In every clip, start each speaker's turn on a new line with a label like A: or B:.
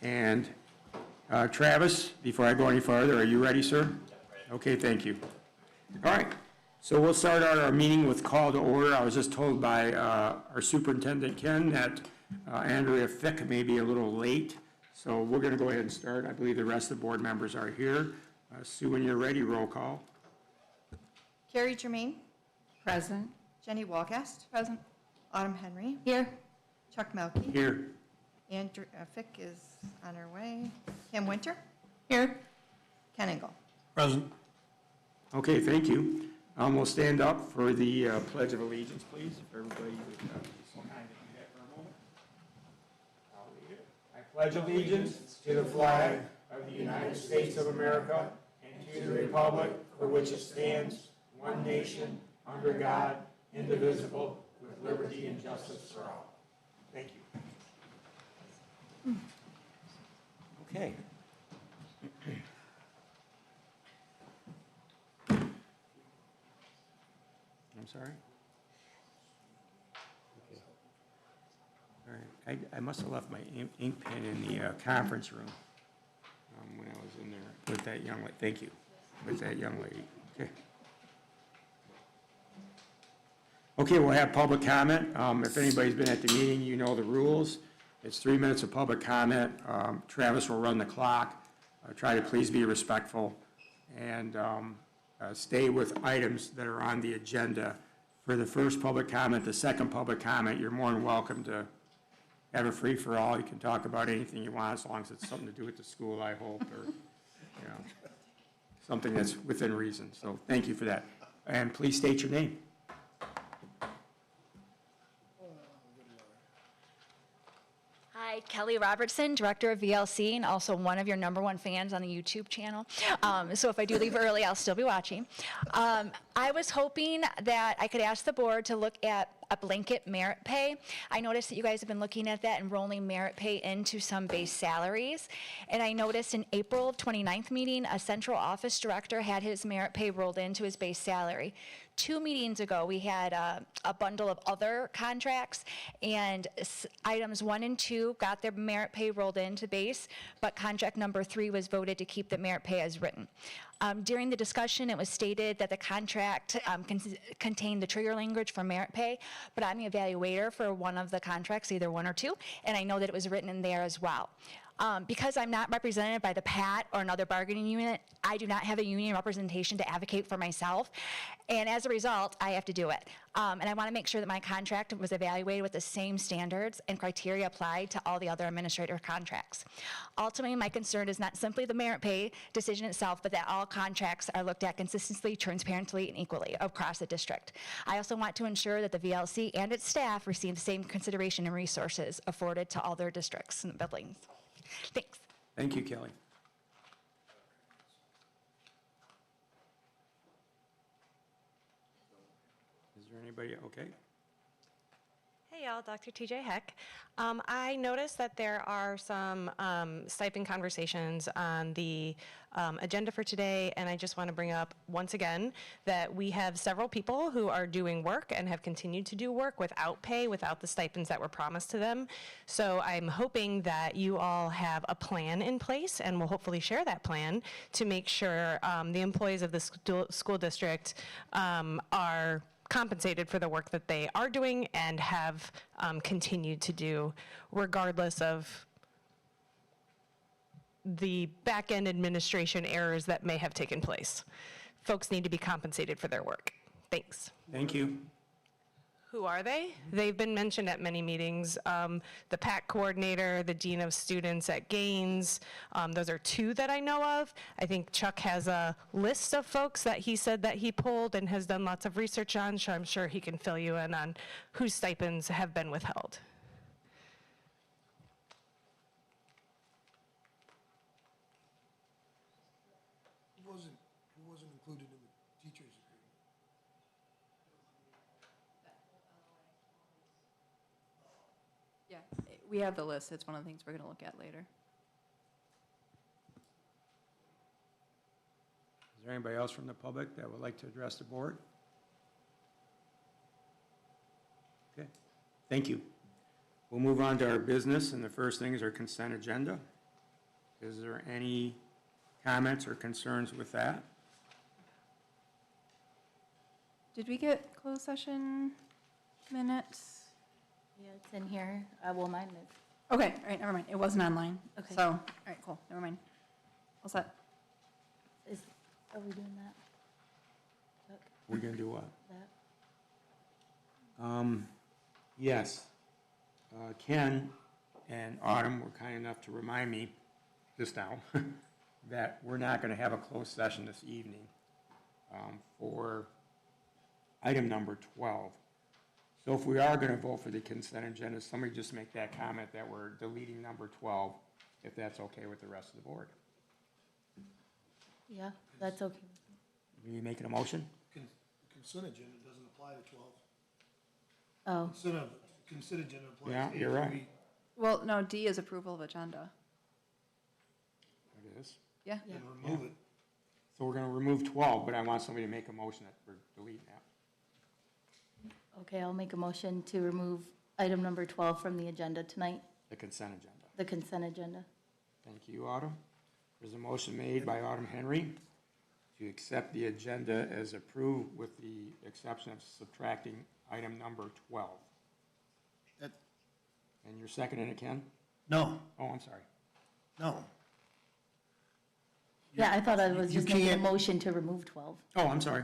A: And Travis, before I go any farther, are you ready, sir? Okay, thank you. All right, so we'll start out our meeting with call to order. I was just told by our superintendent, Ken, that Andrea Fick may be a little late, so we're going to go ahead and start. I believe the rest of the board members are here. Sue, when you're ready, roll call.
B: Carrie Germain.
C: Present.
B: Jenny Walgast.
C: Present.
B: Autumn Henry.
C: Here.
B: Chuck Melkey.
A: Here.
B: Andrew Fick is on her way. Kim Winter.
C: Here.
B: Ken Engel.
D: Present.
A: Okay, thank you. We'll stand up for the Pledge of Allegiance, please. If everybody would be so kind to do that for a moment. I'll lead it. I pledge allegiance to the flag of the United States of America and to the republic for which it stands, one nation, under God, indivisible, with liberty and justice for all. Thank you. Okay. I'm sorry? Okay. All right. I must have left my ink pen in the conference room when I was in there with that young lady. Thank you. With that young lady. Okay. Okay, we'll have public comment. If anybody's been at the meeting, you know the rules. It's 3 minutes of public comment. Travis will run the clock. Try to please be respectful and stay with items that are on the agenda. For the first public comment, the second public comment, you're more than welcome to have a free-for-all. You can talk about anything you want as long as it's something to do with the school, I hope, or you know, something that's within reason. So thank you for that. And please state your name.
E: Hi, Kelly Robertson, Director of VLC, and also one of your #1 fans on the YouTube channel. So if I do leave early, I'll still be watching. I was hoping that I could ask the board to look at a blanket merit pay. I noticed that you guys have been looking at that and rolling merit pay into some base salaries. And I noticed in April 29th meeting, a central office director had his merit pay rolled into his base salary. 2 meetings ago, we had a bundle of other contracts, and items 1 and 2 got their merit pay rolled into base, but contract number 3 was voted to keep the merit pay as written. During the discussion, it was stated that the contract contained the trigger language for merit pay, but I'm the evaluator for one of the contracts, either 1 or 2, and I know that it was written in there as well. Because I'm not represented by the PAT or another bargaining unit, I do not have a union representation to advocate for myself, and as a result, I have to do it. And I want to make sure that my contract was evaluated with the same standards and criteria applied to all the other administrator contracts. Ultimately, my concern is not simply the merit pay decision itself, but that all contracts are looked at consistently, transparently, and equally across the district. I also want to ensure that the VLC and its staff receive the same consideration and resources afforded to all their districts and buildings. Thanks.
A: Thank you, Kelly. Is there anybody? Okay.
F: Hey y'all, Dr. TJ Heck. I noticed that there are some stipend conversations on the agenda for today, and I just want to bring up once again that we have several people who are doing work and have continued to do work without pay, without the stipends that were promised to them. So I'm hoping that you all have a plan in place, and will hopefully share that plan to make sure the employees of the school district are compensated for the work that they are doing and have continued to do, regardless of the back-end administration errors that may have taken place. Folks need to be compensated for their work. Thanks.
A: Thank you.
F: Who are they? They've been mentioned at many meetings. The PAC coordinator, the dean of students at Gaines. Those are 2 that I know of. I think Chuck has a list of folks that he said that he pulled and has done lots of research on, so I'm sure he can fill you in on whose stipends have been withheld.
D: It wasn't included in the teachers' agreement.
C: Yeah, we have the list. It's one of the things we're going to look at later.
A: Is there anybody else from the public that would like to address the board? Okay, thank you. We'll move on to our business, and the first thing is our consent agenda. Is there any comments or concerns with that?
C: Did we get closed session minutes?
E: Yeah, it's in here. Well, mine is.
C: Okay, all right, never mind. It wasn't online.
E: Okay.
C: So, all right, cool, never mind. All set.
E: Are we doing that? Chuck,
A: We're gonna do what?
E: that?
A: Yes. Ken and Autumn were kind enough to remind me just now that we're not gonna have a closed session this evening for item number 12. So if we are gonna vote for the consent agenda, somebody just make that comment that we're deleting number 12, if that's okay with the rest of the board.
E: Yeah, that's okay.
A: Are you making a motion?
D: Consent agenda doesn't apply to 12.
E: Oh,
D: Consent agenda applies
A: Yeah,
D: to
A: you're
D: A
A: right.
D: through E.
C: Well, no, D is approval of agenda.
A: It is.
C: Yeah?
D: And remove it.
A: So we're gonna remove 12, but I want somebody to make a motion that we're deleting that,
E: okay, I'll make a motion to remove item number 12 from the agenda tonight,
A: the consent agenda.
E: the consent agenda.
A: Thank you, Autumn. There's a motion made by Autumn Henry to accept the agenda as approved with the exception of subtracting item number 12.
D: That,
A: And you're seconding it, Ken?
D: no,
A: Oh, I'm sorry.
D: no.
E: Yeah, I thought I was
D: You
E: just making a
D: can't-
E: motion to remove 12.
A: Oh, I'm sorry.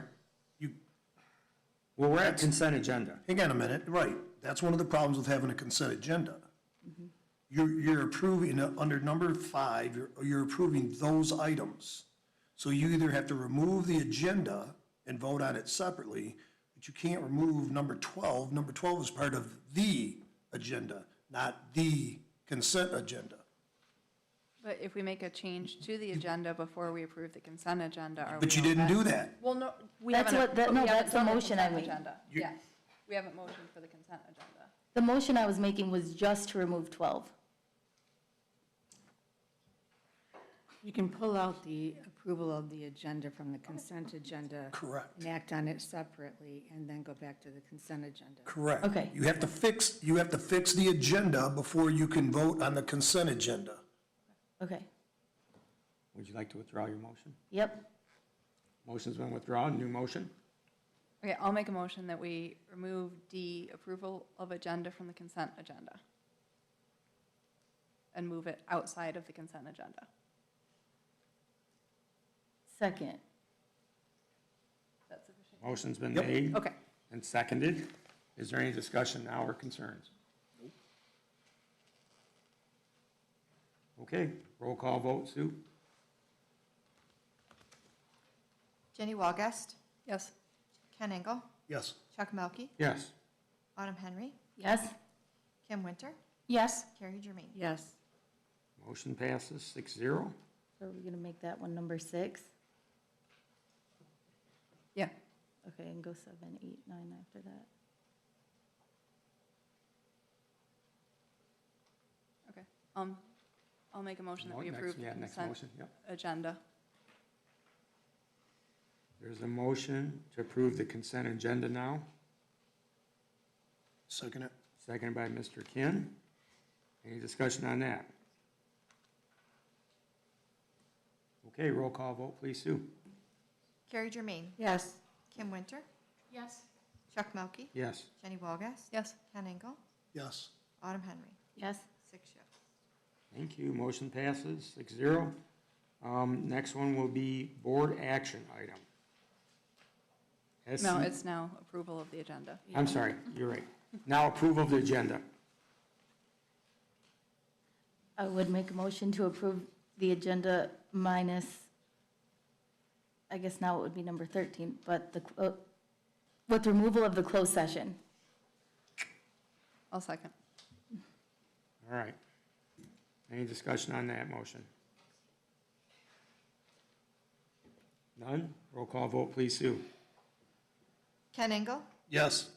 D: You,
A: Well, we're at consent agenda.
D: hang on a minute, right. That's one of the problems with having a consent agenda. You're approving, under number 5, you're approving those items. So you either have to remove the agenda and vote on it separately, but you can't remove number 12. Number 12 is part of the agenda, not the consent agenda.
C: But if we make a change to the agenda before we approve the consent agenda, are we?
D: But you
C: all
D: didn't
C: set?
D: do that.
C: Well, no, we
E: That's
C: haven't.
E: what that-
C: but
E: no,
C: we haven't
E: that's the
C: done
E: motion I
C: consent
E: made.
C: agenda.
D: You-
C: Yeah, we haven't motioned for the consent agenda.
E: The motion I was making was just to remove 12.
G: You can pull out the approval of the agenda from the consent agenda.
D: Correct.
G: And act on it separately, and then go back to the consent agenda.
D: Correct.
E: Okay.
D: You have to fix the agenda before you can vote on the consent agenda.
E: Okay,
A: Would you like to withdraw your motion?
E: yep,
A: Motion's been withdrawn, new motion?
C: Okay, I'll make a motion that we remove D, approval of agenda from the consent agenda. And move it outside of the consent agenda.
E: second.
C: That's sufficient?
A: Motion's been
D: Yep.
A: made
C: Okay.
A: and seconded. Is there any discussion now or concerns? Okay, roll call vote, Sue?
B: Jenny Walgast,
C: Yes.
B: Ken Engel,
D: Yes.
B: Chuck Melkey,
A: Yes.
B: Autumn Henry,
E: Yes?
B: Kim Winter,
E: Yes.
B: Carrie Germain.
G: Yes.
A: Motion passes 6-0.
E: So are we going to make that one number 6?
C: Yeah.
E: Okay, and go 7, 8, 9 after that.
C: Okay. I'll make a motion that we
A: Next-
C: approve the
A: Yeah, next
C: consent
A: motion, yep.
C: agenda.
A: There's a motion to approve the consent agenda now,
D: Second it.
A: seconded by Mr. Ken. Any discussion on that? Okay, roll call vote, please, Sue.
B: Carrie Germain,
G: Yes.
B: Kim Winter,
E: Yes.
B: Chuck Melkey,
A: Yes.
B: Jenny Walgast,
C: Yes.
B: Ken Engel,
D: Yes.
B: Autumn Henry.
E: Yes.
B: 6 yes.
A: Thank you, motion passes 6-0. Next one will be board action item.
C: No, it's now approval of the agenda.
A: I'm sorry, you're right. Now approval of the agenda.
E: I would make a motion to approve the agenda minus, I guess now it would be number 13, but with removal of the closed session.
C: I'll second.
A: All right. Any discussion on that motion? None? Roll call vote, please, Sue.
B: Ken Engel,
D: Yes.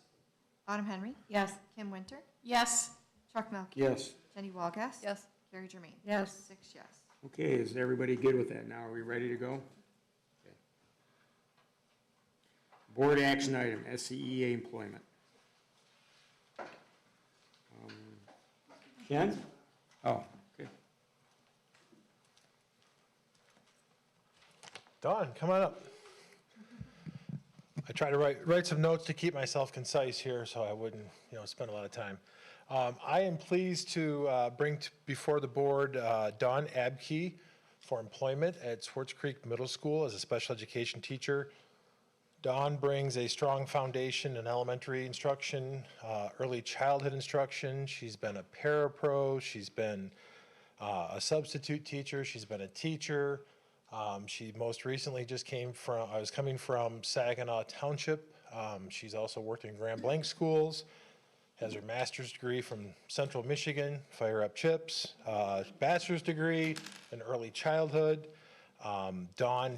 B: Autumn Henry,
E: Yes.
B: Kim Winter,
E: Yes.
B: Chuck Melkey.
A: Yes.
B: Jenny Walgast.
C: Yes.
B: Carrie Germain.
G: Yes.
B: 6 yes.
A: Okay, is everybody good with that now? Are we ready to go? Okay. Board action item, SCEA employment. Ken? Oh, okay.
H: Dawn, come on up. I try to write some notes to keep myself concise here so I wouldn't, spend a lot of time. I am pleased to bring before the board Dawn Abke for employment at Swartz Creek Middle School as a special education teacher. Dawn brings a strong foundation in elementary instruction, early childhood instruction. She's been a parapro. She's been a substitute teacher. She's been a teacher. She most recently I was coming from Saginaw Township. She's also worked in Grand Blanc schools, has her master's degree from Central Michigan, Fire Up Chips, bachelor's degree in early childhood. Dawn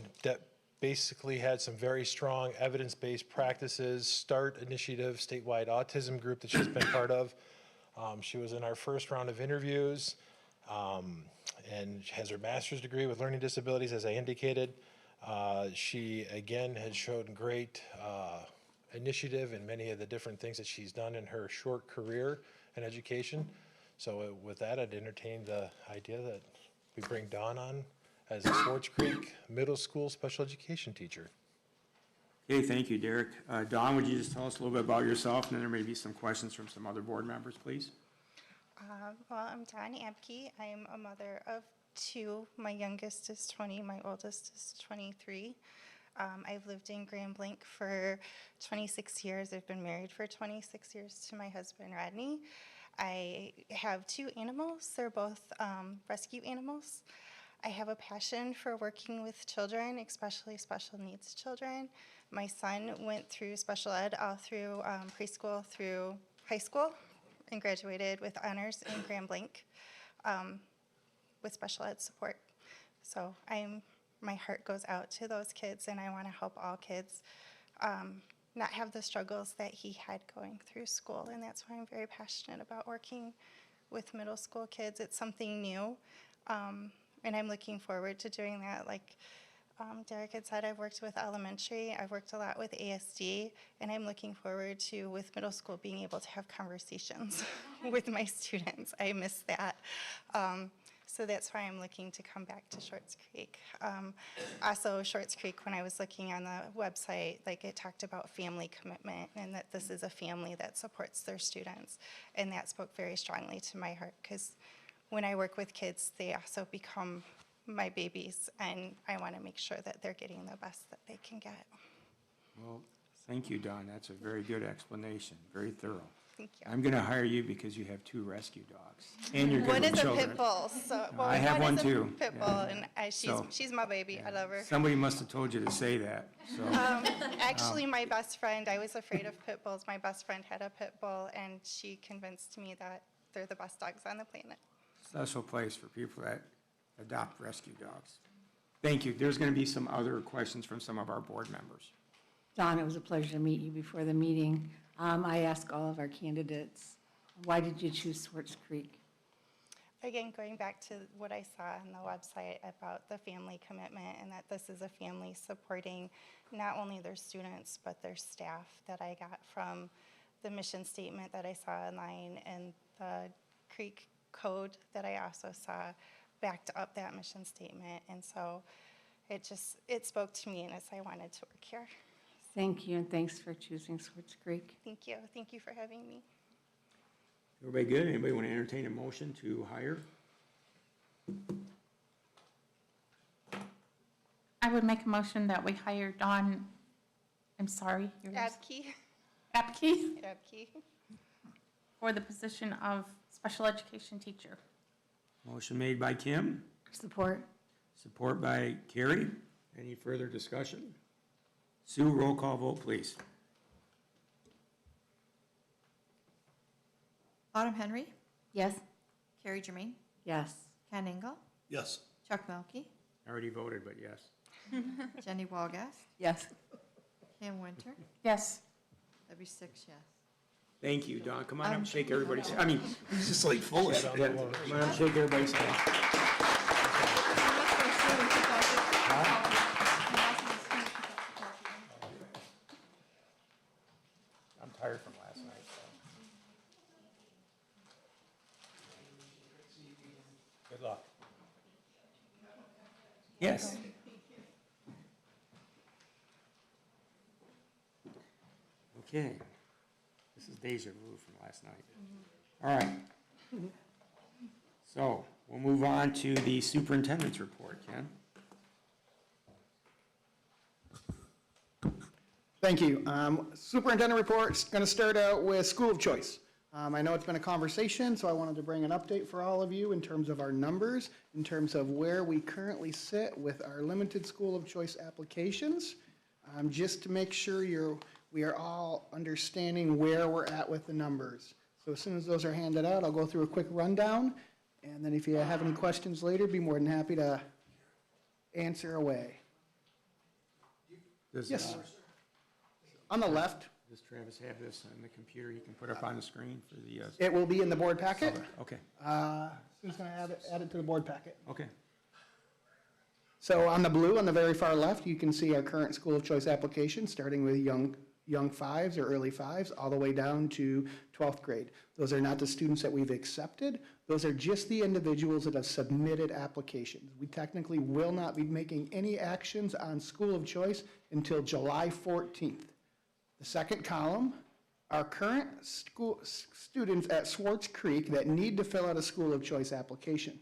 H: basically had some very strong evidence-based practices, START initiative, statewide autism group that she's been part of. She was in our first round of interviews. And has her master's degree with learning disabilities, as I indicated. She, again, has shown great initiative in many of the different things that she's done in her short career in education. So with that, I'd entertain the idea that we bring Dawn on as a Swartz Creek Middle School special education teacher.
A: Okay, thank you, Derek. Dawn, would you just tell us a little bit about yourself, and then there may be some questions from some other board members, please?
I: Well, I'm Dawn Abke. I'm a mother of two. My youngest is 20, my oldest is 23. I've lived in Grand Blanc for 26 years. I've been married for 26 years to my husband, Rodney. I have two animals. They're both rescue animals. I have a passion for working with children, especially special needs children. My son went through special ed all through preschool through high school and graduated with honors in Grand Blanc with special ed support. So my heart goes out to those kids, and I want to help all kids not have the struggles that he had going through school, and that's why I'm very passionate about working with middle school kids. It's something new, and I'm looking forward to doing that. Like Derek had said, I've worked with elementary, I've worked a lot with ASD, and I'm looking forward to, with middle school, being able to have conversations with my students. I miss that. So that's why I'm looking to come back to Swartz Creek. Also, Swartz Creek, when I was looking on the website, like it talked about family commitment and that this is a family that supports their students. And that spoke very strongly to my heart, because when I work with kids, they also become my babies, and I want to make sure that they're getting the best that they can get.
A: Well, thank you, Dawn. That's a very good explanation, very thorough.
I: Thank you.
A: I'm going to hire you because you have two rescue dogs, and you're good
I: One
A: with
I: is a
A: children.
I: pit bull, so well,
A: I have one
I: is a
A: too.
I: Pit bull,
A: Yeah.
I: and
A: So-
I: she's my baby. I love her.
A: Somebody must have told you to say that, so.
I: Actually, my best friend, I was afraid of pit bulls. My best friend had a pit bull, and she convinced me that they're the best dogs on the planet.
A: Special place for people that adopt rescue dogs. Thank you. There's going to be some other questions from some of our board members.
G: Dawn, it was a pleasure to meet you before the meeting. I ask all of our candidates, why did you choose Swartz Creek?
I: Again, going back to what I saw on the website about the family commitment, and that this is a family supporting not only their students, but their staff, that I got from the mission statement that I saw online, and the Creek code that I also saw backed up that mission statement. And so it spoke to me, and I wanted to work here.
G: Thank you, and thanks for choosing Swartz Creek.
I: Thank you. Thank you for having me.
A: Everybody good? Anybody want to entertain a motion to hire?
J: I would make a motion that we hire Dawn, I'm sorry, yours?
I: Abke.
J: Abke, for the position of special education teacher.
A: Motion made by Kim,
G: Support?
A: support by Carrie. Any further discussion? Sue, roll call vote, please.
B: Autumn Henry,
G: Yes.
B: Carrie Germain,
G: Yes.
B: Ken Engel,
D: Yes.
B: Chuck Melkey,
A: I already voted, but yes.
B: Jenny Walgast,
G: Yes.
B: Kim Winter.
J: Yes.
B: That'd be 6 yes.
A: Thank you, Don. Come on up, shake everybody's, I mean,
D: He's just like full of
A: yeah,
D: it.
A: come on up, shake everybody's hand. I'm tired from last night, so. Good luck. Yes. Okay. This is deja vu from last night. All right. So we'll move on to the superintendent's report. Ken?
K: Thank you. Superintendent report's going to start out with school of choice. I know it's been a conversation, so I wanted to bring an update for all of you in terms of our numbers, in terms of where we currently sit with our limited school of choice applications, just to make sure we are all understanding where we're at with the numbers. So as soon as those are handed out, I'll go through a quick rundown, and then if you have any questions later, be more than happy to answer away. Yes. On the left,
A: Does Travis have this on the computer he can put up on the screen for the?
K: it will be in the board packet.
A: Okay,
K: Who's going to add it to the board packet?
A: okay.
K: So on the blue, on the very far left, you can see our current school of choice application, starting with young fives or early fives, all the way down to 12th grade. Those are not the students that we've accepted. Those are just the individuals that have submitted applications. We technically will not be making any actions on school of choice until July 14th. The second column are current students at Swartz Creek that need to fill out a school of choice application.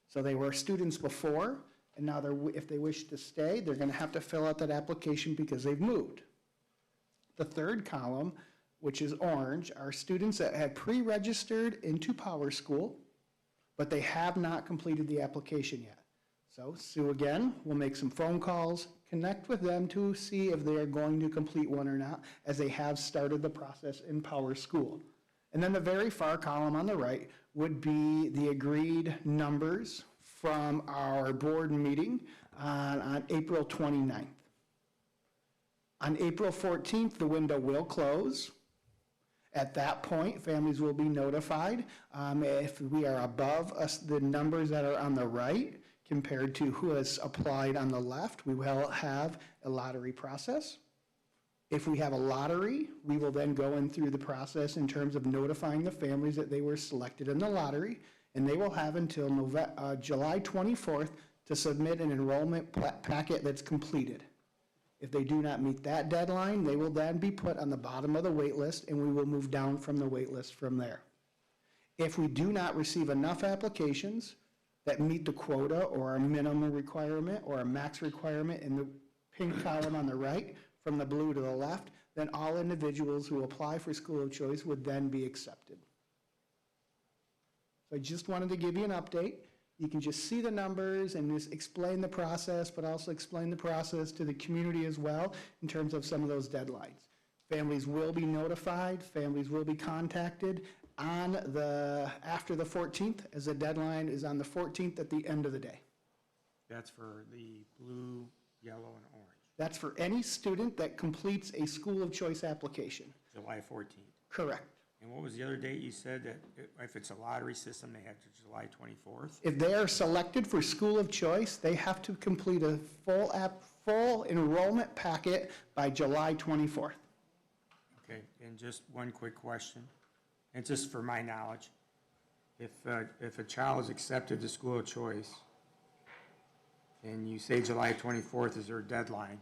K: So they were students before, and now if they wish to stay, they're going to have to fill out that application because they've moved. The third column, which is orange, are students that have pre-registered into Power School, but they have not completed the application yet. So Sue, again, will make some phone calls, connect with them to see if they are going to complete one or not, as they have started the process in Power School. And then the very far column on the right would be the agreed numbers from our board meeting on April 29th. On April 14th, the window will close. At that point, families will be notified. If we are above the numbers that are on the right compared to who has applied on the left, we will have a lottery process. If we have a lottery, we will then go in through the process in terms of notifying the families that they were selected in the lottery, and they will have until July 24th to submit an enrollment packet that's completed. If they do not meet that deadline, they will then be put on the bottom of the wait list, and we will move down from the wait list from there. If we do not receive enough applications that meet the quota or a minimum requirement or a max requirement in the pink column on the right, from the blue to the left, then all individuals who apply for school of choice would then be accepted. So I just wanted to give you an update. You can just see the numbers and just explain the process, but also explain the process to the community as well in terms of some of those deadlines. Families will be notified, families will be contacted after the 14th, as the deadline is on the 14th at the end of the day.
A: That's for the blue, yellow, and orange.
K: That's for any student that completes a school of choice application.
A: July 14th.
K: Correct.
A: And what was the other date you said that if it's a lottery system, they have to July 24th?
K: If they are selected for school of choice, they have to complete a full enrollment packet by July 24th.
A: Okay, and just one quick question, and just for my knowledge. If a child is accepted to school of choice, and you say July 24th is their deadline,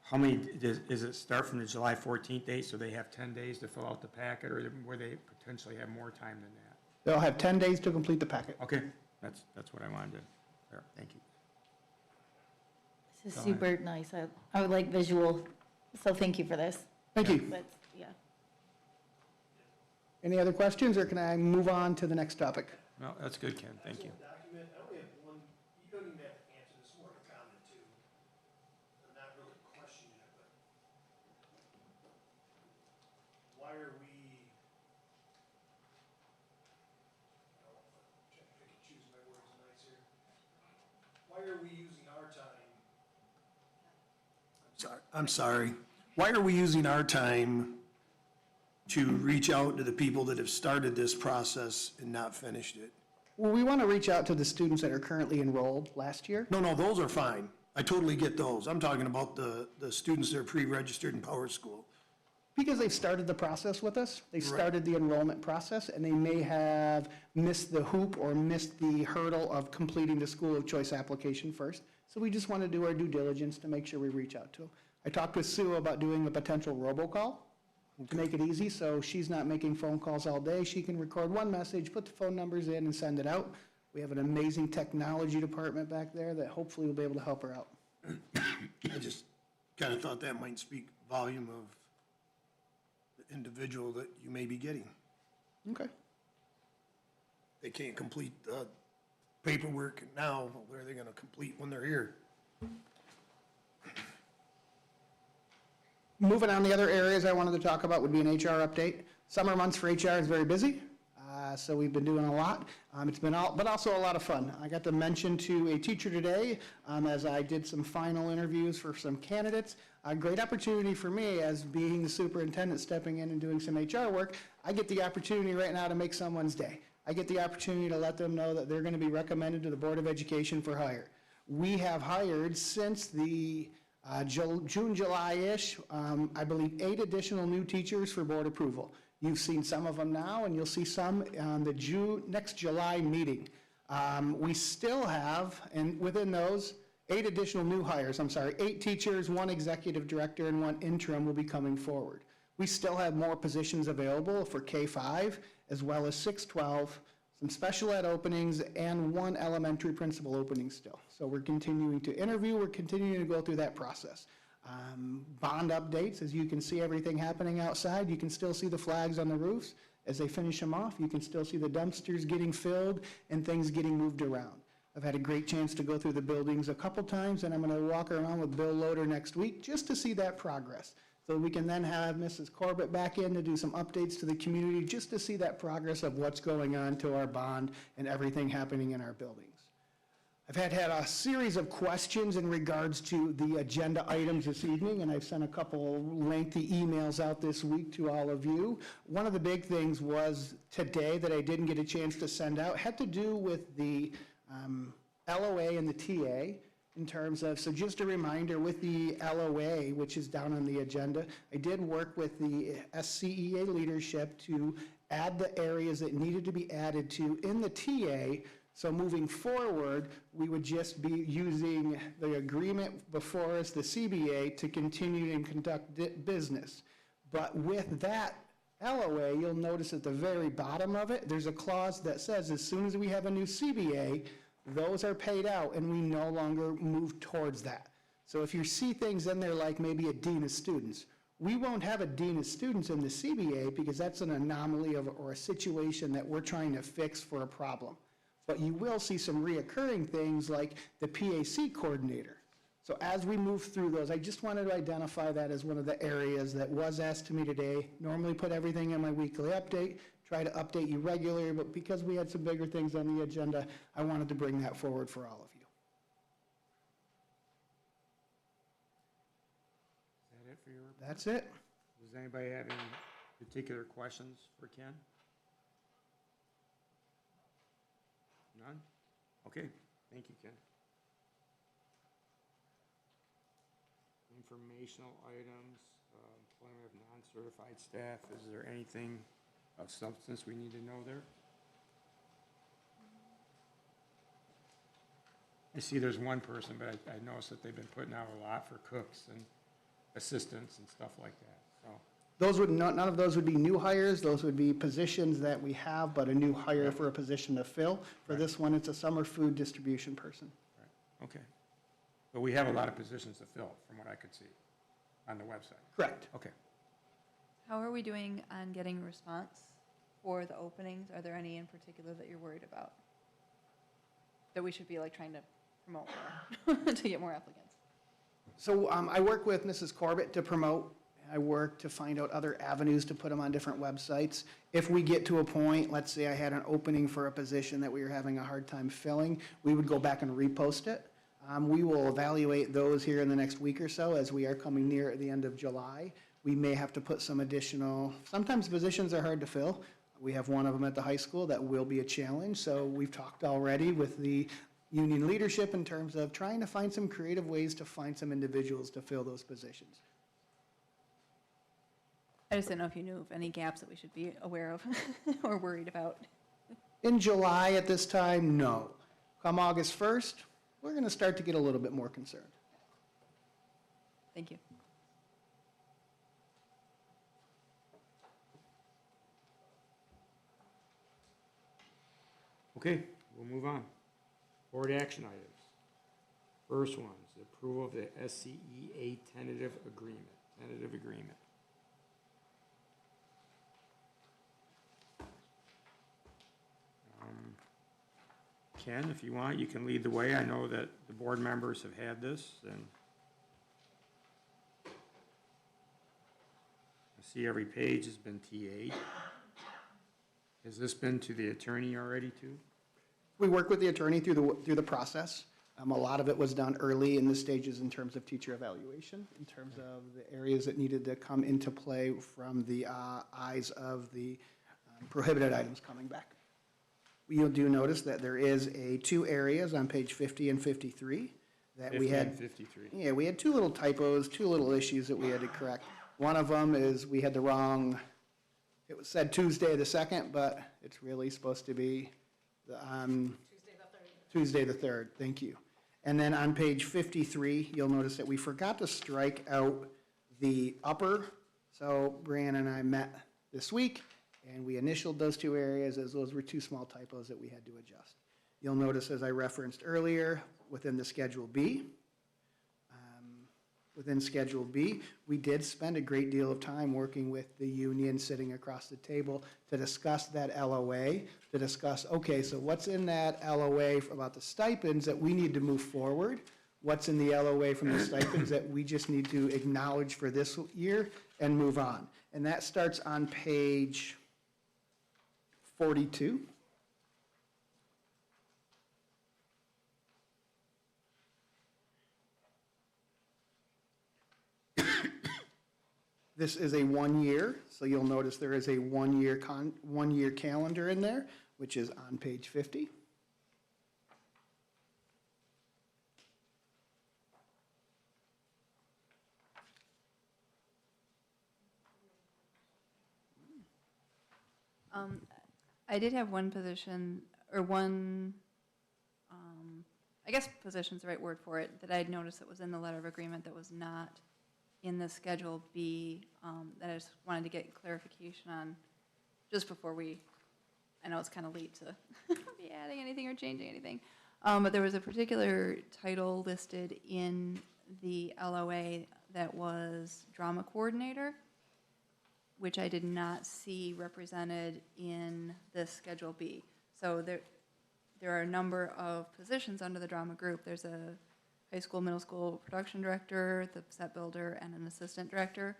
A: how many, does it start from the July 14th date, so they have 10 days to fill out the packet, or will they potentially have more time than that?
K: They'll have 10 days to complete the packet.
A: Okay, that's what I wanted to, thank you.
L: This is
A: Go ahead.
L: super nice. I would like visual, so thank you for this.
K: Thank you.
L: But, yeah.
K: Any other questions, or can I move on to the next topic?
A: No, that's good, Ken, thank you.
D: Document, I only have one, you don't even have to answer this, more of a comment too. I'm not really questioning it, but why are we, trying to pick and choose my words nice here. Why are we using our time? I'm sorry. Why are we using our time to reach out to the people that have started this process and not finished it?
K: Well, we want to reach out to the students that are currently enrolled last year.
D: No, those are fine. I totally get those. I'm talking about the students that are pre-registered in Power School.
K: Because they've started the process with us, they started the enrollment process, and they may have missed the hoop or missed the hurdle of completing the school of choice application first. So we just want to do our due diligence to make sure we reach out to them. I talked with Sue about doing a potential robocall to make it easy, so she's not making phone calls all day. She can record one message, put the phone numbers in, and send it out. We have an amazing technology department back there that hopefully will be able to help her out.
D: I just kind of thought that might speak volume of the individual that you may be getting.
K: Okay.
D: They can't complete the paperwork now, what are they gonna complete when they're here?
K: Moving on, the other areas I wanted to talk about would be an HR update. Summer months for HR is very busy, so we've been doing a lot. It's been but also a lot of fun. I got to mention to a teacher today, as I did some final interviews for some candidates, a great opportunity for me as being the superintendent stepping in and doing some HR work. I get the opportunity right now to make someone's day. I get the opportunity to let them know that they're going to be recommended to the Board of Education for hire. We have hired since the June, July-ish, I believe 8 additional new teachers for board approval. You've seen some of them now, and you'll see some on the next July meeting. We still have, and within those, 8 additional new hires, 8 teachers, 1 executive director, and 1 interim will be coming forward. We still have more positions available for K-5, as well as 6-12, some special ed openings, and 1 elementary principal opening still. So we're continuing to interview, we're continuing to go through that process. Bond updates, as you can see everything happening outside, you can still see the flags on the roofs. As they finish them off, you can still see the dumpsters getting filled and things getting moved around. I've had a great chance to go through the buildings a couple times, and I'm going to walk around with Bill Loader next week just to see that progress. So we can then have Mrs. Corbett back in to do some updates to the community just to see that progress of what's going on to our bond and everything happening in our buildings. I've had a series of questions in regards to the agenda items this evening, and I've sent a couple lengthy emails out this week to all of you. One of the big things was today that I didn't get a chance to send out had to do with the LOA and the TA. In terms of, so just a reminder, with the LOA, which is down on the agenda, I did work with the SCEA leadership to add the areas that needed to be added to in the TA. So moving forward, we would just be using the agreement before us, the CBA, to continue and conduct business. But with that LOA, you'll notice at the very bottom of it, there's a clause that says as soon as we have a new CBA, those are paid out and we no longer move towards that. So if you see things in there like maybe a dean of students, we won't have a dean of students in the CBA because that's an anomaly or a situation that we're trying to fix for a problem. But you will see some reoccurring things like the PAC coordinator. So as we move through those, I just wanted to identify that as one of the areas that was asked to me today. Normally put everything in my weekly update, try to update you regularly, but because we had some bigger things on the agenda, I wanted to bring that forward for all of you.
A: Is that it for your report?
K: That's it.
A: Does anybody have any particular questions for Ken? None? Okay, thank you, Ken. Informational items, employment of non-certified staff, is there anything of substance we need to know there? I see there's one person, but I noticed that they've been putting out a lot for cooks and assistants and stuff like that, so.
K: Those would not, none of those would be new hires. Those would be positions that we have, but a new hire for a position to fill. For this one, it's a summer food distribution person.
A: Right, okay. But we have a lot of positions to fill, from what I could see on the website.
K: Correct.
A: Okay.
C: How are we doing on getting a response for the openings? Are there any in particular that you're worried about? That we should be like trying to promote more to get more applicants?
K: So I work with Mrs. Corbett to promote. I work to find out other avenues to put them on different websites. If we get to a point, let's say I had an opening for a position that we were having a hard time filling, we would go back and repost it. We will evaluate those here in the next week or so as we are coming near at the end of July. We may have to put some additional, sometimes positions are hard to fill. We have one of them at the high school that will be a challenge. So we've talked already with the union leadership in terms of trying to find some creative ways to find some individuals to fill those positions.
C: I just didn't know if you knew of any gaps that we should be aware of or worried about.
K: In July at this time, no. Come August 1st, we're going to start to get a little bit more concerned.
C: Thank you.
A: Okay, we'll move on. Board action items. First one is the approval of the SCEA tentative agreement. Ken, if you want, you can lead the way. I know that the board members have had this, and I see every page has been TA'd. Has this been to the attorney already, too?
K: We work with the attorney through the process. A lot of it was done early in the stages in terms of teacher evaluation, in terms of the areas that needed to come into play from the eyes of the prohibited items coming back. You'll do notice that there is two areas on page 50 and 53 that we
A: 50
K: had.
A: and 53.
K: Yeah, we had two little typos, two little issues that we had to correct. One of them is we had the wrong, it was said Tuesday the 2nd, but it's really supposed to be the, Tuesday the 3rd, thank you. And then on page 53, you'll notice that we forgot to strike out the upper. So Brianna and I met this week, and we initialed those two areas as those were two small typos that we had to adjust. You'll notice, as I referenced earlier, within the Schedule B, we did spend a great deal of time working with the union, sitting across the table to discuss that LOA, to discuss, okay, so what's in that LOA about the stipends that we need to move forward? What's in the LOA from the stipends that we just need to acknowledge for this year and move on? And that starts on page 42. This is a 1 year, so you'll notice there is a 1 year calendar in there, which is on page 50.
C: I did have one position, or one, I guess position's the right word for it, that I'd noticed that was in the letter of agreement that was not in the Schedule B, that I just wanted to get clarification on just before I know it's kind of late to be adding anything or changing anything. But there was a particular title listed in the LOA that was drama coordinator, which I did not see represented in this Schedule B. So there are a number of positions under the drama group. There's a high school, middle school production director, the set builder, and an assistant director.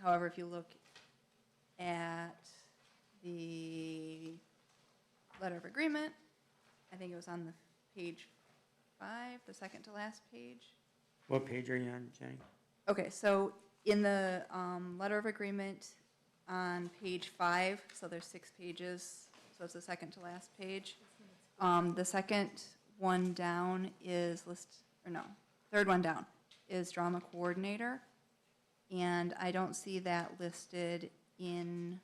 C: However, if you look at the letter of agreement, I think it was on the page 5, the second to last page.
A: What page are you on, Jenny?
C: Okay, so in the letter of agreement on page 5, so there's 6 pages, so it's the second to last page. The second one down is third one down is drama coordinator, and I don't see that listed in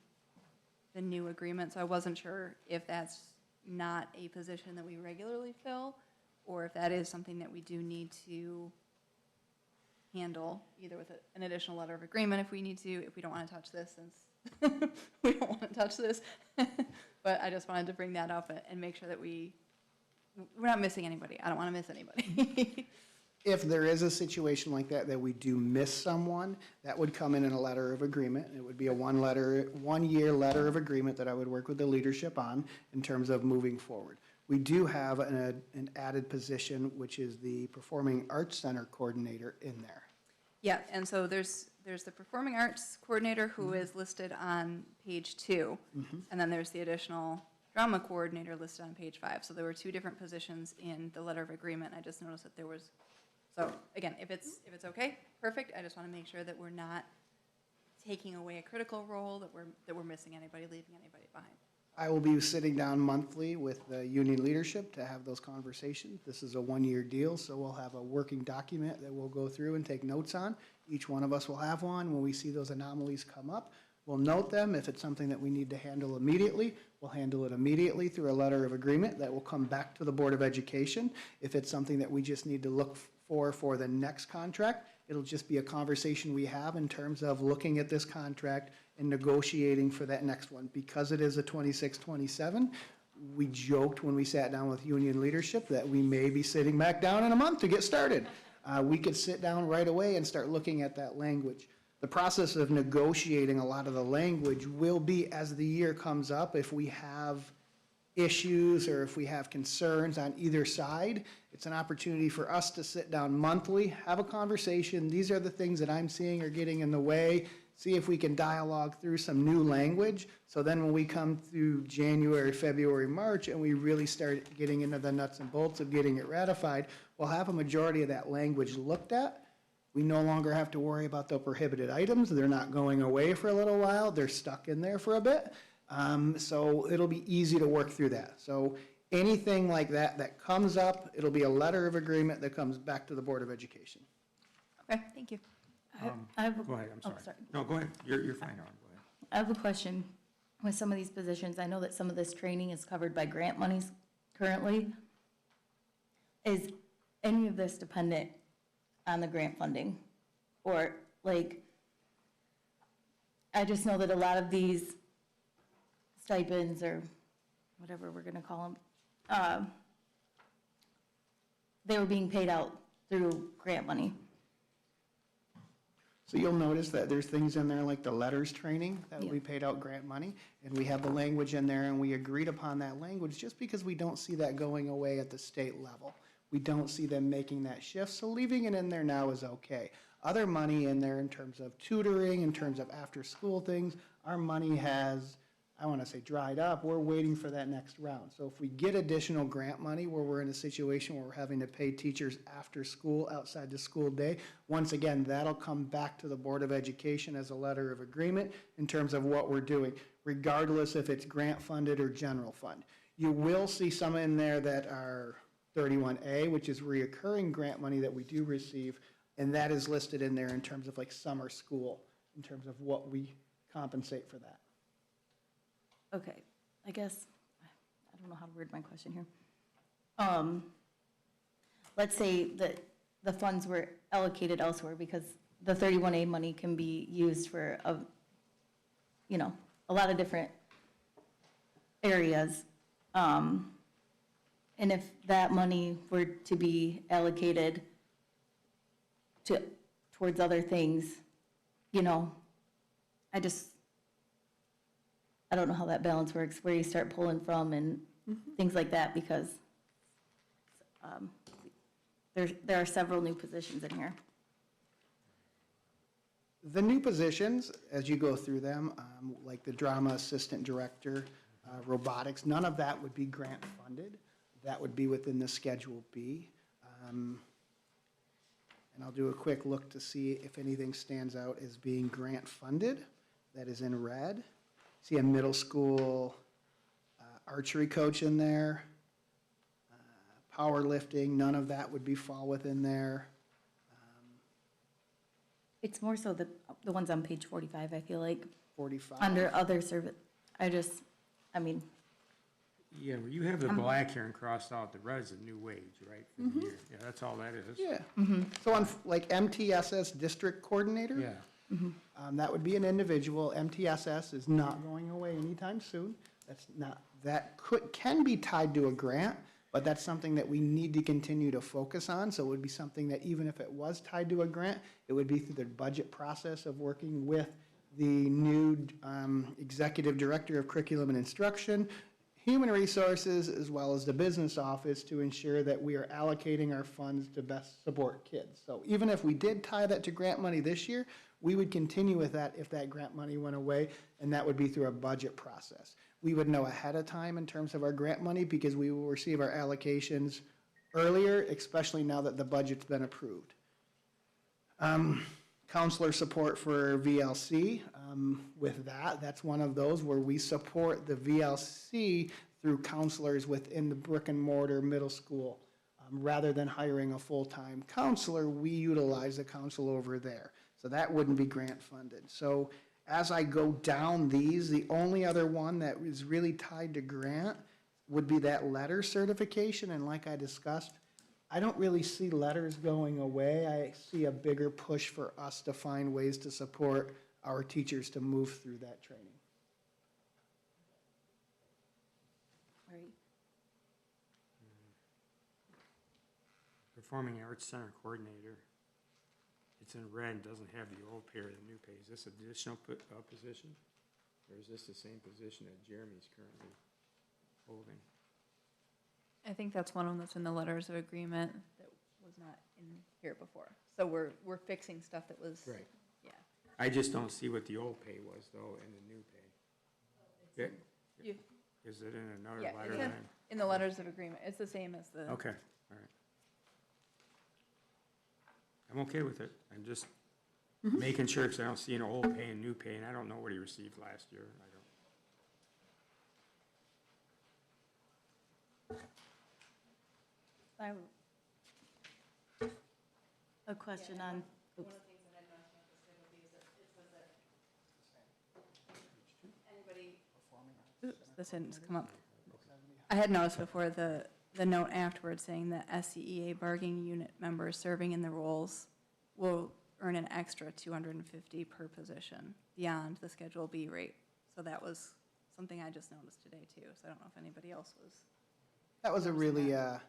C: the new agreement, so I wasn't sure if that's not a position that we regularly fill, or if that is something that we do need to handle, either with an additional letter of agreement if we need to, if we don't want to touch this, since we don't want to touch this. But I just wanted to bring that up and make sure that we're not missing anybody. I don't want to miss anybody.
K: If there is a situation like that, that we do miss someone, that would come in a letter of agreement. It would be a 1 year letter of agreement that I would work with the leadership on in terms of moving forward. We do have an added position, which is the Performing Arts Center coordinator in there.
C: Yeah, and so there's the performing arts coordinator who is listed on page 2, and then there's the additional drama coordinator listed on page 5. So there were 2 different positions in the letter of agreement. I just noticed that there was, so again, if it's okay, perfect. I just want to make sure that we're not taking away a critical role, that we're missing anybody, leaving anybody behind.
K: I will be sitting down monthly with the union leadership to have those conversations. This is a 1 year deal, so we'll have a working document that we'll go through and take notes on. Each one of us will have one. When we see those anomalies come up, we'll note them. If it's something that we need to handle immediately, we'll handle it immediately through a letter of agreement that will come back to the Board of Education. If it's something that we just need to look for the next contract, it'll just be a conversation we have in terms of looking at this contract and negotiating for that next one. Because it is a 26-27, We joked when we sat down with union leadership that we may be sitting back down in a month to get started. We could sit down right away and start looking at that language. The process of negotiating a lot of the language will be as the year comes up. If we have issues or if we have concerns on either side, it's an opportunity for us to sit down monthly, have a conversation. These are the things that I'm seeing are getting in the way. See if we can dialogue through some new language. So then when we come through January, February, March, and we really start getting into the nuts and bolts of getting it ratified, we'll have a majority of that language looked at. We no longer have to worry about the prohibited items. They're not going away for a little while. They're stuck in there for a bit. So it'll be easy to work through that. So anything like that that comes up, it'll be a letter of agreement that comes back to the Board of Education.
C: Okay, thank you.
L: I have a-
A: Go ahead, I'm
L: oh,
A: sorry. No, go ahead. You're fine, Aaron, go ahead.
L: I have a question. With some of these positions, I know that some of this training is covered by grant monies currently. Is any of this dependent on the grant funding? Or like, I just know that a lot of these stipends or whatever we're gonna call them, they were being paid out through grant money.
K: So you'll notice that there's things in there like the letters training that we paid out grant money, and we have the language in there, and we agreed upon that language just because we don't see that going away at the state level. We don't see them making that shift, so leaving it in there now is okay. Other money in there in terms of tutoring, in terms of after-school things, our money has, I want to say, dried up. We're waiting for that next round. So if we get additional grant money where we're in a situation where we're having to pay teachers after school, outside the school day, once again, that'll come back to the Board of Education as a letter of agreement in terms of what we're doing, regardless if it's grant funded or general fund. You will see some in there that are 31A, which is reoccurring grant money that we do receive, and that is listed in there in terms of like summer school, in terms of what we compensate for that.
L: Okay, I guess, I don't know how to word my question here. Let's say that the funds were allocated elsewhere because the 31A money can be used for, a lot of different areas. And if that money were to be allocated towards other things, I don't know how that balance works, where you start pulling from and things like that, because there are several new positions in here.
K: The new positions, as you go through them, like the drama assistant director, robotics, none of that would be grant funded. That would be within the Schedule B. And I'll do a quick look to see if anything stands out as being grant funded. That is in red. See a middle school archery coach in there. Powerlifting, none of that would fall within there.
L: It's more so the ones on page 45, I feel like,
K: 45.
L: under other service.
A: Yeah, well, you have the black here and crossed out the red's a new wage, right? For the year. Yeah, that's all that is.
K: Yeah. So on like MTSS district coordinator.
A: Yeah.
K: That would be an individual. MTSS is not going away anytime soon. That can be tied to a grant, but that's something that we need to continue to focus on. So it would be something that even if it was tied to a grant, it would be through the budget process of working with the new executive director of curriculum and instruction, human resources, as well as the business office to ensure that we are allocating our funds to best support kids. So even if we did tie that to grant money this year, we would continue with that if that grant money went away, and that would be through a budget process. We would know ahead of time in terms of our grant money because we will receive our allocations earlier, especially now that the budget's been approved. Counselor support for VLC. With that, that's one of those where we support the VLC through counselors within the brick and mortar middle school. Rather than hiring a full-time counselor, we utilize a counsel over there. So that wouldn't be grant funded. So as I go down these, the only other one that is really tied to grant would be that letter certification. And like I discussed, I don't really see letters going away. I see a bigger push for us to find ways to support our teachers to move through that training.
L: Right.
A: Performing Arts Center Coordinator. It's in red, and doesn't have the old pay or the new pay. Is this additional position? Or is this the same position that Jeremy's currently holding?
C: I think that's one of them that's in the letters of agreement that was not in here before. So we're fixing stuff that was.
A: Right.
C: Yeah.
A: I just don't see what the old pay was, though, and the new pay.
C: You-
A: Is it in another
C: Yeah,
A: letter
C: it's
A: line?
C: in the letters of agreement. It's the same as the.
A: Okay, all right. I'm okay with it. I'm just making sure, because I don't see an old pay and new pay, and I don't know what he received last year. I don't.
L: A question on, oops.
C: Oops, this didn't come up. I had noticed before the note afterwards saying that SCEA bargaining unit members serving in the roles will earn an extra $250 per position beyond the Schedule B rate. So that was something I just noticed today too, so I don't know if anybody else was.
K: That was a really, a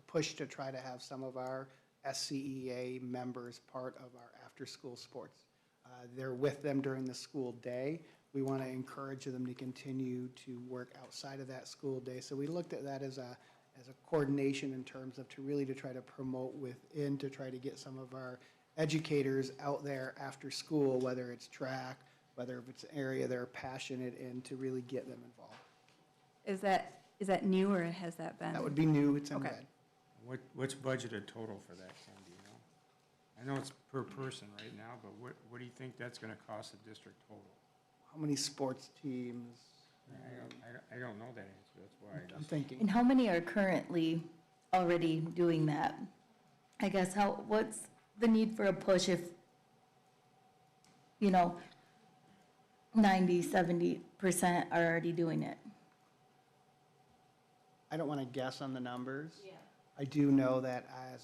K: push to try to have some of our SCEA members part of our after-school sports. They're with them during the school day. We want to encourage them to continue to work outside of that school day. So we looked at that as a coordination in terms of to try to promote within, to try to get some of our educators out there after school, whether it's track, whether it's an area they're passionate in, to really get them involved.
C: Is that new or has that been?
K: That would be new, it's in
C: Okay.
K: red.
A: What's budgeted total for that, Ken, do you know? I know it's per person right now, but what do you think that's gonna cost the district total?
K: How many sports teams?
A: I don't know that answer, that's why I
K: I'm
A: just.
K: thinking.
L: And how many are currently already doing that? I guess what's the need for a push if, 90, 70% are already doing it?
K: I don't want to guess on the numbers. Yeah. I do know that I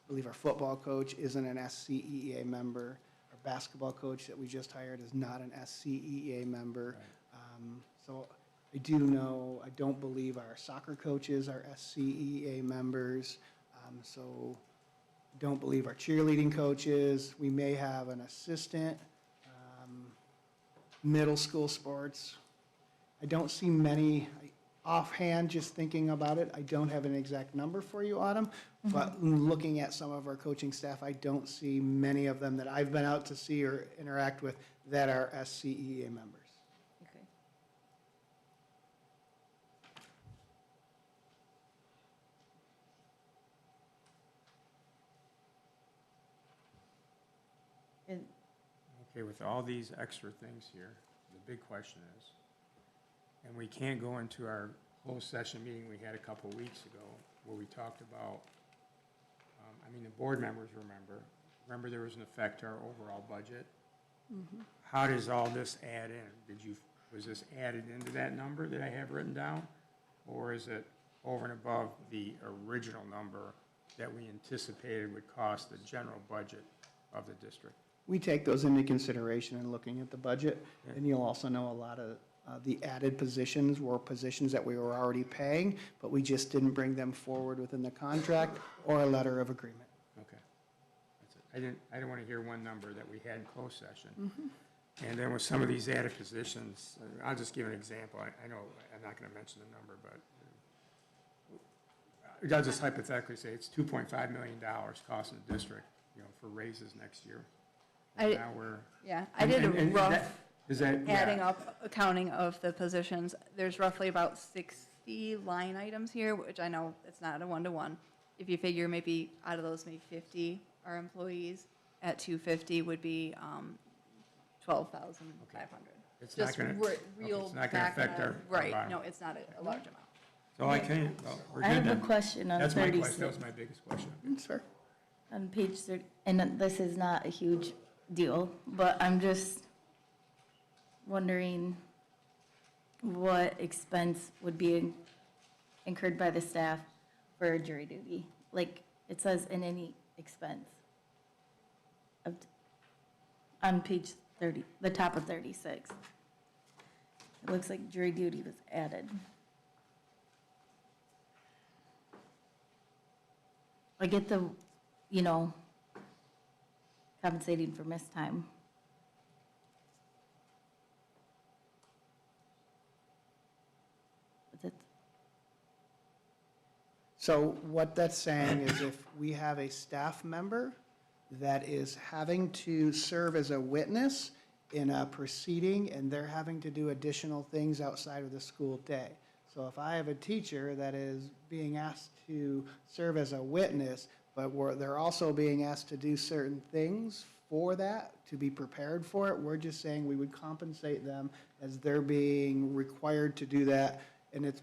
K: believe our football coach isn't an SCEA member. Our basketball coach that we just hired is not an SCEA member. So I do know, I don't believe our soccer coaches are SCEA members. So I don't believe our cheerleading coaches. We may have an assistant, middle school sports. I don't see many. Offhand, just thinking about it, I don't have an exact number for you, Autumn, but looking at some of our coaching staff, I don't see many of them that I've been out to see or interact with that are SCEA members.
L: Okay. And
A: Okay, with all these extra things here, the big question is, and we can't go into our closed session meeting we had a couple of weeks ago where we talked about, the board members remember there was an effect to our overall budget. How does all this add in? Was this added into that number that I have written down? Or is it over and above the original number that we anticipated would cost the general budget of the district?
K: We take those into consideration in looking at the budget, and you'll also know a lot of the added positions were positions that we were already paying, but we just didn't bring them forward within the contract or a letter of agreement.
A: Okay. That's it. I didn't want to hear one number that we had in closed session. And then with some of these added positions, I'll just give an example. I know I'm not going to mention the number, but I'll just hypothetically say it's $2.5 million costing the district, for raises next year. And now we're.
C: Yeah, I did a rough
A: Is that?
C: adding up accounting of the positions. There's roughly about 60 line items here, which I know it's not a one-to-one. If you figure maybe out of those, maybe 50 are employees, at 250 would be 12,500.
A: It's not
C: Just
A: gonna-
C: real
A: it's not gonna
C: back
A: affect
C: end.
A: our
C: Right,
A: bottom.
C: no, it's not a large amount.
A: So I can't, well, we're good
L: I have a
A: then.
L: question on
A: That's my question,
L: 36.
A: that was my biggest question.
K: That's fair.
L: On page 30, and this is not a huge deal, but I'm just wondering what expense would be incurred by the staff for jury duty? Like, it says in any expense. On page 30, the top of 36. It looks like jury duty was added. I get the, you know, compensating for missed time. But that's-
K: So what that's saying is if we have a staff member that is having to serve as a witness in a proceeding and they're having to do additional things outside of the school day. So if I have a teacher that is being asked to serve as a witness, but they're also being asked to do certain things for that, to be prepared for it, we're just saying we would compensate them as they're being required to do that, and it's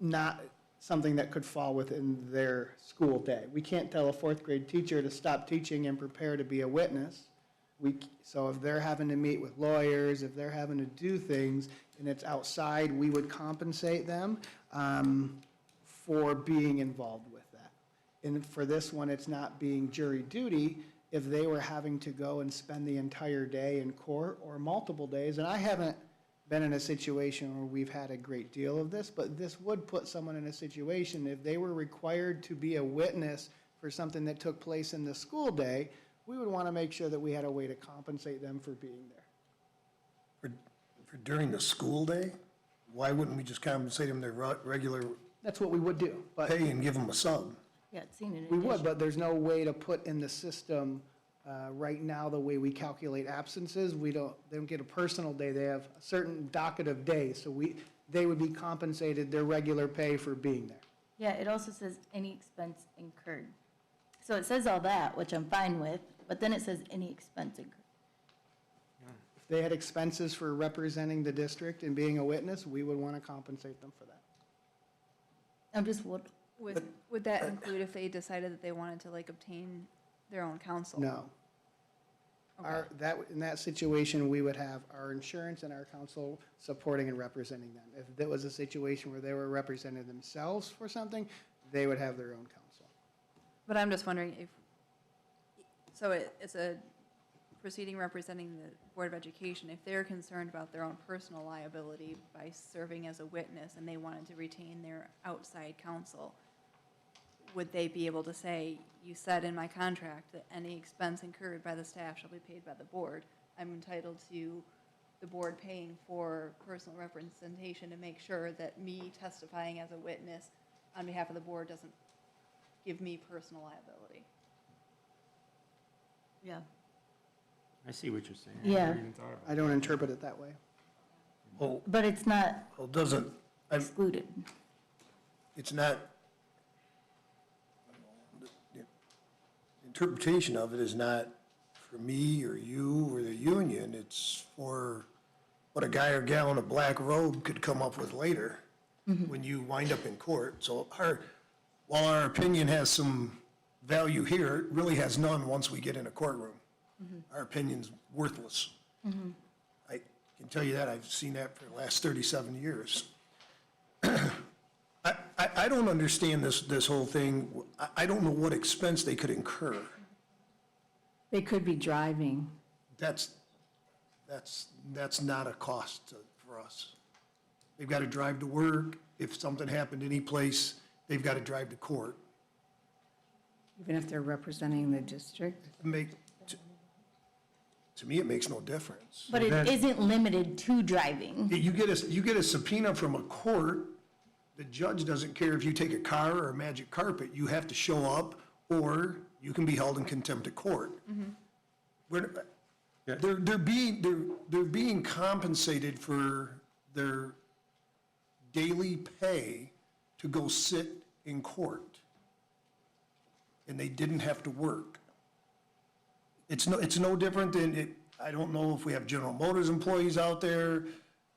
K: not something that could fall within their school day. We can't tell a fourth grade teacher to stop teaching and prepare to be a witness. So if they're having to meet with lawyers, if they're having to do things and it's outside, we would compensate them for being involved with that. And for this one, it's not being jury duty. If they were having to go and spend the entire day in court or multiple days, and I haven't been in a situation where we've had a great deal of this, but this would put someone in a situation, if they were required to be a witness for something that took place in the school day, we would want to make sure that we had a way to compensate them for being there.
D: For during the school day, why wouldn't we just compensate them their regular
K: That's what we would do, but
D: pay and give them a sub?
L: Yeah, it's seen in
K: we
L: addition.
K: would, but there's no way to put in the system, right now, the way we calculate absences, they don't get a personal day, they have a certain docket of days, so they would be compensated their regular pay for being there.
L: Yeah, it also says any expense incurred. So it says all that, which I'm fine with, but then it says any expense incurred.
K: If they had expenses for representing the district and being a witness, we would want to compensate them for that.
L: I'm just, what,
C: Would that include if they decided that they wanted to like obtain their own counsel?
K: No. In that situation, we would have our insurance and our counsel supporting and representing them. If that was a situation where they were representing themselves for something, they would have their own counsel.
C: But I'm just wondering if, so it's a proceeding representing the Board of Education, if they're concerned about their own personal liability by serving as a witness and they wanted to retain their outside counsel, would they be able to say, you said in my contract that any expense incurred by the staff shall be paid by the board. I'm entitled to the board paying for personal representation to make sure that me testifying as a witness on behalf of the board doesn't give me personal liability.
L: yeah.
A: I see what you're saying.
L: Yeah.
A: I never even thought about
K: I don't interpret it that way.
D: Well,
L: But it's not
D: doesn't,
L: excluded.
D: it's not, the interpretation of it is not for me or you or the union, it's for what a guy or gal in a black robe could come up with later when you wind up in court. So while our opinion has some value here, it really has none once we get in a courtroom. Our opinion's worthless. I can tell you that, I've seen that for the last 37 years. I don't understand this whole thing. I don't know what expense they could incur.
G: They could be driving.
D: That's not a cost for us. They've got to drive to work. If something happened any place, they've got to drive to court.
G: Even if they're representing the district?
D: To me, it makes no difference.
L: But it isn't limited to driving.
D: You get a subpoena from a court, the judge doesn't care if you take a car or a magic carpet, you have to show up, or you can be held in contempt of court. They're being compensated for their daily pay to go sit in court, and they didn't have to work. It's no different than, I don't know if we have General Motors employees out there.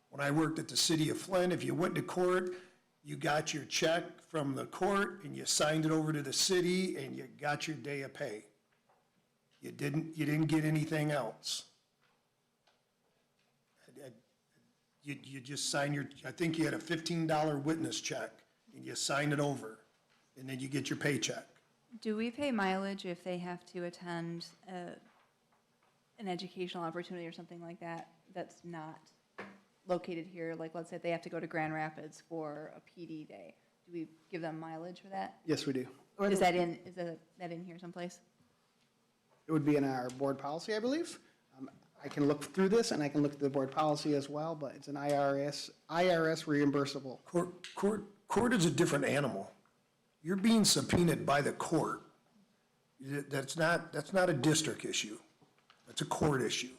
D: When I worked at the city of Flint, if you went to court, you got your check from the court and you signed it over to the city and you got your day of pay. You didn't get anything else. You just sign I think you had a $15 witness check and you sign it over and then you get your paycheck.
C: Do we pay mileage if they have to attend an educational opportunity or something like that that's not located here? Like, let's say they have to go to Grand Rapids for a PD day. Do we give them mileage for that?
K: Yes, we do.
C: Is that in here someplace?
K: It would be in our board policy, I believe. I can look through this, and I can look at the board policy as well, but it's an IRS reimbursable.
D: Court is a different animal. You're being subpoenaed by the court. That's not a district issue. That's a court issue.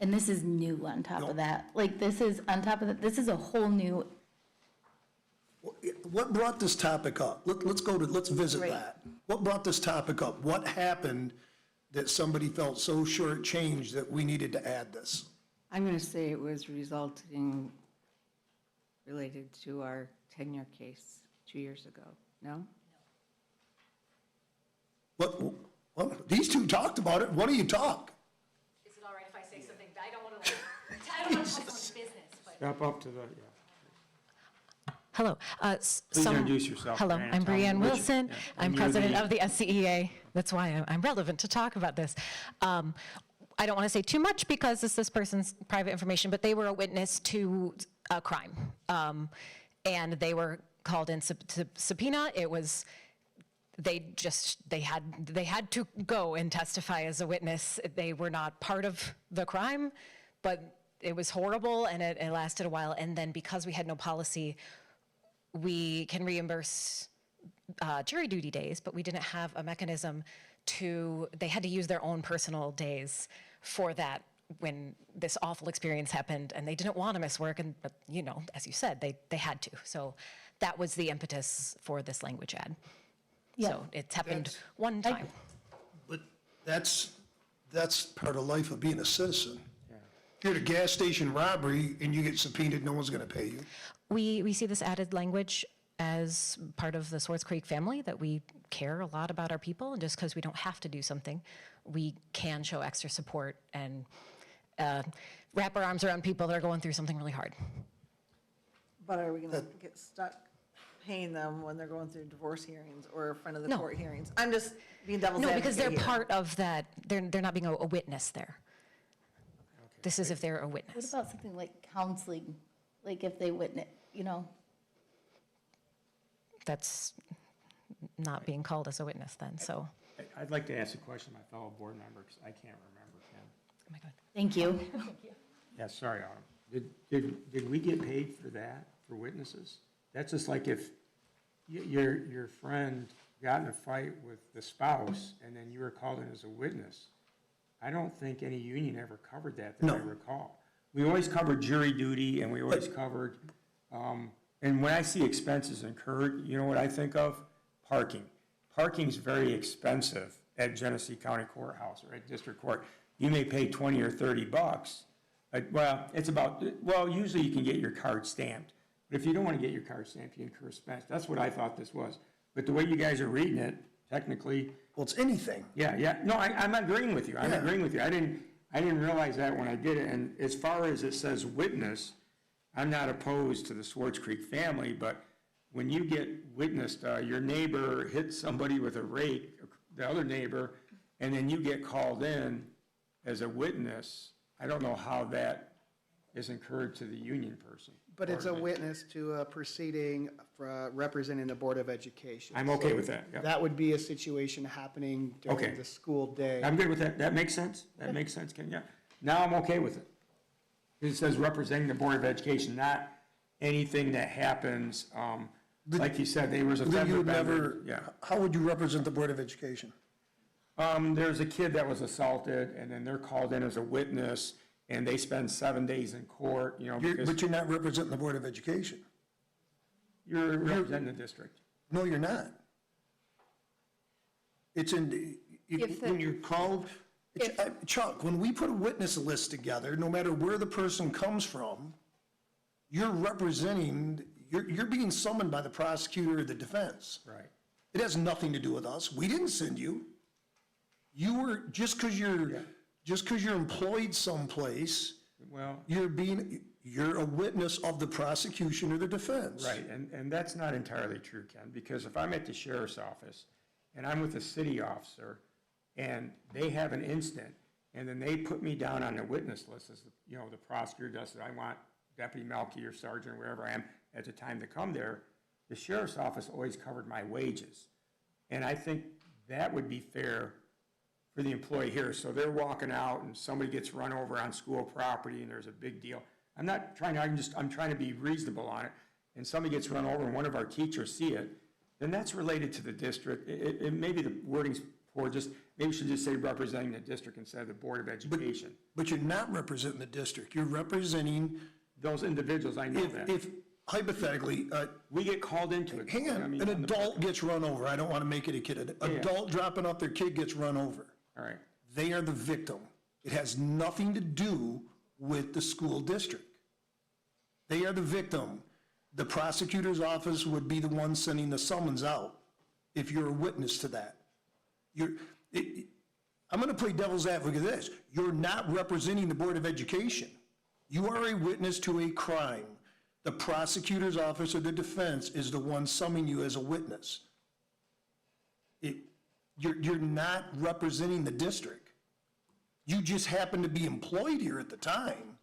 L: And this is new on top
D: No.
L: of that. Like, this is on top of that, this is a whole new,
D: What brought this topic up? Let's visit
L: Right.
D: that. What brought this topic up? What happened that somebody felt so shortchanged that we needed to add this?
G: I'm going to say it was related to our tenure case 2 years ago, no?
D: What, these two talked about it. What do you talk?
E: Is it all right if I say something? I don't want to, I don't want to touch someone's business, but.
A: Step up to the,
M: Hello.
A: Please introduce yourself.
M: Hello,
A: Brianna.
M: I'm
A: Tell me
M: Brianne
A: what you-
M: Wilson.
A: yeah.
M: I'm
A: And you're
M: president
A: the-
M: of the SCEA. That's why I'm relevant to talk about this. I don't want to say too much because this person's private information, but they were a witness to a crime. And they were called in to subpoena. It was, they had to go and testify as a witness. They were not part of the crime, but it was horrible and it lasted a while. And then because we had no policy, we can reimburse jury duty days, but we didn't have a mechanism they had to use their own personal days for that when this awful experience happened, and they didn't want to miss work, but you know, as you said, they had to. So that was the impetus for this language ad.
L: Yeah.
M: So it's happened one time.
D: But that's part of life of being a citizen. You're at a gas station robbery and you get subpoenaed, no one's gonna pay you.
M: We see this added language as part of the Swartz Creek family, that we care a lot about our people, and just because we don't have to do something, we can show extra support and wrap our arms around people that are going through something really hard.
B: But are we going to get stuck paying them when they're going through divorce hearings or in front of the
M: No.
B: court hearings? I'm just being devil's
M: No,
B: advocate
M: because they're
B: here.
M: part of that, they're not being a witness there. This is if they're a
L: what
M: witness.
L: about something like counseling? Like if they witness, you know?
M: That's not being called as a witness then, so.
A: I'd like to ask a question to my fellow board member, because I can't remember, Ken.
M: Oh my God.
L: Thank you.
A: Yeah, sorry, Autumn. Did we get paid for that, for witnesses? That's just like if your friend got in a fight with the spouse, and then you were called in as a witness. I don't think any union ever covered that I
D: No.
A: recall. We always covered jury duty, and we always covered, and when I see expenses incurred, you know what I think of? Parking. Parking's very expensive at Genesee County Courthouse or at District Court. You may pay $20 or $30. Usually you can get your card stamped. But if you don't want to get your card stamped, you incur expense. That's what I thought this was. But the way you guys are reading it, technically,
D: Well, it's anything.
A: yeah. No, I'm agreeing with you. I'm
D: Yeah.
A: agreeing with you. I didn't realize that when I did it. And as far as it says witness, I'm not opposed to the Swartz Creek family, but when you get witnessed, your neighbor hits somebody with a rake, the other neighbor, and then you get called in as a witness, I don't know how that is incurred to the union person.
K: But it's a witness to a proceeding representing the Board of Education.
A: I'm okay
K: So
A: with that, yep.
K: That would be a situation happening
A: Okay.
K: during the school day.
A: I'm good with that. That makes sense. That makes sense, Ken, yeah. Now I'm okay with it. It says representing the Board of Education, not anything that happens, like you said, there was a
D: You
A: fender
D: would
A: bender.
D: never,
A: Yeah.
D: how would you represent the Board of Education?
A: There's a kid that was assaulted, and then they're called in as a witness, and they spend 7 days in court, you know, because
D: But you're not representing the Board of Education.
A: you're representing the district.
D: No, you're not. It's in, when you're called, Chuck, when we put a witness list together, no matter where the person comes from, you're representing, you're being summoned by the prosecutor or the defense.
A: Right.
D: It has nothing to do with us. We didn't send you. You were, just because you're employed someplace,
A: Well,
D: you're a witness of the prosecution or the defense.
A: right, and that's not entirely true, Ken, because if I'm at the sheriff's office, and I'm with a city officer, and they have an incident, and then they put me down on the witness list, as, you know, the prosecutor does, that I want Deputy Melky or Sergeant, or wherever I am, at the time to come there, the sheriff's office always covered my wages. And I think that would be fair for the employee here. So they're walking out and somebody gets run over on school property and there's a big deal. I'm not trying to, I'm trying to be reasonable on it. And somebody gets run over and one of our teachers see it, then that's related to the district. Maybe the wording's poor, maybe we should just say representing the district instead of the Board of Education.
D: But you're not representing the district. You're representing.
A: Those individuals, I know that.
D: If hypothetically.
A: We get called into it.
D: Hang on, an adult gets run over. I don't want to make it a kid. An adult dropping off their kid gets run over.
A: All right.
D: They are the victim. It has nothing to do with the school district. They are the victim. The prosecutor's office would be the one sending the summons out if you're a witness to that. I'm going to play devil's advocate of this. You're not representing the Board of Education. You are a witness to a crime. The prosecutor's office or the defense is the one summoning you as a witness. You're not representing the district. You just happen to be employed here at the time.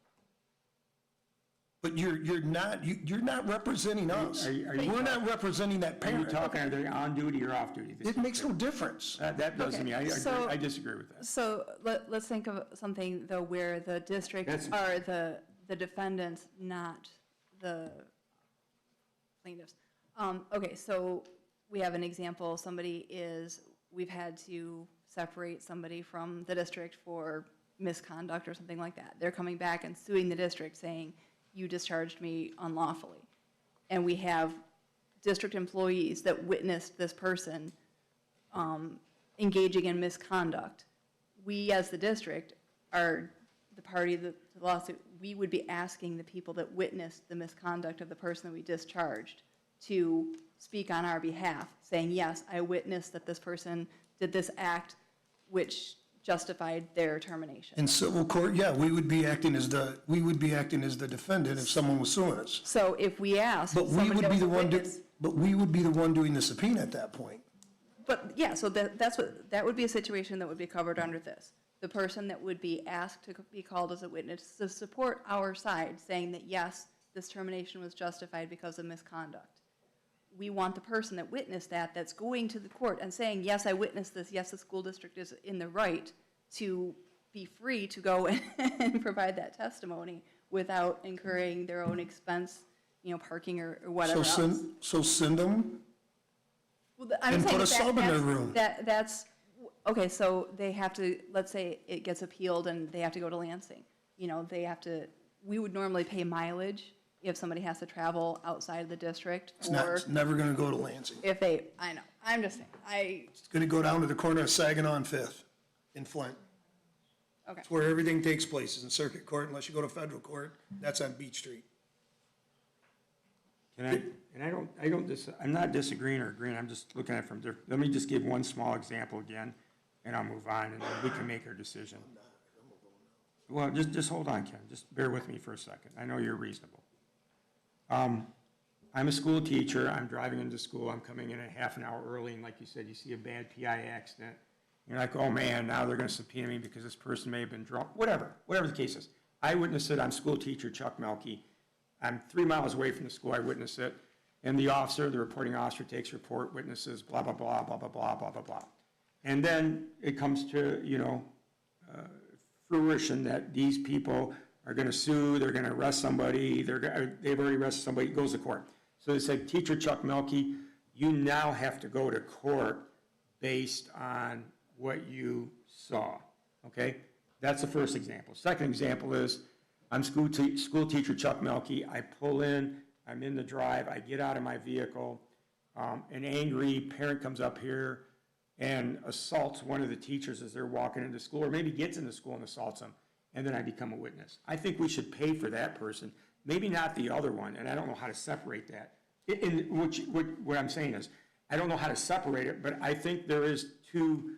D: But you're not representing us. We're not representing that
A: Are you
D: parent.
A: talking, are they on duty or off duty?
D: It makes no difference.
A: That doesn't mean,
C: so-
A: I disagree with that.
C: So let's think of something, though, where the district are the defendants, not the plaintiffs. Okay, so we have an example, we've had to separate somebody from the district for misconduct or something like that. They're coming back and suing the district saying, you discharged me unlawfully. And we have district employees that witnessed this person engaging in misconduct. We, as the district, are the party of the lawsuit. We would be asking the people that witnessed the misconduct of the person that we discharged to speak on our behalf, saying, yes, I witnessed that this person did this act which justified their termination.
D: In civil court, yeah, we would be acting as the defendant if someone was suing us.
C: So if we ask
D: But we
C: somebody
D: would
C: that
D: be
C: was
D: the
C: a
D: one,
C: witness,
D: but we would be the one doing the subpoena at that point.
C: but yeah, so that would be a situation that would be covered under this. The person that would be asked to be called as a witness to support our side, saying that, yes, this termination was justified because of misconduct. We want the person that witnessed that's going to the court and saying, yes, I witnessed this, yes, the school district is in the right to be free to go and provide that testimony without incurring their own expense, parking or whatever else.
D: So send them
C: Well, I'm
D: and
C: saying
D: put a sub in their room.
C: That's, okay, so they have to, let's say it gets appealed and they have to go to Lansing. We would normally pay mileage if somebody has to travel outside of the district.
D: It's never going to go to Lansing.
C: I know, I'm just saying,
D: It's going to go down to the corner of Saginaw and Fifth in Flint.
C: okay.
D: It's where everything takes place, is in circuit court, unless you go to federal court. That's on Beach Street.
A: I'm not disagreeing or agreeing, I'm just looking at it from different, let me just give one small example again, and I'll move on, and then we can make our decision. Well, just hold on, Ken, just bear with me for a second, I know you're reasonable. I'm a school teacher, I'm driving into school, I'm coming in a half an hour early, and like you said, you see a bad PI accident. You're like, oh man, now they're gonna subpoena me because this person may have been drunk, whatever the case is. I witnessed it, I'm school teacher Chuck Melky. I'm 3 miles away from the school, I witnessed it. And the reporting officer takes report, witnesses, blah, blah, blah, blah, blah, blah, blah, blah, blah. And then it comes to, fruition that these people are gonna sue, they're gonna arrest somebody, they've already arrested somebody, it goes to court. So they said, teacher Chuck Melky, you now have to go to court based on what you saw, okay? That's the first example. Second example is, I'm school teacher Chuck Melky, I pull in, I'm in the drive, I get out of my vehicle, an angry parent comes up here and assaults one of the teachers as they're walking into school, or maybe gets into school and assaults them, and then I become a witness. I think we should pay for that person, maybe not the other one, and I don't know how to separate that. What I'm saying is, I don't know how to separate it, but I think there is two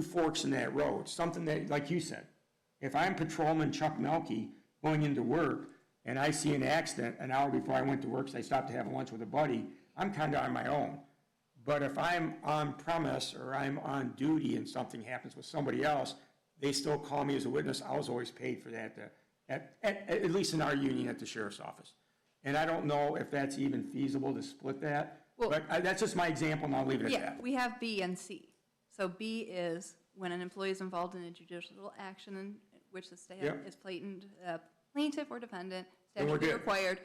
A: forks in that road, something that, like you said, if I'm patrolman Chuck Melky going into work and I see an accident an hour before I went to work because I stopped to have lunch with a buddy, I'm kind of on my own. But if I'm on premise or I'm on duty and something happens with somebody else, they still call me as a witness. I was always paid for that, at least in our union at the sheriff's office. And I don't know if that's even feasible to split that,
C: Well-
A: but that's just my example, and I'll leave it at
C: Yeah,
A: that.
C: we have B and C. So B is when an employee is involved in a judicial action in which the staff
A: Yep.
C: is plaintiff or defendant,
A: Then we're
C: statutory
A: good.
C: required.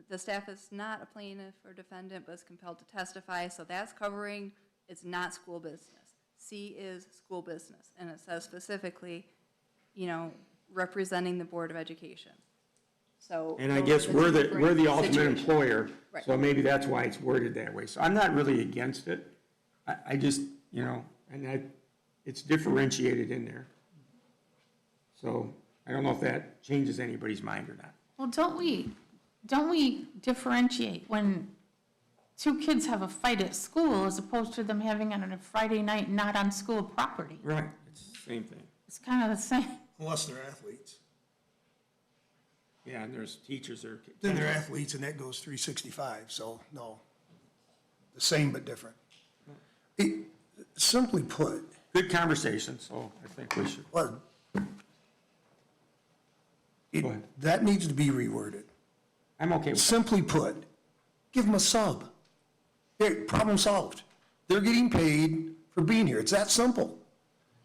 C: The staff is not a plaintiff or defendant, but is compelled to testify, so that's covering, it's not school business. C is school business, and it says specifically, representing the Board of Education. So.
A: And I
C: those
A: guess
C: are
A: we're
C: two
A: the
C: different
A: ultimate
C: situations.
A: employer,
C: Right.
A: so maybe that's why it's worded that way. So I'm not really against it. I just, it's differentiated in there. So I don't know if that changes anybody's mind or not.
J: Well, don't we differentiate when two kids have a fight at school as opposed to them having it on a Friday night, not on school property?
A: Right, it's the same thing.
J: It's kind of the same.
D: Unless they're athletes.
A: Yeah, and there's teachers that are.
D: Then they're athletes and that goes 365, so no. The same but different. Simply put,
A: Good conversation, so I think we should.
D: well,
A: Go ahead.
D: that needs to be reworded.
A: I'm okay with that.
D: Simply put, give them a sub. Hey, problem solved. They're getting paid for being here. It's that simple.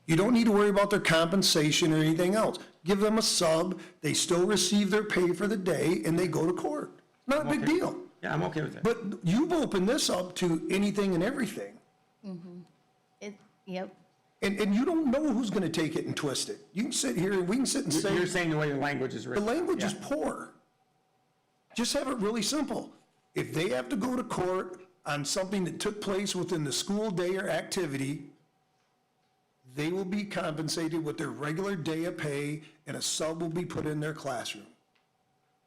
D: You don't need to worry about their compensation or anything else. Give them a sub, they still receive their pay for the day, and they go to court. Not a big
A: Okay.
D: deal.
A: Yeah, I'm okay with that.
D: But you've opened this up to anything and everything.
L: Yep.
D: And you don't know who's gonna take it and twist it. You can sit here, and we can sit and say.
A: You're saying the way the language is
D: The
A: written.
D: language is
A: Yeah.
D: poor. Just have it really simple. If they have to go to court on something that took place within the school day or activity, they will be compensated with their regular day of pay, and a sub will be put in their classroom.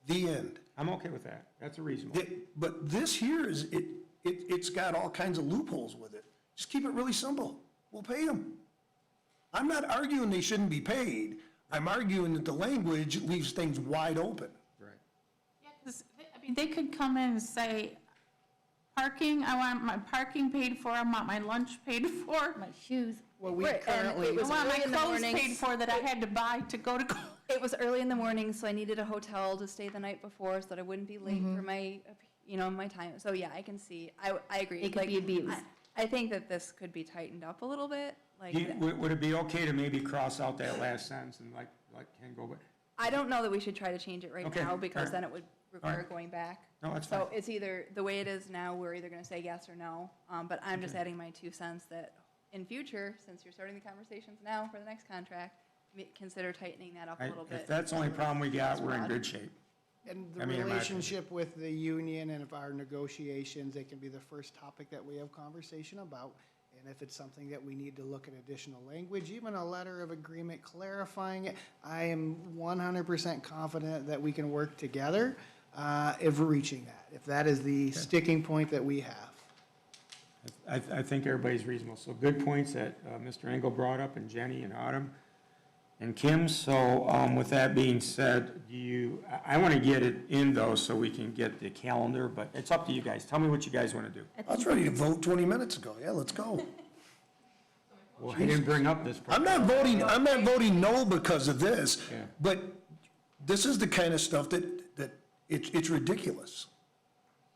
D: The end.
A: I'm okay with that. That's a reasonable.
D: But this here is, it's got all kinds of loopholes with it. Just keep it really simple. We'll pay them. I'm not arguing they shouldn't be paid. I'm arguing that the language leaves things wide open.
A: Right.
J: Yeah, 'cause, they could come in and say, parking, I want my parking paid for, I want my lunch paid for,
L: My shoes.
K: Well, we
C: Right, and
K: currently,
C: it
J: I
C: was
J: want my
C: early in the
J: clothes
C: mornings.
J: paid for that I had to buy to go to court.
C: It was early in the morning, so I needed a hotel to stay the night before so that I wouldn't be late for my, my time. So yeah, I can see, I agree.
L: It could be abused.
C: I think that this could be tightened up a little bit, like,
A: Would it be okay to maybe cross out that last sentence and let Ken go, but,
C: I don't know that we should try to change it right
A: Okay,
C: now because
A: alright.
C: then it would require
A: Alright.
C: going back.
A: No, that's fine.
C: So it's either, the way it is now, we're either gonna say yes or no. But I'm just adding my 2 cents that in future, since you're starting the conversations now for the next contract, consider tightening that up a little bit.
A: if that's the only problem we got, we're in good shape.
K: and
A: I
K: the
A: mean, in my
K: relationship with the union and of our negotiations, it can be the first topic that we have conversation about. And if it's something that we need to look at additional language, even a letter of agreement clarifying it, I am 100% confident that we can work together if we're reaching that, if that is the sticking point that we have.
A: I think everybody's reasonable. So good points that Mr. Engel brought up, and Jenny and Autumn and Kim. So with that being said, I want to get it in though so we can get the calendar, but it's up to you guys. Tell me what you guys want to do.
D: I was ready to vote 20 minutes ago. Yeah, let's go.
A: Well, I didn't bring up this.
D: I'm not voting no because of this,
A: Yeah.
D: but this is the kind of stuff that it's ridiculous.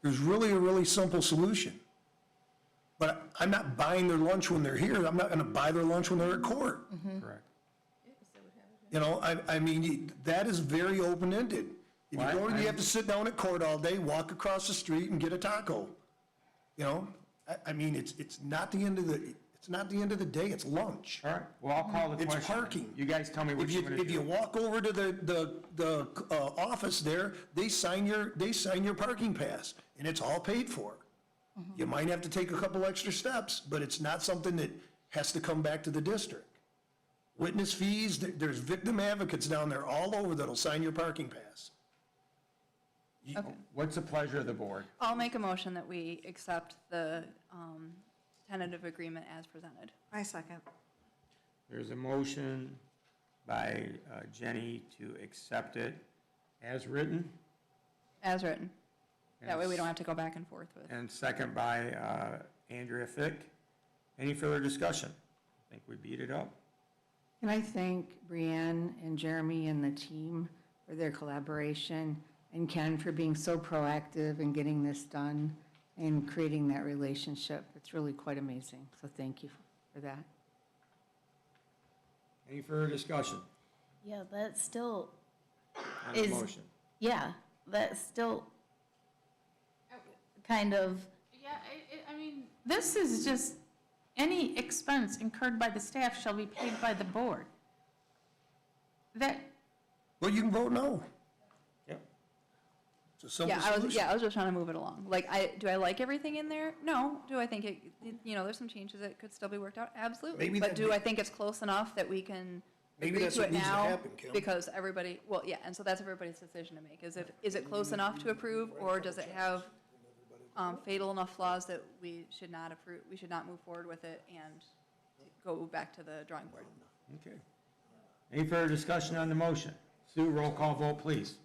D: There's really a really simple solution. But I'm not buying their lunch when they're here. I'm not gonna buy their lunch when they're at court.
A: Correct.
D: I mean, that is very open-ended. If you
A: Well,
D: go, you have to sit down at court all day, walk across the street and get a taco. I mean, it's not the end of the day, it's lunch.
A: All right, well, I'll call the
D: It's
A: question.
D: parking.
A: You guys tell me what
D: If
A: you
D: you,
A: want to
D: if you
A: do.
D: walk over to the office there, they sign your parking pass, and it's all paid for. You might have to take a couple extra steps, but it's not something that has to come back to the district. Witness fees, there's victim advocates down there all over that'll sign your parking pass.
A: What's the pleasure of the board?
C: I'll make a motion that we accept the tentative agreement as presented.
B: I second.
A: There's a motion by Jenny to accept it as written,
C: As written. That way we don't have to go back and forth with.
A: and second by Andrea Fick. Any further discussion? I think we beat it up.
G: Can I thank Brianne and Jeremy and the team for their collaboration and Ken for being so proactive in getting this done and creating that relationship. It's really quite amazing, so thank you for that.
A: Any further discussion
L: Yeah, that still
A: on the
L: is,
A: motion?
L: yeah, that's still kind of,
J: Yeah, I mean. This is just, any expense incurred by the staff shall be paid by the board. That,
D: Well, you can vote no.
A: Yep.
D: It's a simple
C: Yeah,
D: solution.
C: I was just trying to move it along. Like, do I like everything in there? No. Do I think there's some changes that could still be worked out? Absolutely.
D: Maybe
C: But
D: that
C: do
D: may-
C: I think it's close enough that we can
D: Maybe
C: agree
D: that's
C: to
D: what
C: it
D: needs to
C: now?
D: happen, Kim.
C: Because everybody, well, yeah, and so that's everybody's decision to make, is it close enough to approve, or does it have fatal enough flaws that we should not approve, we should not move forward with it and go back to the drawing board?
A: Okay. Any further discussion on the motion? Sue, roll call vote, please.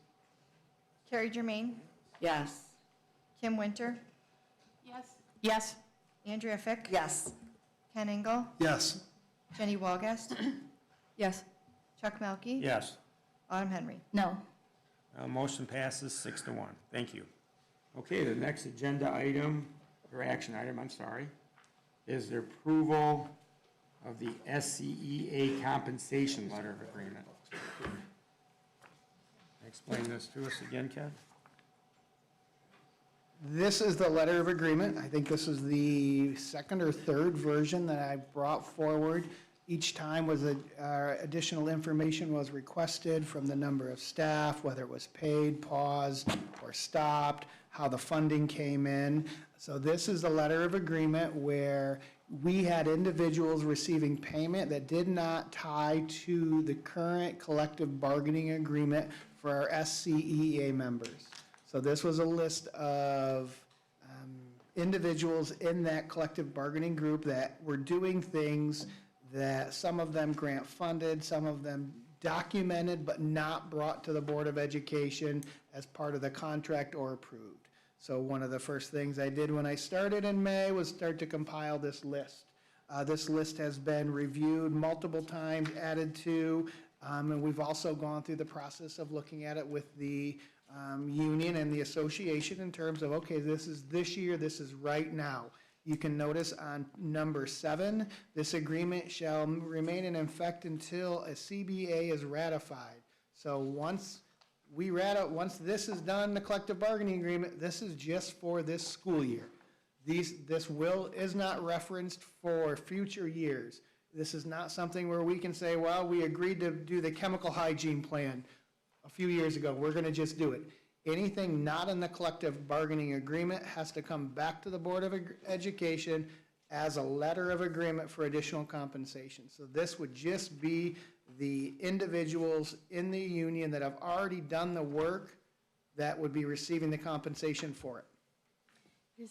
I: Carrie Germain,
B: Yes.
I: Kim Winter,
J: yes. Yes.
I: Andrea Fick,
B: Yes.
I: Ken Engel,
D: Yes.
I: Jenny Walgast,
C: Yes.
I: Chuck Melkey,
A: Yes.
I: Autumn Henry.
L: no.
A: Motion passes 6-1. Thank you. Okay, the next agenda item, or action item, I'm sorry, is the approval of the SCEA compensation letter of agreement. Explain this to us again, Ken?
K: This is the letter of agreement. I think this is the second or third version that I brought forward. Each time was additional information was requested from the number of staff, whether it was paid, paused, or stopped, how the funding came in. So this is the letter of agreement where we had individuals receiving payment that did not tie to the current collective bargaining agreement for our SCEA members. So this was a list of individuals in that collective bargaining group that were doing things that some of them grant funded, some of them documented but not brought to the Board of Education as part of the contract or approved. So one of the first things I did when I started in May was start to compile this list. This list has been reviewed multiple times, added to, and we've also gone through the process of looking at it with the union and the association in terms of, okay, this is this year, this is right now. You can notice on number 7, this agreement shall remain in effect until a CBA is ratified. So once this is done, the collective bargaining agreement, this is just for this school year. This is not referenced for future years. This is not something where we can say, well, we agreed to do the chemical hygiene plan a few years ago, we're gonna just do it. Anything not in the collective bargaining agreement has to come back to the Board of Education as a letter of agreement for additional compensation. So this would just be the individuals in the union that have already done the work that would be receiving the compensation for it.
D: I'd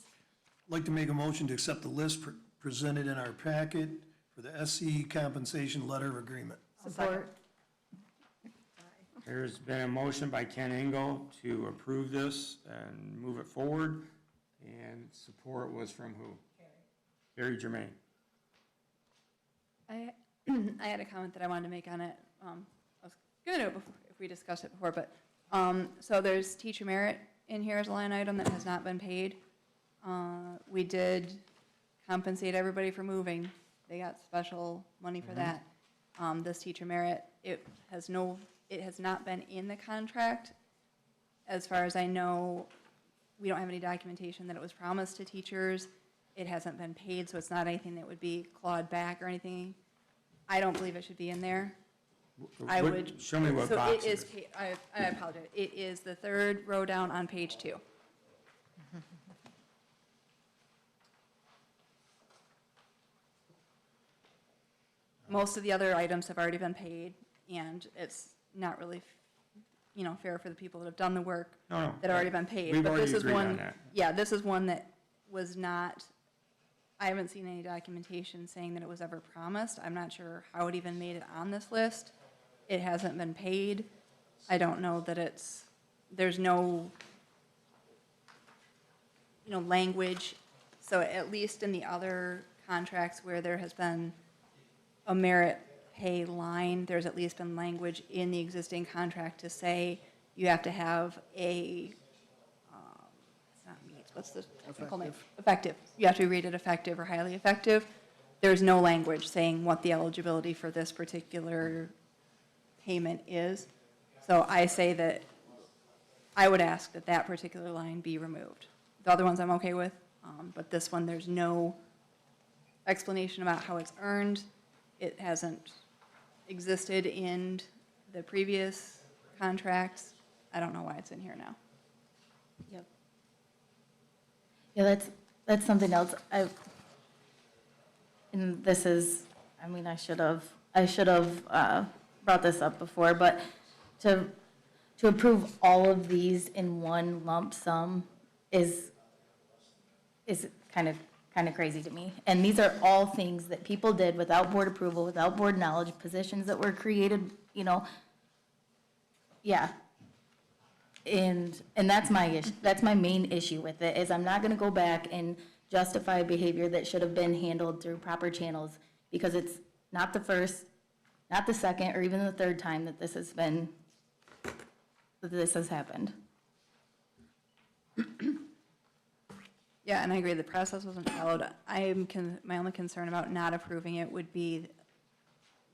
D: like to make a motion to accept the list presented in our packet for the SCE compensation letter of agreement.
L: Support.
A: There's been a motion by Ken Engel to approve this and move it forward, and support was from who? Carrie Germain.
C: I had a comment that I wanted to make on it. I was going to do it before, if we discussed it before, but, so there's teacher merit in here as a line item that has not been paid. We did compensate everybody for moving. They got special money for that. This teacher merit, it has not been in the contract. As far as I know, we don't have any documentation that it was promised to teachers. It hasn't been paid, so it's not anything that would be clawed back or anything. I don't believe it should be in there. I would.
A: Show me what
C: So
A: box
C: it
A: it
C: is,
A: is.
C: I apologize. It is the third row down on page 2. Most of the other items have already been paid, and it's not really, fair for the people that have done the work
A: No,
C: that have already been paid.
A: we've
C: But
A: already
C: this is
A: agreed on
C: one.
A: that.
C: Yeah, this is one that was not, I haven't seen any documentation saying that it was ever promised. I'm not sure how it even made it on this list. It hasn't been paid. I don't know that there's no, language. So at least in the other contracts where there has been a merit pay line, there's at least been language in the existing contract to say you have to have a, it's not meets, what's the technical name? Effective. You have to be rated effective or highly effective. There's no language saying what the eligibility for this particular payment is. So I say that I would ask that that particular line be removed. The other ones I'm okay with, but this one, there's no explanation about how it's earned. It hasn't existed in the previous contracts. I don't know why it's in here now.
L: Yep. Yeah, that's something else. And this is, I mean, I should have brought this up before, but to approve all of these in one lump sum is kind of crazy to me. And these are all things that people did without board approval, without board knowledge, positions that were created, you know. Yeah. And that's my issue, that's my main issue with it, is I'm not gonna go back and justify behavior that should have been handled through proper channels, because it's not the first, not the second, or even the third time that this has happened.
C: Yeah, and I agree, the process wasn't followed. My only concern about not approving it would be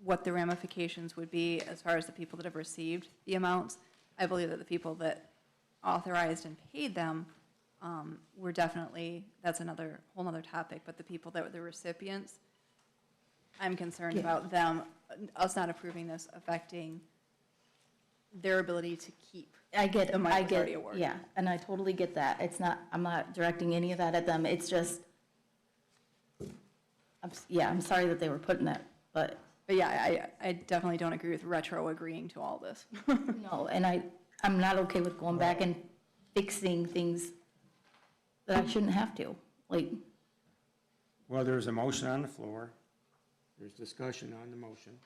C: what the ramifications would be as far as the people that have received the amounts. I believe that the people that authorized and paid them were definitely, that's another, whole nother topic, but the people that were the recipients, I'm concerned about them, us not approving this affecting their ability to keep the money that's already awarded.
L: Yeah, and I totally get that. It's not, I'm not directing any of that at them. It's just, I'm sorry that they were put in that, but.
C: But yeah, I definitely don't agree with retro agreeing to all this.
L: No, and I'm not okay with going back and fixing things that I shouldn't have to, like.
A: Well, there's a motion on the floor. There's discussion on the motion.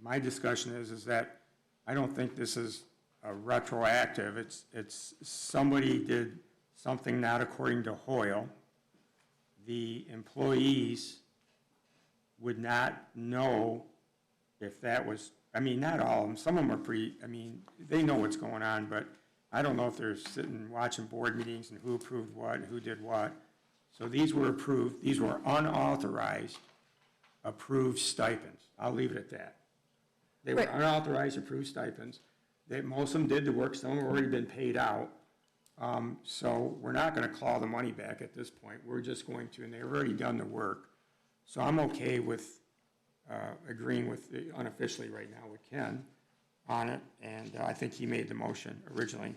A: My discussion is that I don't think this is a retroactive. It's somebody did something not according to Hoyle. The employees would not know if that was, I mean, not all of them, some of them are they know what's going on, but I don't know if they're sitting watching board meetings and who approved what and who did what. So these were approved, these were unauthorized approved stipends. I'll leave it at that. They were unauthorized approved stipends. Most of them did the work, some have already been paid out. So we're not gonna claw the money back at this point. We're just going to, and they've already done the work. So I'm okay with agreeing with, unofficially right now with Ken on it, and I think he made the motion originally.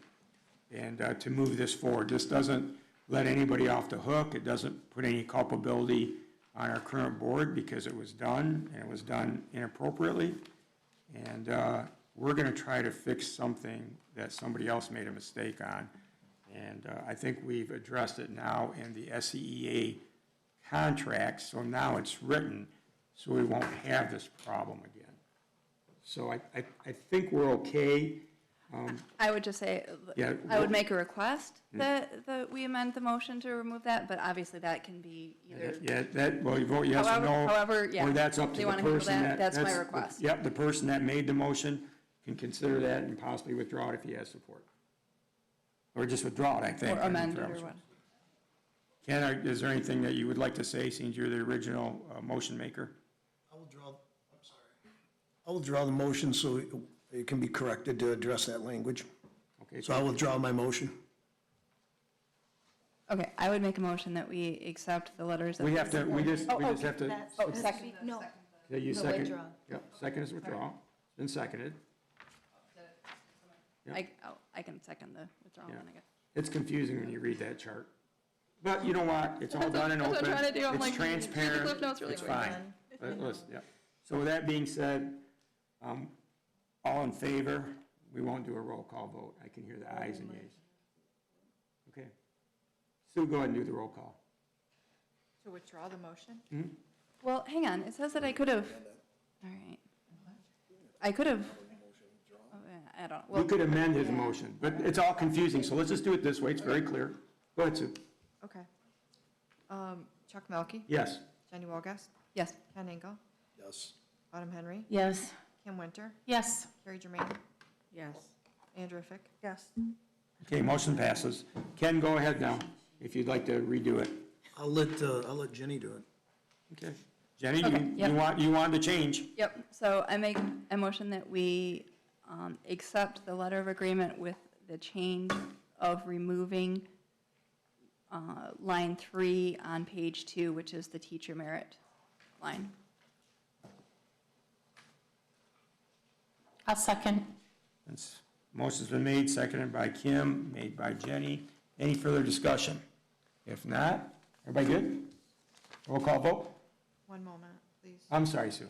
A: And to move this forward, this doesn't let anybody off the hook. It doesn't put any culpability on our current board because it was done, and it was done inappropriately. And we're going to try to fix something that somebody else made a mistake on. And I think we've addressed it now in the SCEA contract, so now it's written, so we won't have this problem again. So I think we're okay.
C: I would just say,
A: Yeah,
C: I would make a request that we amend the motion to remove that, but obviously that can be either.
A: Yeah, well, you vote yes or no.
C: However, yeah.
A: Or that's up to
C: They
A: the
C: wanna handle
A: person
C: that,
A: that.
C: that's my request.
A: Yep, the person that made the motion can consider that and possibly withdraw it if he has support. Or just withdraw it, I think.
C: Or amend it or what.
A: Ken, is there anything that you would like to say, since you're the original motion maker?
D: I will withdraw the motion so it can be corrected to address that language.
A: Okay.
D: So I will withdraw my motion.
C: Okay, I would make a motion that we accept the letters.
A: We have to, we just have to.
C: Second.
L: No.
A: Yeah, you second.
L: withdraw.
A: Yep, second is withdrawal. It's been seconded.
C: I can second the withdrawal
A: Yeah.
C: then, I guess.
A: It's confusing when you read that chart. But you know what? It's all done and
C: That's
A: open.
C: what I'm trying to do. I'm
A: It's
C: like, read the
A: transparent.
C: Cliff Notes really
A: It's
C: quick.
A: fine. Listen, yeah. So with that being said, all in favor? We won't do a roll call vote. I can hear the ayes and yeas. Okay. Sue, go ahead and do the roll call.
C: To withdraw the motion? Well, hang on, it says that I could have, all right. I could have, I don't know.
A: We could amend his motion, but it's all confusing, so let's just do it this way. It's very clear. Go ahead, Sue.
N: Okay. Chuck Melkey?
A: Yes.
N: Jenny Wolgast?
C: Yes.
N: Ken Engel?
D: Yes.
N: Autumn Henry?
L: Yes.
N: Kim Winter,
J: Yes.
N: Carrie Germain,
B: Yes.
N: Andrea Fick.
B: Yes.
A: Okay, motion passes. Ken, go ahead now, if you'd like to redo it.
D: I'll let Jenny do it.
A: Okay. Jenny,
C: Okay, yep.
A: you wanted to change?
C: Yep, so I make a motion that we accept the letter of agreement with the change of removing line 3 on page 2, which is the teacher merit line.
J: I'll second.
A: Motion's been made, seconded by Kim, made by Jenny. Any further discussion? If not, everybody good? Roll call vote?
N: One moment, please.
A: I'm sorry, Sue.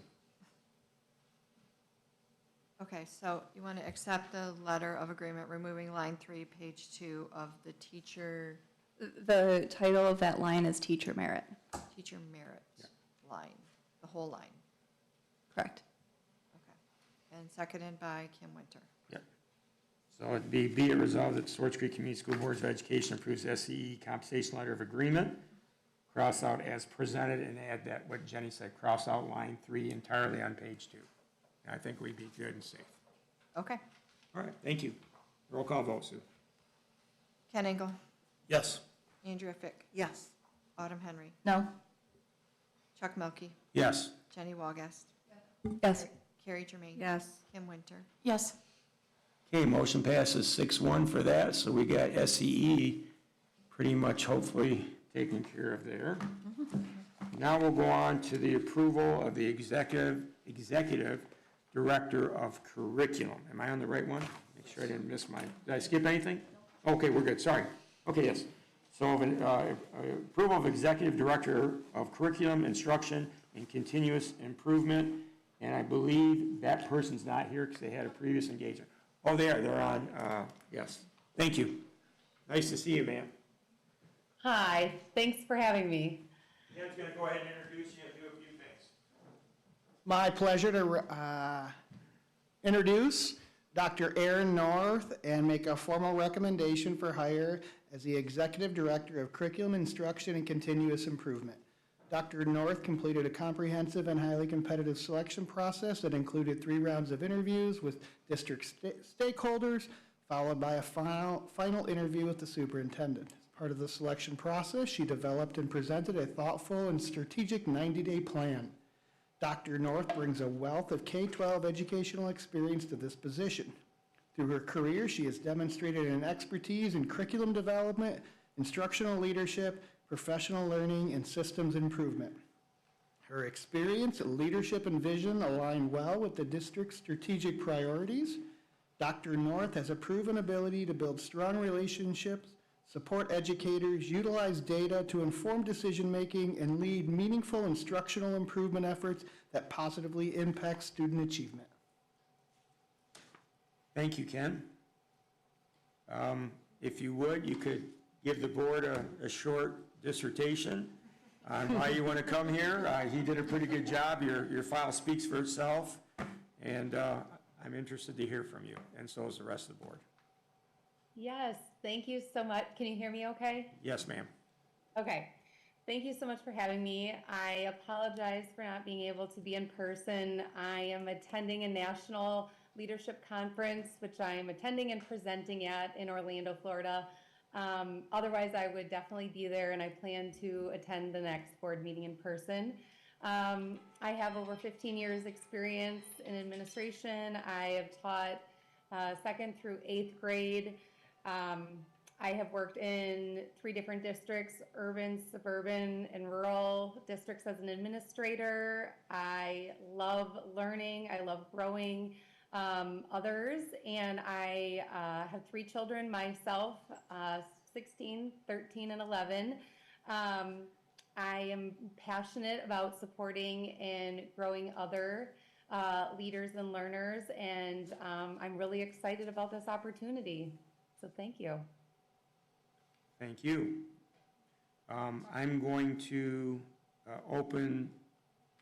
N: Okay, so you want to accept the letter of agreement removing line 3, page 2 of the teacher
C: The title of that line is teacher merit.
N: merit line, the whole line.
C: Correct.
N: Okay. And seconded by Kim Winter.
A: Yep. So it'd be it resolved that Swartz Creek Community School Board of Education approves SCE compensation letter of agreement. Cross out as presented and add that, what Jenny said, cross out line 3 entirely on page 2. And I think we'd be good and safe.
N: Okay.
A: All right, thank you. Roll call vote, Sue.
N: Ken Engel,
D: Yes.
N: Andrea Fick,
B: Yes.
N: Autumn Henry,
L: No?
N: Chuck Melkey,
A: Yes.
N: Jenny Walgast,
C: Yes.
N: Carrie Germain.
B: Yes.
N: Kim Winter.
J: Yes.
A: Okay, motion passes 6-1 for that, so we got SCE pretty much hopefully taken care of there. Now we'll go on to the approval of the executive director of curriculum. Am I on the right one? Make sure I didn't miss did I skip anything? Okay, we're good, sorry. Okay, yes. So approval of executive director of curriculum, instruction, and continuous improvement. And I believe that person's not here because they had a previous engagement. Oh, they're on, yes. Thank you. Nice to see you, ma'am.
O: Hi, thanks for having me.
A: Ken's going to go ahead and introduce you and do a few things.
K: My pleasure to introduce Dr. Aaron North and make a formal recommendation for hire as the Executive Director of Curriculum Instruction and Continuous Improvement. Dr. North completed a comprehensive and highly competitive selection process that included 3 rounds of interviews with district stakeholders, followed by a final interview with the superintendent. As part of the selection process, she developed and presented a thoughtful and strategic 90-day plan. Dr. North brings a wealth of K-12 educational experience to this position. Through her career, she has demonstrated an expertise in curriculum development, instructional leadership, professional learning, and systems improvement. Her experience, leadership, and vision align well with the district's strategic priorities. Dr. North has a proven ability to build strong relationships, support educators, utilize data to inform decision-making, and lead meaningful instructional improvement efforts that positively impact student achievement.
A: Thank you, Ken. If you would, you could give the board a short dissertation on why you want to come here. He did a pretty good job. Your file speaks for itself, and I'm interested to hear from you, and so is the rest of the board.
O: Yes, thank you so much. Can you hear me okay?
A: Yes, ma'am.
O: Okay. Thank you so much for having me. I apologize for not being able to be in person. I am attending a national leadership conference, which I am attending and presenting at in Orlando, Florida. Otherwise, I would definitely be there, and I plan to attend the next board meeting in person. I have over 15 years experience in administration. I have taught 2nd through 8th grade. I have worked in 3 different districts, urban, suburban, and rural districts as an administrator. I love learning. I love growing others, and I have 3 children myself, 16, 13, and 11. I am passionate about supporting and growing other leaders and learners, and I'm really excited about this opportunity. So thank you.
A: Thank you. I'm going to open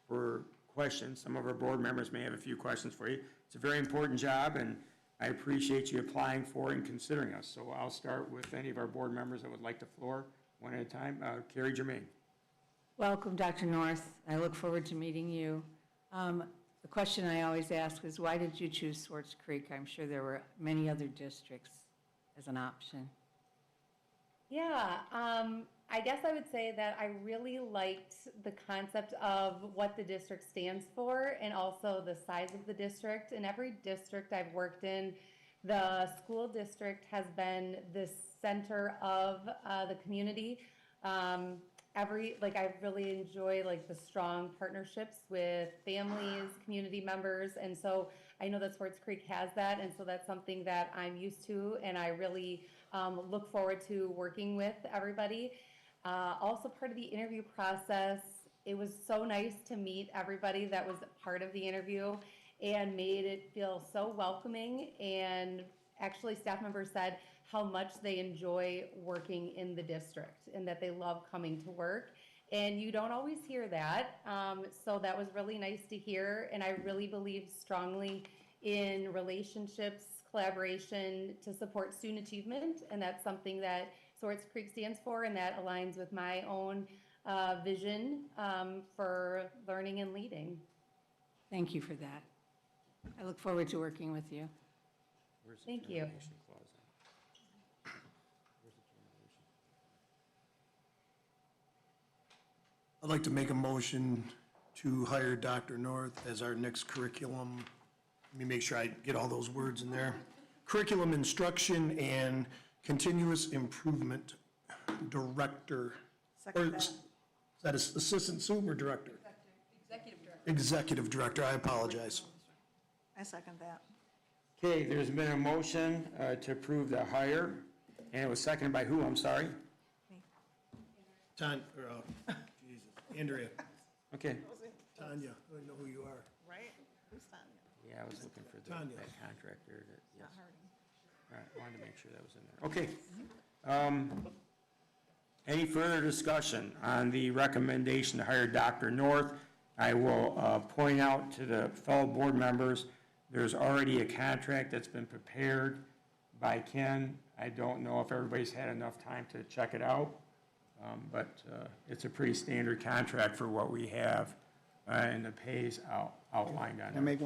A: for questions. Some of our board members may have a few questions for you. It's a very important job, and I appreciate you applying for and considering us. So I'll start with any of our board members that would like the floor one at a time. Carrie Germain.
G: Welcome, Dr. North. I look forward to meeting you. The question I always ask is, why did you choose Swartz Creek? I'm sure there were many other districts as an option.
O: Yeah, I guess I would say that I really liked the concept of what the district stands for and also the size of the district. In every district I've worked in, the school district has been the center of the community. I really enjoy like the strong partnerships with families, community members, and so I know that Swartz Creek has that, and so that's something that I'm used to, and I really look forward to working with everybody. Also part of the interview process, it was so nice to meet everybody that was part of the interview and made it feel so welcoming, and actually staff members said how much they enjoy working in the district and that they love coming to work. And you don't always hear that. So that was really nice to hear. And I really believe strongly in relationships, collaboration to support student achievement. And that's something that Swartz Creek stands for, and that aligns with my own vision for learning and leading.
G: Thank you for that. I look forward to working with you.
O: Thank you.
D: I'd like to make a motion to hire Dr. North as our next curriculum. Let me make sure I get all those words in there. Curriculum instruction and continuous improvement director.
B: Second
D: Or
B: that.
D: is that assistant super or director?
C: Executive director.
D: Executive director, I apologize.
B: I second that.
A: Okay, there's been a motion to approve the hire, and it was seconded by who, I'm sorry?
D: Jesus, Andrea,
A: Okay,
D: Tanya, I don't know who you are.
B: Right? Who's Tanya?
A: yeah, I was looking for
D: Tanya.
A: that contractor that, yes.
B: Not Harding.
A: All right, wanted to make sure that was in there. Okay. Any further discussion on the recommendation to hire Dr. North? I will point out to the fellow board members, there's already a contract that's been prepared by Ken. I don't know if everybody's had enough time to check it out, but it's a pretty standard contract for what we have, and the pay's outlined on it.
K: Can I make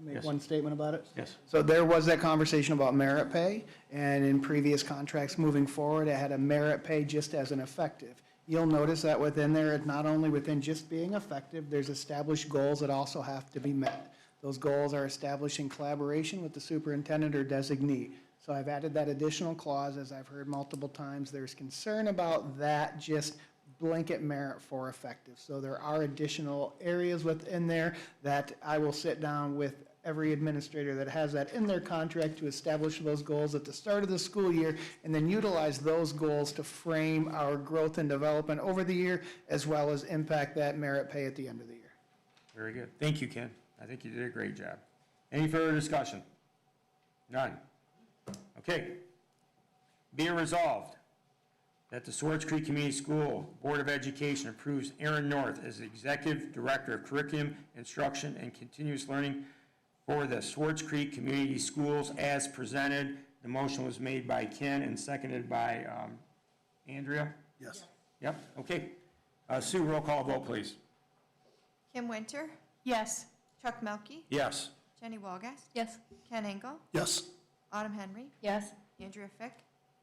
A: Yes.
K: one statement about it?
A: Yes.
K: So there was that conversation about merit pay, and in previous contracts moving forward, it had a merit pay just as an effective. You'll notice that within there, it's not only within just being effective, there's established goals that also have to be met. Those goals are established in collaboration with the superintendent or designee. So I've added that additional clause, as I've heard multiple times. There's concern about that just blanket merit for effective. So there are additional areas within there that I will sit down with every administrator that has that in their contract to establish those goals at the start of the school year, and then utilize those goals to frame our growth and development over the year, as well as impact that merit pay at the end of the year.
A: Very good. Thank you, Ken. I think you did a great job. Any further discussion? None. Okay. Be it resolved that the Swartz Creek Community School Board of Education approves Aaron North as Executive Director of Curriculum, Instruction, and Continuous Learning for the Swartz Creek Community Schools as presented. The motion was made by Ken and seconded by Andrea.
D: Yes.
A: Yep, okay. Sue, roll call vote, please.
N: Kim Winter,
J: Yes.
N: Chuck Melkey,
A: Yes.
N: Jenny Walgast,
C: Yes.
N: Ken Engel,
D: Yes.
N: Autumn Henry,
L: Yes.
N: Andrea Fick,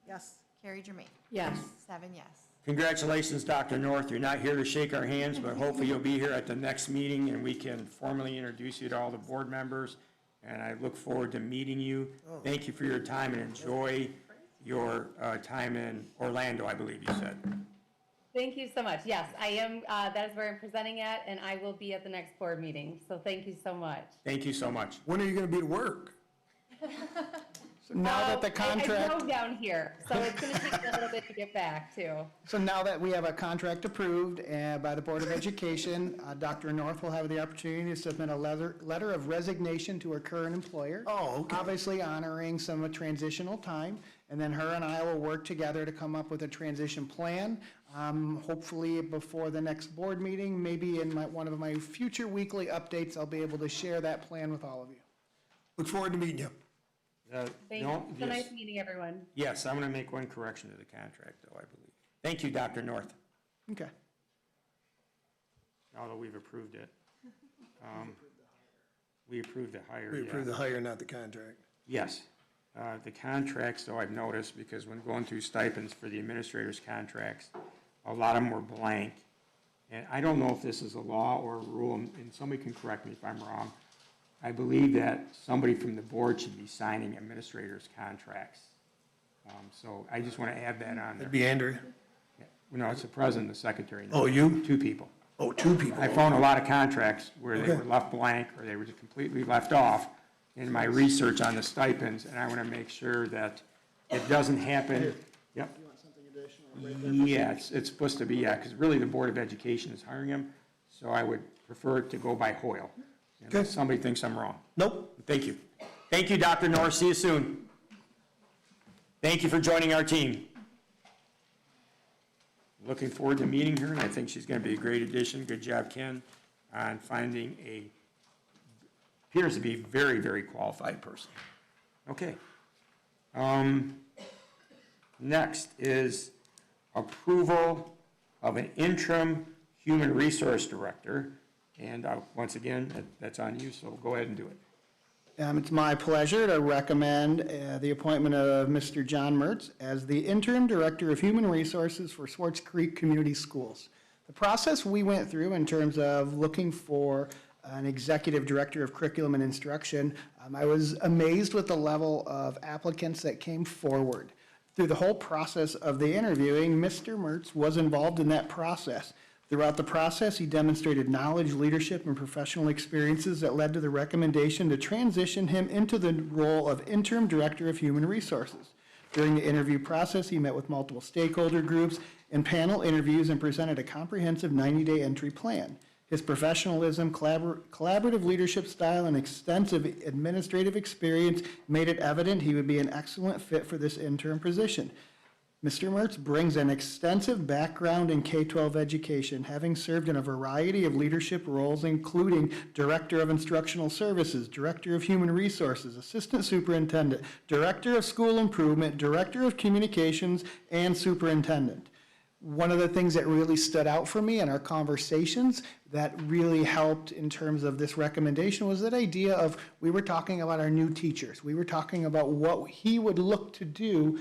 B: Yes.
N: Carrie Germain.
G: Yes.
N: 7 yes.
A: Congratulations, Dr. North. You're not here to shake our hands, but hopefully you'll be here at the next meeting and we can formally introduce you to all the board members. And I look forward to meeting you. Thank you for your time and enjoy your time in Orlando, I believe you said.
O: Thank you so much. Yes, I am, that is where I'm presenting at, and I will be at the next board meeting. So thank you so much.
A: Thank you so much.
D: When are you gonna be at work?
K: So now that the
O: I
K: contract,
O: drove down here, so it's gonna take me a little bit to get back too.
K: so now that we have a contract approved by the Board of Education, Dr. North will have the opportunity to submit a letter of resignation to her current employer.
D: Oh, okay.
K: Obviously honoring some transitional time, and then her and I will work together to come up with a transition plan. Hopefully before the next board meeting, maybe in one of my future weekly updates, I'll be able to share that plan with all of you.
D: Look forward to meeting you.
O: Thank you. So nice meeting everyone.
A: Yes, I'm going to make one correction to the contract, though, I believe. Thank you, Dr. North,
K: Okay.
A: now that we've approved it. We approved the hire,
D: We
A: yeah.
D: approved the hire, not the contract.
A: Yes. The contracts, though, I've noticed, because when going through stipends for the administrators' contracts, a lot of them were blank. And I don't know if this is a law or a rule, and somebody can correct me if I'm wrong. I believe that somebody from the board should be signing administrators' contracts. So I just want to add that on there.
D: That'd be Andrew.
A: No, it's the president, the secretary.
D: Oh, you?
A: 2 people.
D: Oh, 2 people.
A: I found a lot of contracts where they
D: Okay.
A: were left blank, or they were just completely left off in my research on the stipends, and I want to make sure that it doesn't happen. Yep. Yeah, it's supposed to be, yeah, because really the Board of Education is hiring him, so I would prefer it to go by Hoyle. Unless somebody thinks I'm wrong.
D: Nope.
A: Thank you. Thank you, Dr. Norris. See you soon. Thank you for joining our team. Looking forward to meeting her, and I think she's going to be a great addition. Good job, Ken, on finding appears to be very, very qualified person. Okay. Next is approval of an interim human resource director. And once again, that's on you, so go ahead and do it.
K: It's my pleasure to recommend the appointment of Mr. John Mertz as the Interim Director of Human Resources for Swartz Creek Community Schools. The process we went through in terms of looking for an Executive Director of Curriculum and Instruction, I was amazed with the level of applicants that came forward. Through the whole process of the interviewing, Mr. Mertz was involved in that process. Throughout the process, he demonstrated knowledge, leadership, and professional experiences that led to the recommendation to transition him into the role of Interim Director of Human Resources. During the interview process, he met with multiple stakeholder groups and panel interviews and presented a comprehensive 90-day entry plan. His professionalism, collaborative leadership style, and extensive administrative experience made it evident he would be an excellent fit for this interim position. Mr. Mertz brings an extensive background in K-12 education, having served in a variety of leadership roles, including Director of Instructional Services, Director of Human Resources, Assistant Superintendent, Director of School Improvement, Director of Communications, and Superintendent. One of the things that really stood out for me in our conversations that really helped in terms of this recommendation was that idea of, we were talking about our new teachers. We were talking about what he would look to do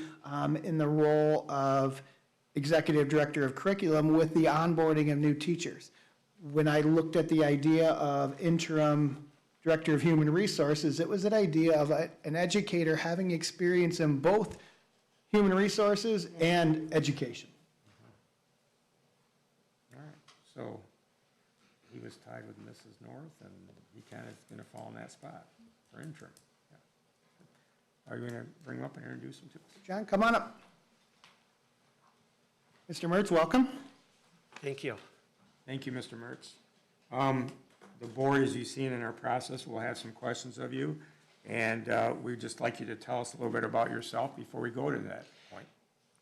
K: in the role of Executive Director of Curriculum with the onboarding of new teachers. When I looked at the idea of Interim Director of Human Resources, it was that idea of an educator having experience in both human resources and education.
A: So he was tied with Mrs. North, and he kind of is going to fall in that spot for interim. Yeah. Are you going to bring him up and introduce him to us?
K: John, come on up. Mr. Mertz, welcome.
P: Thank you.
A: Thank you, Mr. Mertz. The board, as you've seen in our process, will have some questions of you, and we'd just like you to tell us a little bit about yourself before we go to that point.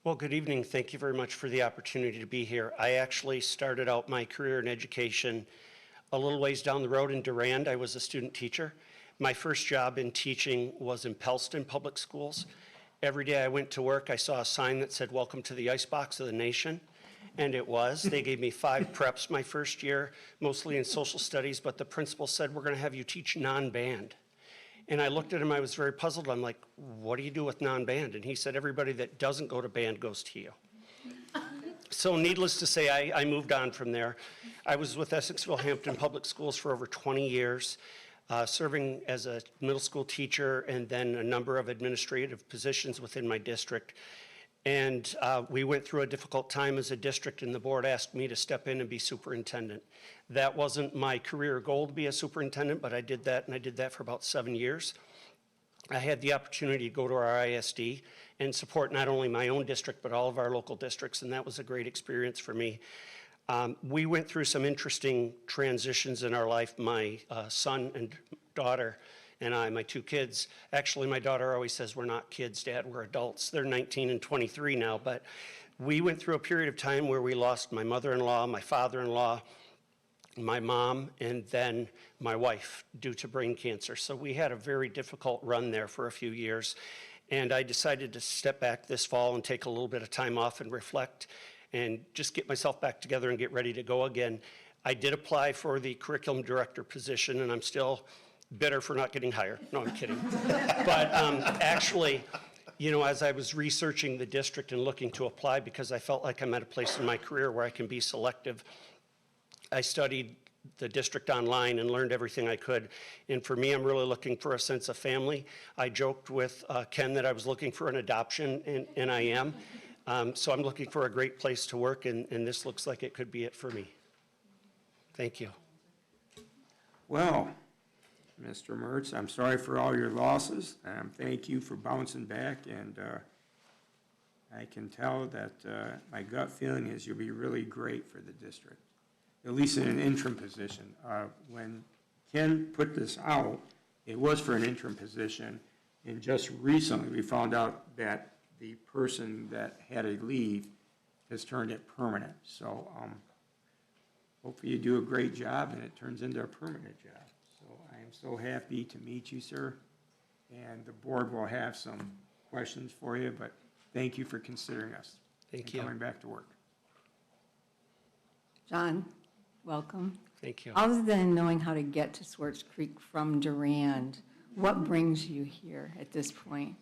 P: Well, good evening. Thank you very much for the opportunity to be here. I actually started out my career in education a little ways down the road in Durand. I was a student teacher. My first job in teaching was in Pellston Public Schools. Every day I went to work, I saw a sign that said, "Welcome to the Icebox of the Nation." And it was. They gave me 5 preps my first year, mostly in social studies, but the principal said, "We're going to have you teach non-band." And I looked at him, I was very puzzled. I'm like, "What do you do with non-band?" And he said, "Everybody that doesn't go to band goes to you." So needless to say, I moved on from there. I was with Essexville Hampton Public Schools for over 20 years, serving as a middle school teacher and then a number of administrative positions within my district. And we went through a difficult time as a district, and the board asked me to step in and be superintendent. That wasn't my career goal to be a superintendent, but I did that, and I did that for about 7 years. I had the opportunity to go to our ISD and support not only my own district, but all of our local districts, and that was a great experience for me. We went through some interesting transitions in our life. My son and daughter and I, my 2 kids, actually my daughter always says, "We're not kids, Dad, we're adults." They're 19 and 23 now, but we went through a period of time where we lost my mother-in-law, my father-in-law, my mom, and then my wife due to brain cancer. So we had a very difficult run there for a few years. And I decided to step back this fall and take a little bit of time off and reflect and just get myself back together and get ready to go again. I did apply for the curriculum director position, and I'm still bitter for not getting higher. No, I'm kidding. But actually, you know, as I was researching the district and looking to apply, because I felt like I'm at a place in my career where I can be selective, I studied the district online and learned everything I could. And for me, I'm really looking for a sense of family. I joked with Ken that I was looking for an adoption, and I am. So I'm looking for a great place to work, and this looks like it could be it for me. Thank you.
A: Well, Mr. Mertz, I'm sorry for all your losses. Thank you for bouncing back, and I can tell that my gut feeling is you'll be really great for the district, at least in an interim position. When Ken put this out, it was for an interim position, and just recently we found out that the person that had to leave has turned it permanent. So hopefully you do a great job and it turns into a permanent job. So I am so happy to meet you, sir, and the board will have some questions for you, but thank you for considering us.
P: Thank you.
A: Coming back to work.
G: John, welcome.
P: Thank you.
G: Other than knowing how to get to Swartz Creek from Durand, what brings you here at this point?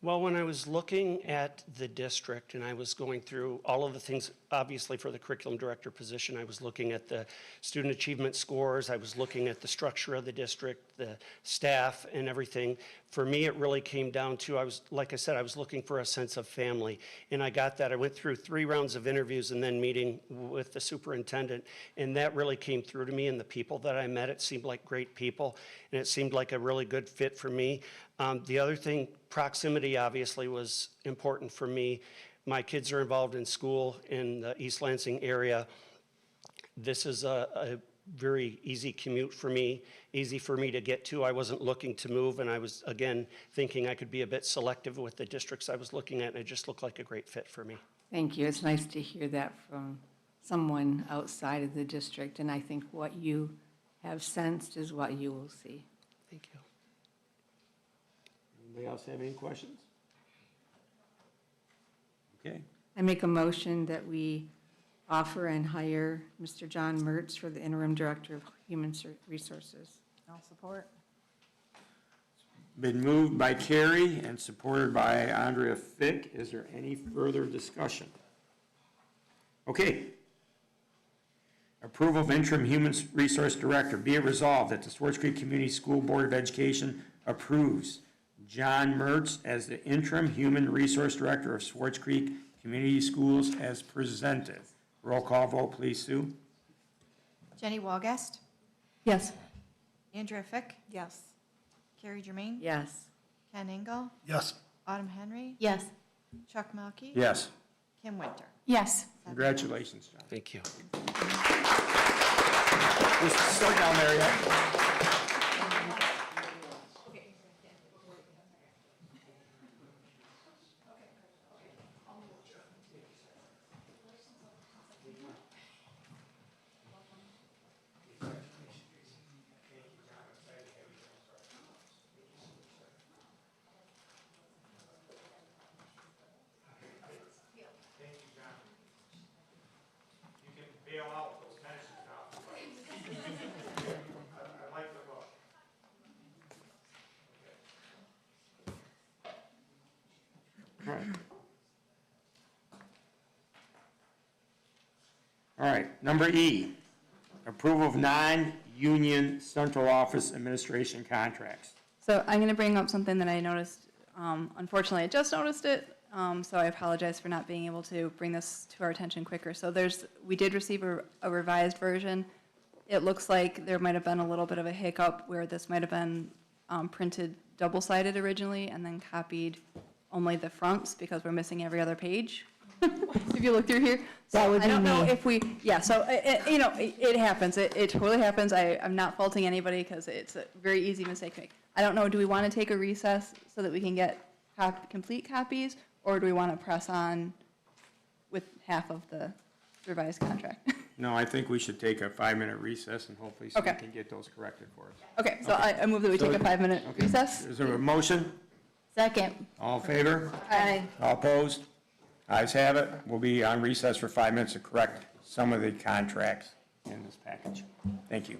P: Well, when I was looking at the district and I was going through all of the things, obviously for the curriculum director position, I was looking at the student achievement scores, I was looking at the structure of the district, the staff and everything. For me, it really came down to, like I said, I was looking for a sense of family, and I got that. I went through 3 rounds of interviews and then meeting with the superintendent, and that really came through to me, and the people that I met, it seemed like great people, and it seemed like a really good fit for me. The other thing, proximity obviously was important for me. My kids are involved in school in the East Lansing area. This is a very easy commute for me, easy for me to get to. I wasn't looking to move, and I was, again, thinking I could be a bit selective with the districts I was looking at, and it just looked like a great fit for me.
G: Thank you. It's nice to hear that from someone outside of the district, and I think what you have sensed is what you will see.
P: Thank you.
A: Anybody else have any questions? Okay.
G: I make a motion that we offer and hire Mr. John Mertz for the interim director of human resources.
B: I'll support.
A: Been moved by Carrie and supported by Andrea Fick. Is there any further discussion? Okay. Approval of interim human resource director. Be it resolved that the Swartz Creek Community School Board of Education approves John Mertz as the interim human resource director of Swartz Creek Community Schools as presented. Roll call vote, please, Sue.
N: Jenny Walgast,
G: Yes.
N: Andrea Fick,
B: Yes.
N: Carrie Germain,
G: Yes.
N: Ken Engel,
D: Yes.
N: Autumn Henry,
L: Yes.
N: Chuck Melkey.
A: Yes.
N: Kim Winter.
J: Yes.
A: Congratulations, John.
P: Thank you.
A: We're still down there yet. Bail out those tensions now. I like the book. All right. All right, number E, approval of non-union central office administration contracts.
C: So I'm going to bring up something that I noticed. Unfortunately, I just noticed it, so I apologize for not being able to bring this to our attention quicker. So we did receive a revised version. It looks like there might have been a little bit of a hiccup where this might have been printed double-sided originally and then copied only the fronts because we're missing every other page. If you look through here.
G: That would
C: I
G: be
C: don't know
G: me.
C: if so it happens. It totally happens. I'm not faulting anybody because it's a very easy mistake to make. I don't know, do we want to take a recess so that we can get complete copies, or do we want to press on with half of the revised contract?
A: No, I think we should take a 5-minute recess and hopefully someone
C: Okay.
A: can get those corrected for us.
C: Okay, so I move that we take a 5-minute recess.
A: Is there a motion?
L: Second.
A: All in favor?
C: Aye.
A: All opposed? Ayes have it. We'll be on recess for 5 minutes to correct some of the contracts in this package. Thank you.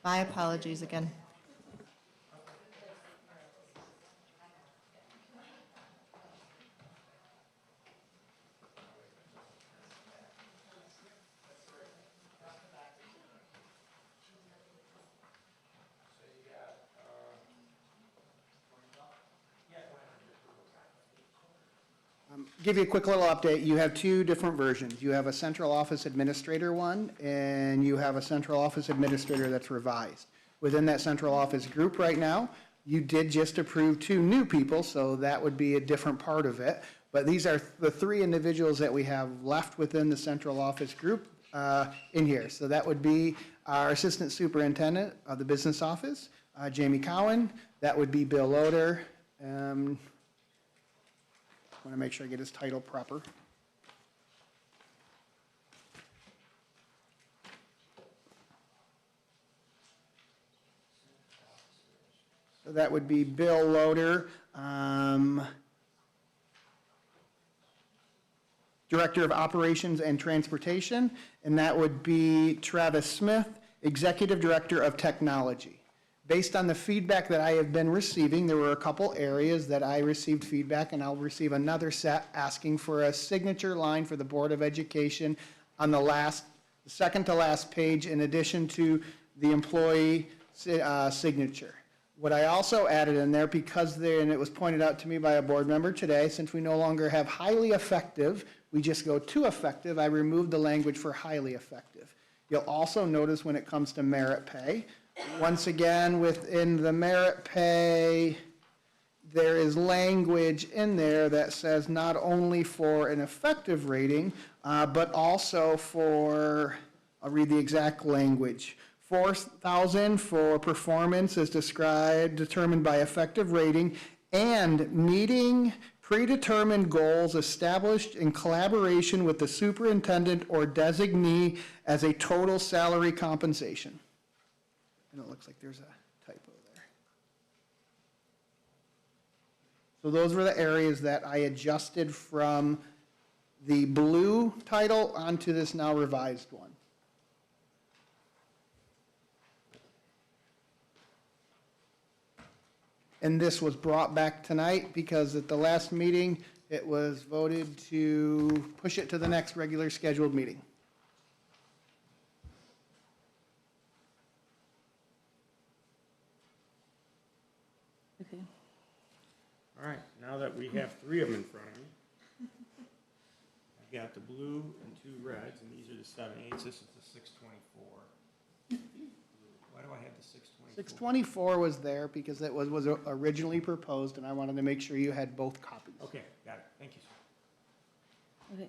N: My apologies again.
K: Give you a quick little update. You have two different versions. You have a central office administrator one, and you have a central office administrator that's revised. Within that central office group right now, you did just approve two new people, so that would be a different part of it. But these are the three individuals that we have left within the central office group in here. So that would be our assistant superintendent of the business office, Jamie Cowan. That would be Bill Loader. I want to make sure I get his title proper. So that would be Bill Loader, Director of Operations and Transportation, and that would be Travis Smith, Executive Director of Technology. Based on the feedback that I have been receiving, there were a couple areas that I received feedback, and I'll receive another set asking for a signature line for the Board of Education on the second to last page, in addition to the employee signature. What I also added in there, and it was pointed out to me by a board member today, since we no longer have highly effective, we just go to effective, I removed the language for highly effective. You'll also notice when it comes to merit pay, once again, within the merit pay, there is language in there that says not only for an effective rating, but also for, I'll read the exact language, 4,000 for performance as determined by effective rating, and meeting predetermined goals established in collaboration with the superintendent or designee as a total salary compensation. And it looks like there's a typo there. So those were the areas that I adjusted from the blue title onto this now revised one. And this was brought back tonight because at the last meeting, it was voted to push it to the next regular scheduled meeting.
L: Okay.
A: All right, now that we have three of them in front of me, I've got the blue and two reds, and these are the 7/8. This is the 624. Why do I have the 624?
K: 624 was there because it was originally proposed, and I wanted to make sure you had both copies.
A: Okay, got it. Thank you, sir.
L: Okay.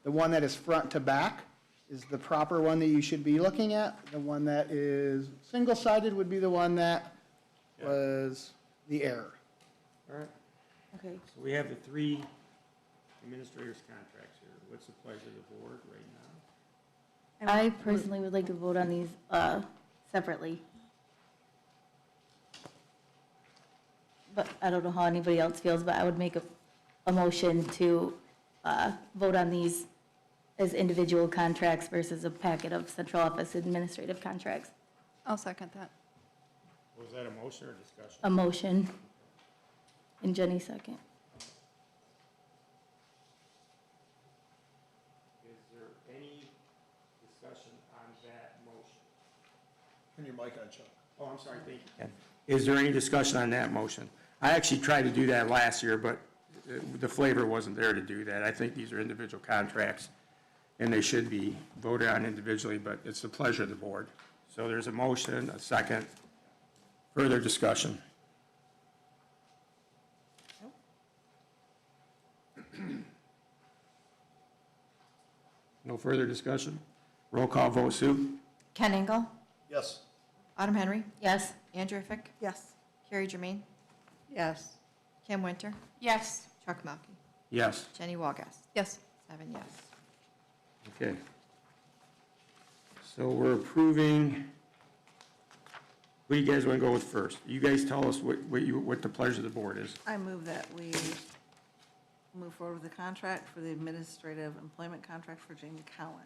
K: The one that is front to back is the proper one that you should be looking at. The one that is single-sided would be the one that was the error.
A: All right,
L: Okay.
A: so we have the three administrators' contracts here. What's the pleasure of the board right now?
L: I personally would like to vote on these separately. But I don't know how anybody else feels, but I would make a motion to vote on these as individual contracts versus a packet of central office administrative contracts.
C: I'll second that.
A: Was that a motion or discussion?
L: A motion. And Jenny second.
A: Is there any discussion on that motion?
D: Turn your mic on, Chuck.
A: Oh, I'm sorry, thank you. Is there any discussion on that motion? I actually tried to do that last year, but the flavor wasn't there to do that. I think these are individual contracts, and they should be voted on individually, but it's the pleasure of the board. So there's a motion, a second. Further discussion? No further discussion? Roll call vote, Sue?
N: Ken Engel?
D: Yes.
N: Autumn Henry?
L: Yes.
N: Andrew Fick?
B: Yes.
N: Carrie Germain?
B: Yes.
N: Kim Winter?
J: Yes.
N: Chuck Melkey?
A: Yes.
N: Jenny Walgast?
C: Yes.
N: 7 yes.
A: Okay. So we're approving, what do you guys want to go with first? You guys tell us what the pleasure of the board is.
B: I move that we move forward with the contract for the administrative employment contract for Jamie Cowan.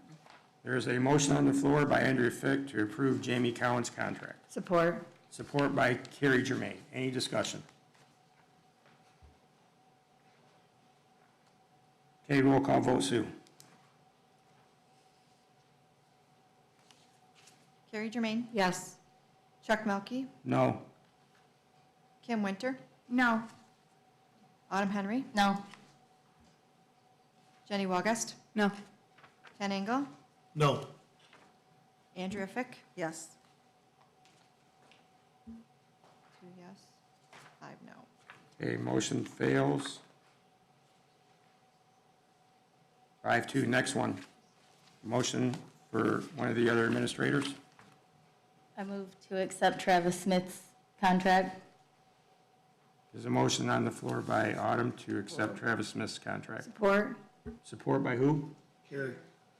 A: There is a motion on the floor by Andrea Fick to approve Jamie Cowan's contract.
G: Support.
A: Support by Carrie Germain. Any discussion? Okay, roll call vote, Sue.
N: Carrie Germain,
G: Yes.
N: Chuck Melkey,
A: No.
N: Kim Winter,
J: No.
N: Autumn Henry,
L: No.
N: Jenny August,
G: No.
N: Ken Engel,
D: No.
N: Andrea Fick,
B: Yes.
N: 2 yes, 5 no.
A: Okay, motion fails. 5-2, next one. Motion for one of the other administrators.
L: I move to accept Travis Smith's contract.
A: There's a motion on the floor by Autumn to accept Travis Smith's contract.
G: Support.
A: Support by who?
D: Carrie.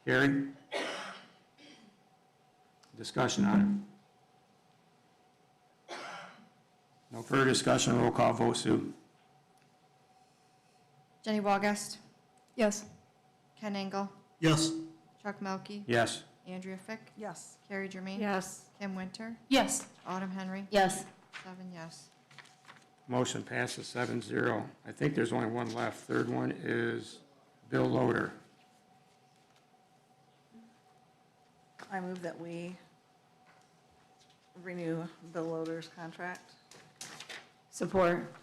A: Carrie? Discussion on it. No further discussion, roll call vote, Sue.
N: Jenny August,
C: Yes.
N: Ken Engel,
D: Yes.
N: Chuck Melkey,
A: Yes.
N: Andrea Fick,
B: Yes.
N: Carrie Germain,
G: Yes.
N: Kim Winter,
J: Yes.
N: Autumn Henry,
L: Yes.
N: 7 yes.
A: Motion passes 7-0. I think there's only one left. Third one is Bill Loader.
B: I move that we renew Bill Loader's contract.
G: Support.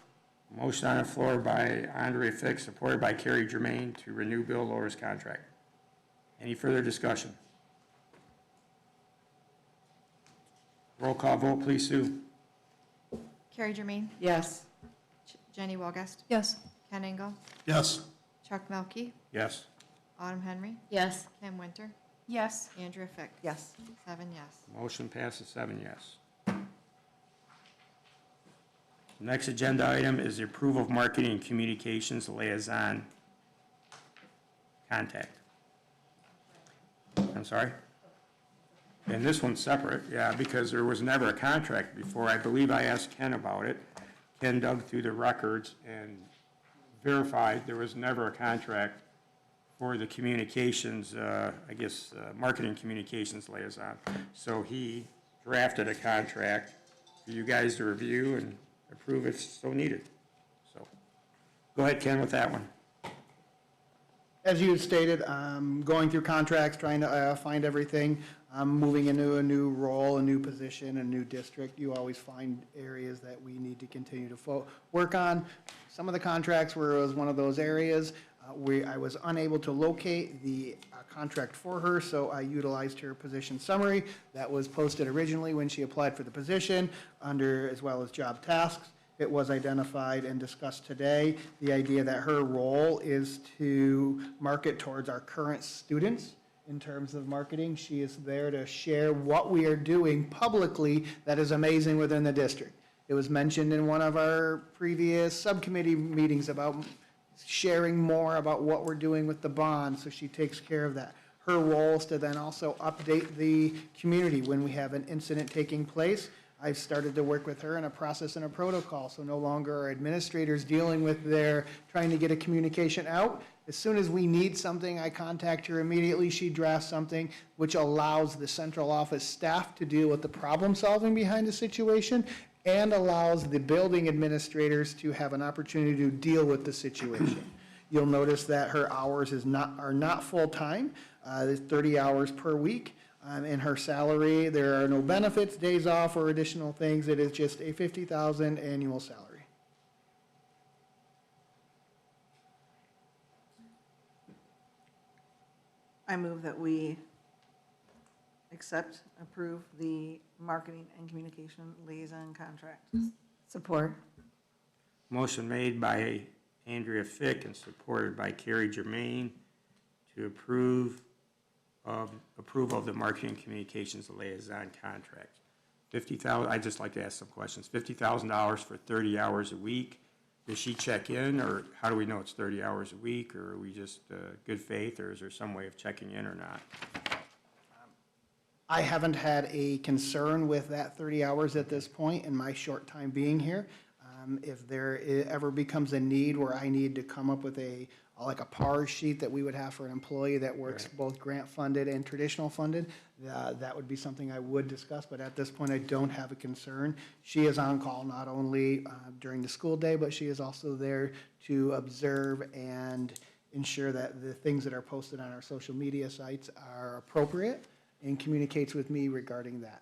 A: Motion on the floor by Andre Fick, supported by Carrie Germain to renew Bill Loader's contract. Any further discussion? Roll call vote, please, Sue.
N: Carrie Germain,
G: Yes.
N: Jenny August,
C: Yes.
N: Ken Engel,
D: Yes.
N: Chuck Melkey,
A: Yes.
N: Autumn Henry,
L: Yes.
N: Kim Winter,
J: Yes.
N: Andrea Fick,
B: Yes.
N: 7 yes.
A: Motion passes 7 yes. Next agenda item is the approval of marketing and communications liaison contact. I'm sorry? And this one's separate, yeah, because there was never a contract before. I believe I asked Ken about it. Ken dug through the records and verified there was never a contract for the communications, marketing communications liaison. So he drafted a contract for you guys to review and approve if so needed. So, go ahead, Ken, with that one.
K: As you had stated, going through contracts, trying to find everything, moving into a new role, a new position, a new district, you always find areas that we need to continue to work on. Some of the contracts was one of those areas. I was unable to locate the contract for her, so I utilized her position summary that was posted originally when she applied for the position, under as well as job tasks. It was identified and discussed today, the idea that her role is to market towards our current students in terms of marketing. She is there to share what we are doing publicly that is amazing within the district. It was mentioned in one of our previous subcommittee meetings about sharing more about what we're doing with the bond, so she takes care of that. Her role is to then also update the community when we have an incident taking place. I've started to work with her in a process and a protocol, so no longer are administrators dealing with trying to get a communication out. As soon as we need something, I contact her immediately. She drafts something, which allows the central office staff to deal with the problem solving behind the situation and allows the building administrators to have an opportunity to deal with the situation. You'll notice that her hours are not full-time. There's 30 hours per week. In her salary, there are no benefits, days off, or additional things. It is just a $50,000 annual salary.
B: I move that we approve the marketing and communication liaison contract.
G: Support.
A: Motion made by Andrea Fick and supported by Carrie Germain to approve approval of the marketing communications liaison contract. I'd just like to ask some questions. $50,000 for 30 hours a week. Does she check in, or how do we know it's 30 hours a week, or are we just good faith, or is there some way of checking in or not?
K: I haven't had a concern with that 30 hours at this point in my short time being here. If there ever becomes a need where I need to come up with a like a PAR sheet that we would have for an employee that works both grant funded and traditional funded. That would be something I would discuss, but at this point, I don't have a concern. She is on call not only during the school day, but she is also there to observe and ensure that the things that are posted on our social media sites are appropriate and communicates with me regarding that.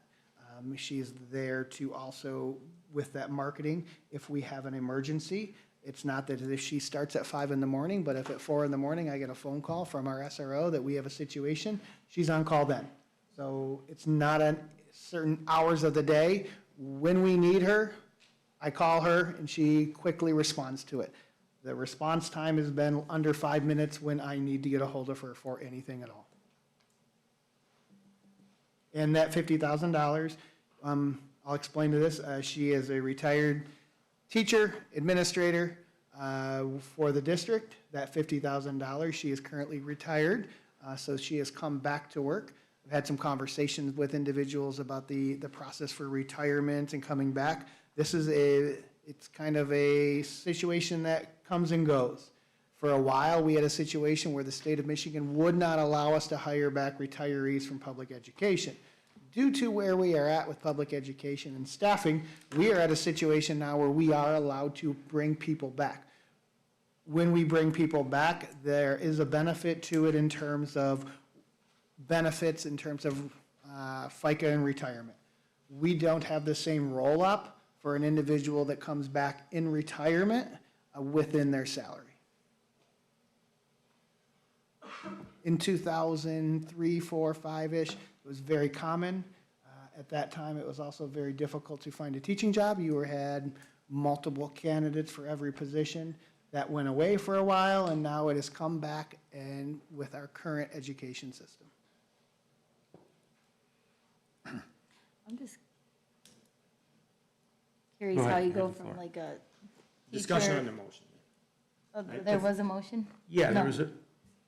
K: She's there to also, with that marketing, if we have an emergency, it's not that if she starts at 5 in the morning, but if at 4 in the morning, I get a phone call from our SRO that we have a situation, she's on call then. So it's not at certain hours of the day. When we need her, I call her and she quickly responds to it. The response time has been under 5 minutes when I need to get a hold of her for anything at all. And that $50,000, I'll explain to this. She is a retired teacher, administrator for the district. That $50,000, she is currently retired, so she has come back to work. I've had some conversations with individuals about the process for retirement and coming back. It's kind of a situation that comes and goes. For a while, we had a situation where the state of Michigan would not allow us to hire back retirees from public education. Due to where we are at with public education and staffing, we are at a situation now where we are allowed to bring people back. When we bring people back, there is a benefit to it in terms of benefits, in terms of FICA and retirement. We don't have the same roll-up for an individual that comes back in retirement within their salary. In 2003, 4, 5-ish, it was very common. At that time, it was also very difficult to find a teaching job. You had multiple candidates for every position. That went away for a while, and now it has come back and with our current education system.
L: I'm just curious how you go from like a
A: Discussion
L: teacher-
A: on the motion.
L: Oh, there was a motion?
A: Yeah, there
L: No.
A: was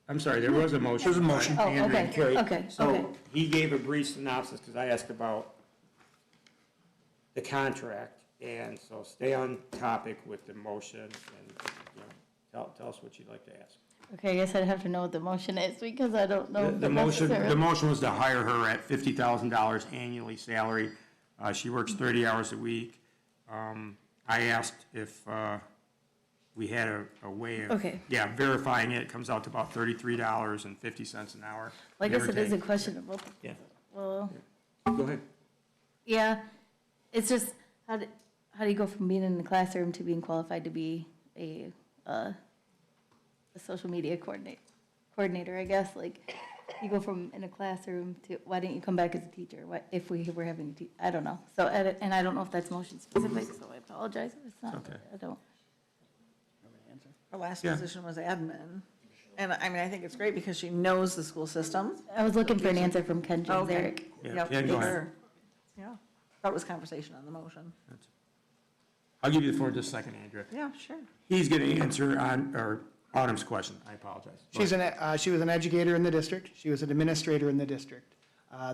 A: I'm sorry, there was a motion.
D: There's a motion.
L: Oh,
A: Andrew and
L: okay,
A: Carrie.
L: okay, okay.
A: So he gave a brief synopsis, because I asked about the contract, and so stay on topic with the motion, and, tell us what you'd like to ask.
L: Okay, I guess I'd have to know what the motion is because I don't know.
A: The motion was to hire her at $50,000 annually salary. She works 30 hours a week. I asked if we had a way of,
L: Okay.
A: verifying it. It comes out to about $33.50 an hour.
L: Well, I
A: give
L: guess
A: or
L: it is a
A: take.
L: question about,
A: Yeah,
L: well,
A: go ahead.
L: yeah, it's just, how do you go from being in the classroom to being qualified to be a social media coordinator, I guess? Like, you go from in a classroom to, why didn't you come back as a teacher? What, if we were having I don't know. So, and I don't know if that's motion specific, so I apologize if it's not.
A: Okay.
L: I don't.
B: Her last
A: Yeah.
B: position was admin. And I mean, I think it's great because she knows the school system.
L: I was looking for an answer from Ken James
B: Okay.
L: Eric.
A: Yeah,
B: Yep,
A: Ken, go ahead.
B: sure. Yeah, that was conversation on the motion.
A: I'll give you the floor in just a second, Andrea.
B: Yeah, sure.
A: He's going to answer Autumn's question. I apologize. Go ahead.
K: She was an educator in the district. She was an administrator in the district.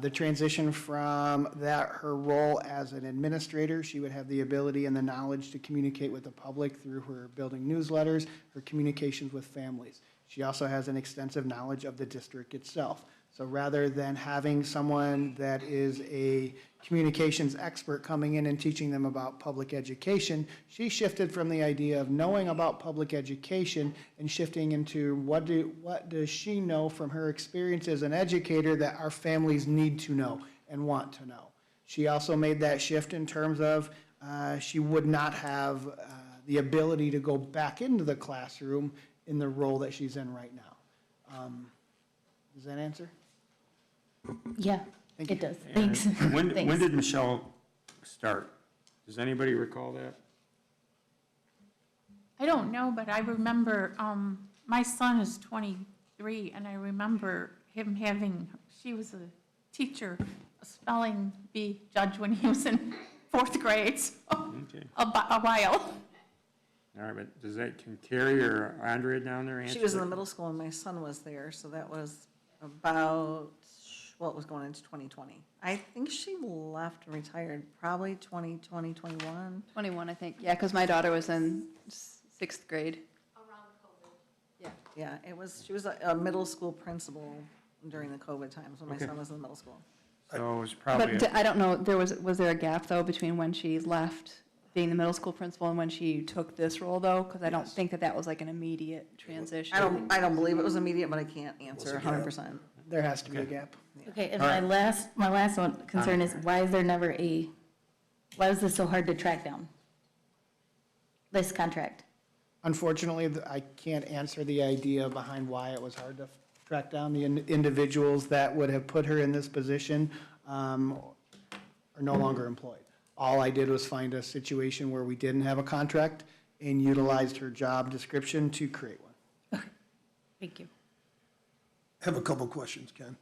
K: The transition from her role as an administrator, she would have the ability and the knowledge to communicate with the public through her building newsletters, her communications with families. She also has an extensive knowledge of the district itself. So rather than having someone that is a communications expert coming in and teaching them about public education, she shifted from the idea of knowing about public education and shifting into what does she know from her experience as an educator that our families need to know and want to know. She also made that shift in terms of she would not have the ability to go back into the classroom in the role that she's in right now. Does that answer?
L: Yeah,
K: Thank you.
L: it does.
A: And
L: Thanks.
A: When
L: Thanks.
A: did Michelle start? Does anybody recall that?
J: I don't know, but I remember, my son is 23, and I remember him she was a teacher, a spelling bee judge when he was in 4th grade, so
A: Okay.
J: a while.
A: All right, but can Carrie or Andrea down there answer?
B: She was in
A: that?
B: the middle school and my son was there, so that was about, it was going into 2020. I think she left and retired probably 2020, 21.
C: 21, I think. Yeah, because my daughter was in 6th grade.
L: Around COVID.
C: Yeah.
B: Yeah, she was a middle school principal during the COVID times when my
A: Okay.
B: son was in middle school.
A: So it was probably,
C: But I don't know, was there a gap, though, between when she left being the middle school principal and when she took this role, though? Because I don't think that was like an immediate transition.
B: I don't believe it was immediate, but I can't answer 100%.
K: There has to be a gap.
L: Okay, and my last one concern is why is there never why is this so hard to track down? This contract?
K: Unfortunately, I can't answer the idea behind why it was hard to track down the individuals that would have put her in this position are no longer employed. All I did was find a situation where we didn't have a contract and utilized her job description to create one.
L: Thank you.
D: I have a couple questions, Ken.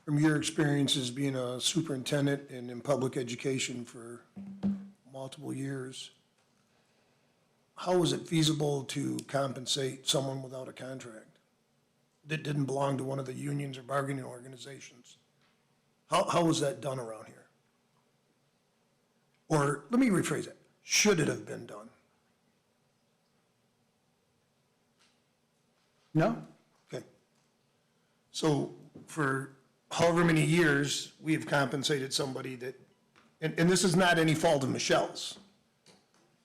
D: From your experiences being a superintendent and in public education for multiple years, how was it feasible to compensate someone without a contract that didn't belong to one of the unions or bargaining organizations? How was that done around here? Or let me rephrase it. Should it have been done?
K: No?
D: Okay. So for however many years, we have compensated somebody that, and this is not any fault of Michelle's,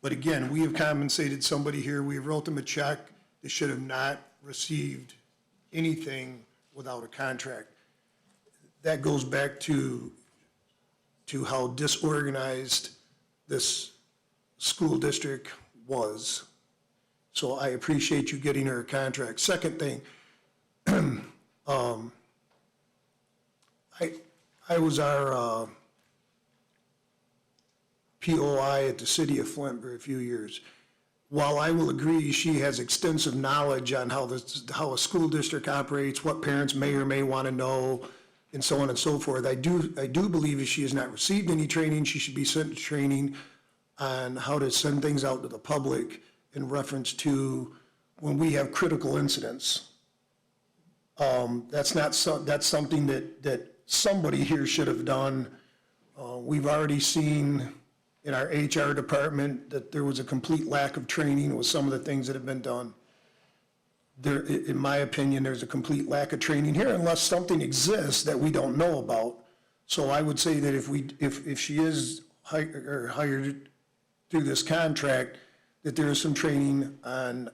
D: but again, we have compensated somebody here, we wrote them a check, they should have not received anything without a contract. That goes back to how disorganized this school district was. So I appreciate you getting her a contract. Second thing, I was our POI at the city of Flint for a few years. While I will agree she has extensive knowledge on how a school district operates, what parents may or may want to know, and so on and so forth, I do believe if she has not received any training, she should be sent training on how to send things out to the public in reference to when we have critical incidents. That's something that somebody here should have done. We've already seen in our HR department that there was a complete lack of training with some of the things that have been done. There, in my opinion, there's a complete lack of training here unless something exists that we don't know about. So I would say that if she is hired through this contract, that there is some training on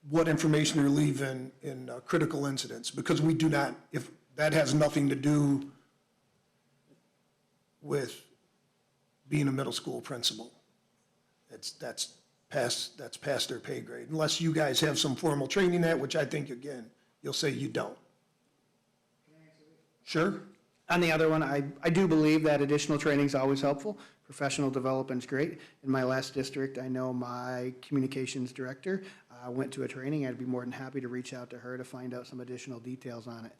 D: what information to leave in critical incidents, because we do not, if that has nothing to do with being a middle school principal. That's past their pay grade, unless you guys have some formal training at, which I think, again, you'll say you don't. Sure?
K: On the other one, I do believe that additional training is always helpful. Professional development is great. In my last district, I know my communications director went to a training. I'd be more than happy to reach out to her to find out some additional details on it.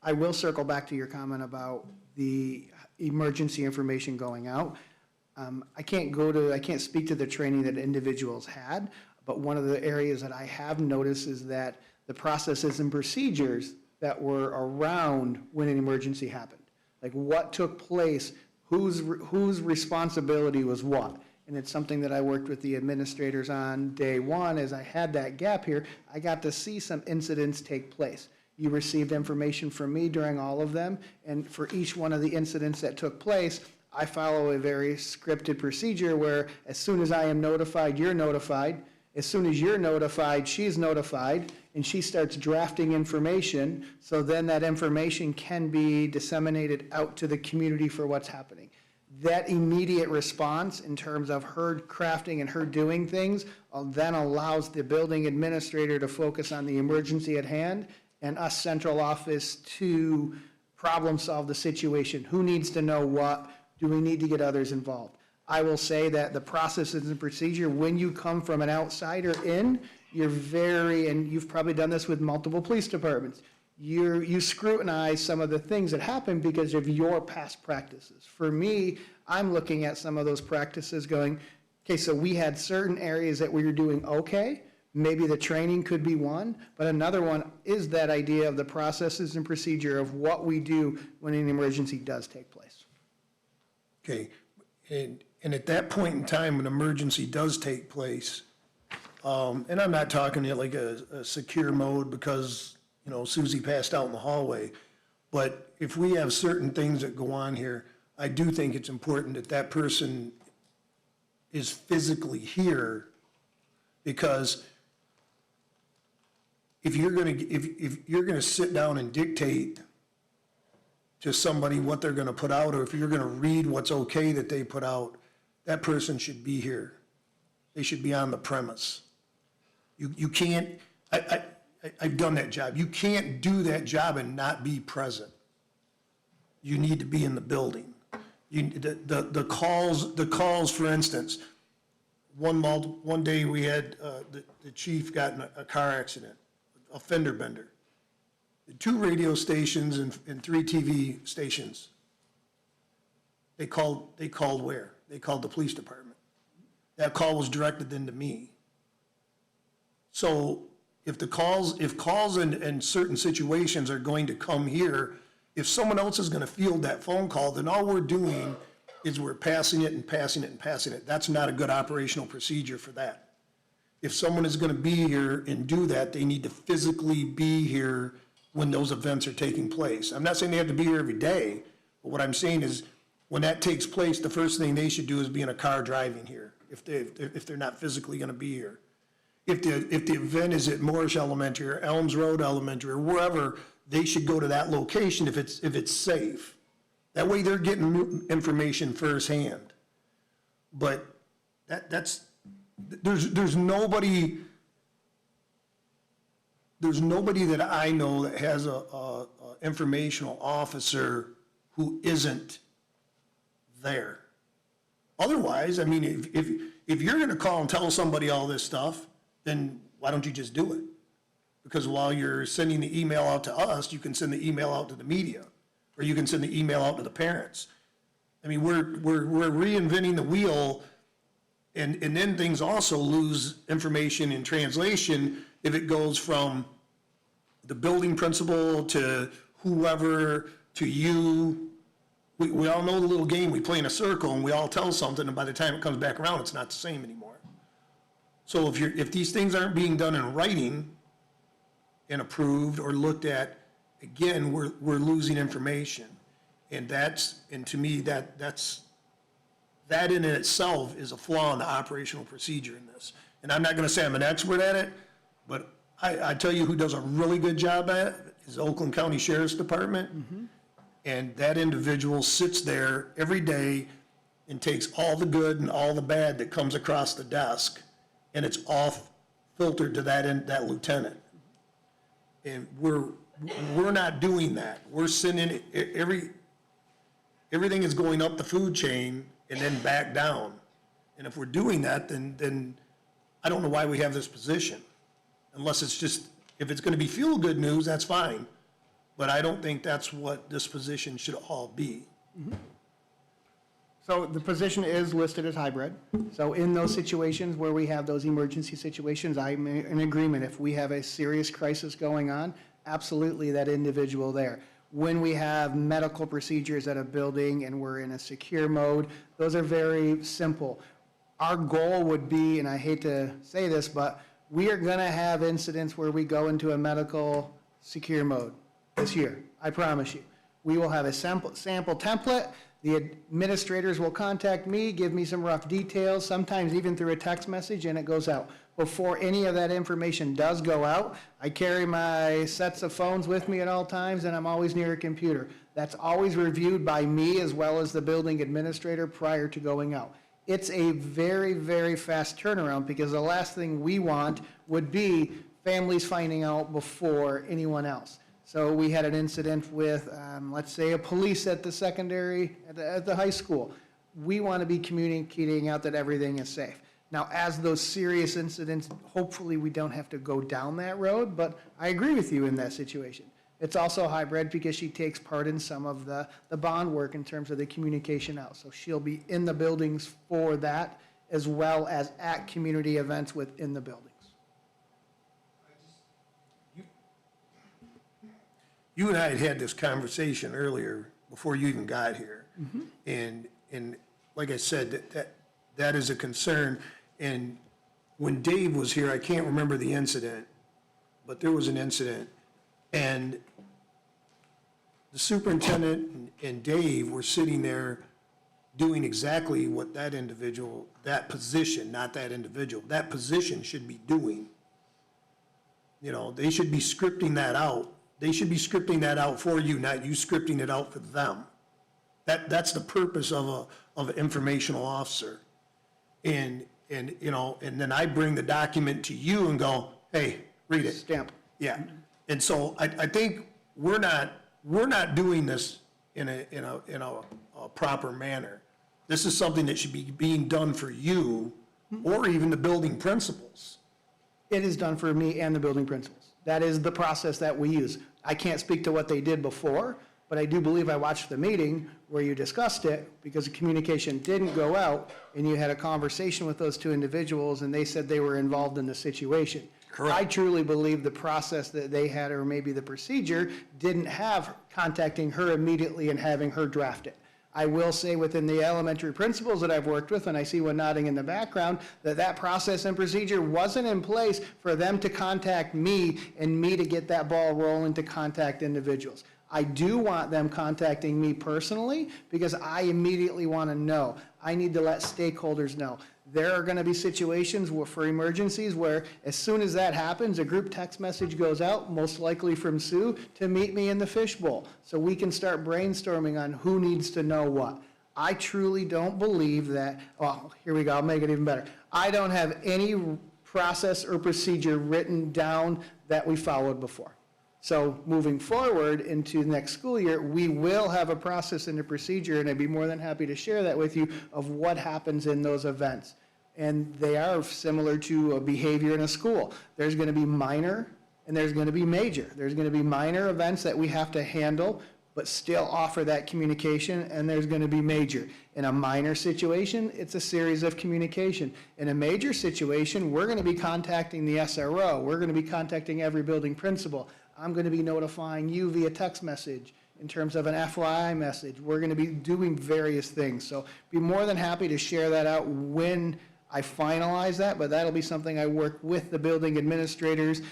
K: I will circle back to your comment about the emergency information going out. I can't speak to the training that individuals had, but one of the areas that I have noticed is that the processes and procedures that were around when an emergency happened, like what took place, whose responsibility was what. And it's something that I worked with the administrators on day one. As I had that gap here, I got to see some incidents take place. You received information from me during all of them, and for each one of the incidents that took place, I follow a very scripted procedure where as soon as I am notified, you're notified. As soon as you're notified, she's notified, and she starts drafting information, so then that information can be disseminated out to the community for what's happening. That immediate response in terms of her crafting and her doing things then allows the building administrator to focus on the emergency at hand and us central office to problem solve the situation. Who needs to know what? Do we need to get others involved? I will say that the processes and procedure, when you come from an outsider in, and you've probably done this with multiple police departments, you scrutinize some of the things that happen because of your past practices. For me, I'm looking at some of those practices going, okay, so we had certain areas that we were doing okay, maybe the training could be one, but another one is that idea of the processes and procedure of what we do when an emergency does take place.
D: Okay, and at that point in time, when emergency does take place, and I'm not talking like a secure mode because, you know, Susie passed out in the hallway. But if we have certain things that go on here, I do think it's important that that person is physically here, because if you're gonna sit down and dictate to somebody what they're gonna put out, or if you're gonna read what's okay that they put out, that person should be here. They should be on the premise. You can't, I've done that job. You can't do that job and not be present. You need to be in the building. The calls, for instance, one day we had, the chief got in a car accident, a fender bender. 2 radio stations and 3 TV stations. They called where? They called the police department. That call was directed then to me. So if calls in certain situations are going to come here, if someone else is gonna field that phone call, then all we're doing is we're passing it and passing it and passing it. That's not a good operational procedure for that. If someone is gonna be here and do that, they need to physically be here when those events are taking place. I'm not saying they have to be here every day, but what I'm saying is, when that takes place, the first thing they should do is be in a car driving here, if they're not physically gonna be here. If the event is at Morris Elementary or Elms Road Elementary or wherever, they should go to that location if it's safe. That way they're getting new information firsthand. But there's nobody that I know that has a informational officer who isn't there. Otherwise, I mean, if you're gonna call and tell somebody all this stuff, then why don't you just do it? Because while you're sending the email out to us, you can send the email out to the media, or you can send the email out to the parents. I mean, we're reinventing the wheel, and then things also lose information in translation if it goes from the building principal to whoever to you. We all know the little game we play in a circle, and we all tell something, and by the time it comes back around, it's not the same anymore. So if these things aren't being done in writing and approved or looked at, again, we're losing information. And to me, that in itself is a flaw in the operational procedure in this. And I'm not gonna say I'm an expert at it, but I tell you who does a really good job at it is the Oakland County Sheriff's Department. And that individual sits there every day and takes all the good and all the bad that comes across the desk, and it's all filtered to that lieutenant. And we're not doing that. We're sending everything is going up the food chain and then back down. And if we're doing that, then I don't know why we have this position. Unless it's just, if it's gonna be feel-good news, that's fine. But I don't think that's what this position should all be.
K: So the position is listed as hybrid. So in those situations where we have those emergency situations, I'm in agreement. If we have a serious crisis going on, absolutely that individual there. When we have medical procedures at a building and we're in a secure mode, those are very simple. Our goal would be, and I hate to say this, but we are gonna have incidents where we go into a medical secure mode this year, I promise you. We will have a sample template. The administrators will contact me, give me some rough details, sometimes even through a text message, and it goes out. Before any of that information does go out, I carry my sets of phones with me at all times, and I'm always near a computer. That's always reviewed by me as well as the building administrator prior to going out. It's a very, very fast turnaround, because the last thing we want would be families finding out before anyone else. So we had an incident with, let's say, a police at the secondary, at the high school. We want to be communicating out that everything is safe. Now, as those serious incidents, hopefully we don't have to go down that road, but I agree with you in that situation. It's also hybrid because she takes part in some of the bond work in terms of the communication out. So she'll be in the buildings for that, as well as at community events within the buildings.
D: You and I had this conversation earlier, before you even got here. And like I said, that is a concern. And when Dave was here, I can't remember the incident, but there was an incident, and the superintendent and Dave were sitting there doing exactly what that individual, that position, not that individual, that position should be doing. You know, they should be scripting that out. They should be scripting that out for you, not you scripting it out for them. That's the purpose of an informational officer. And, you know, and then I bring the document to you and go, hey, read it.
K: Stamp.
D: Yeah. And so I think we're not doing this in a proper manner. This is something that should be being done for you or even the building principals.
K: It is done for me and the building principals. That is the process that we use. I can't speak to what they did before, but I do believe I watched the meeting where you discussed it because the communication didn't go out and you had a conversation with those two individuals and they said they were involved in the situation.
D: Correct.
K: I truly believe the process that they had, or maybe the procedure, didn't have contacting her immediately and having her draft it. I will say within the elementary principals that I've worked with, and I see one nodding in the background, that process and procedure wasn't in place for them to contact me and me to get that ball rolling to contact individuals. I do want them contacting me personally because I immediately want to know. I need to let stakeholders know. There are going to be situations for emergencies where as soon as that happens, a group text message goes out, most likely from Sue, to meet me in the fishbowl so we can start brainstorming on who needs to know what. I truly don't believe that, well, here we go, I'll make it even better. I don't have any process or procedure written down that we followed before. So moving forward into next school year, we will have a process and a procedure, and I'd be more than happy to share that with you of what happens in those events. And they are similar to a behavior in a school. There's going to be minor and there's going to be major. There's going to be minor events that we have to handle, but still offer that communication, and there's going to be major. In a minor situation, it's a series of communication. In a major situation, we're going to be contacting the SRO. We're going to be contacting every building principal. I'm going to be notifying you via text message in terms of an FYI message. We're going to be doing various things. So be more than happy to share that out when I finalize that, but that'll be something I work with the building administrators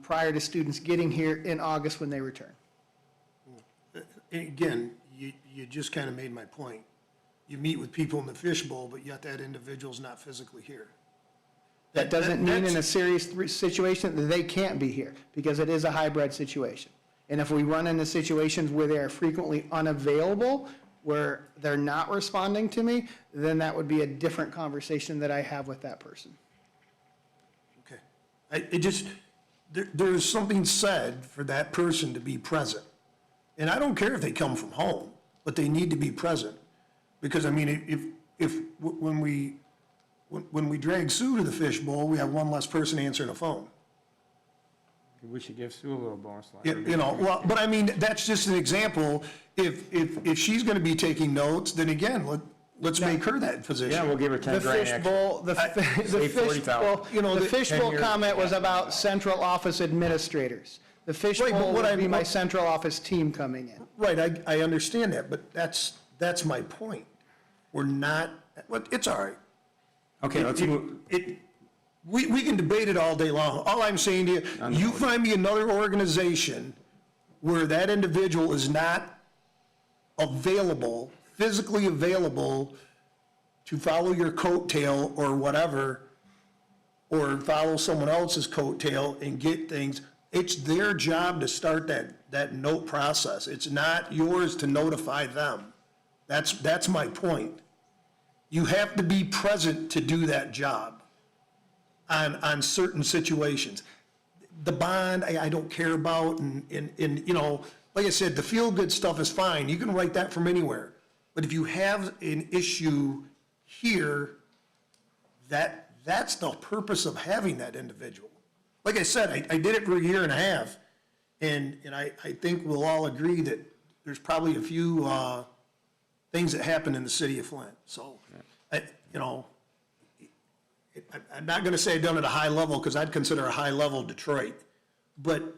K: prior to students getting here in August when they return.
D: Again, you just kind of made my point. You meet with people in the fishbowl, but yet that individual's not physically here.
K: That doesn't mean in a serious situation that they can't be here, because it is a hybrid situation. And if we run into situations where they are frequently unavailable, where they're not responding to me, then that would be a different conversation that I have with that person.
D: Okay. There is something said for that person to be present. And I don't care if they come from home, but they need to be present. Because, I mean, when we drag Sue to the fishbowl, we have one less person answering the phone.
A: We should give Sue a little bonus.
D: You know, well, but I mean, that's just an example. If she's going to be taking notes, then again, let's make her that position.
A: Yeah, we'll give her 10 grand extra.
K: The fishbowl, you know, the fishbowl comment was about central office administrators. The fishbowl would be my central office team coming in.
D: Right, I understand that, but that's my point. We're not, well, it's all right.
A: Okay, let's move.
D: We can debate it all day long. All I'm saying to you, you find me another organization where that individual is not available, physically available to follow your coattail or whatever, or follow someone else's coattail and get things. It's their job to start that note process. It's not yours to notify them. That's my point. You have to be present to do that job on certain situations. The bond, I don't care about, and you know, like I said, the feel-good stuff is fine. You can write that from anywhere. But if you have an issue here, that's the purpose of having that individual. Like I said, I did it for a year and a half, and I think we'll all agree that there's probably a few things that happen in the city of Flint. So, you know, I'm not going to say I've done it at a high level, because I'd consider a high level Detroit. But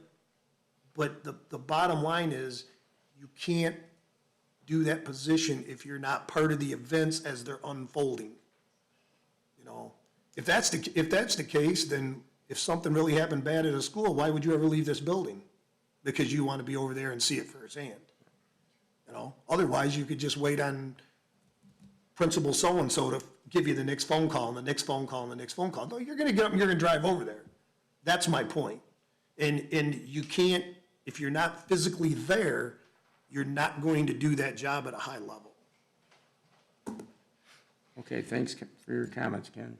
D: the bottom line is, you can't do that position if you're not part of the events as they're unfolding. You know, If that's the case, then if something really happened bad at a school, why would you ever leave this building? Because you want to be over there and see it firsthand. You know, otherwise you could just wait on principal so-and-so to give you the next phone call and the next phone call and the next phone call. No, you're gonna get up and you're gonna drive over there. That's my point. And you can't, if you're not physically there, you're not going to do that job at a high level.
A: Okay, thanks for your comments, Ken.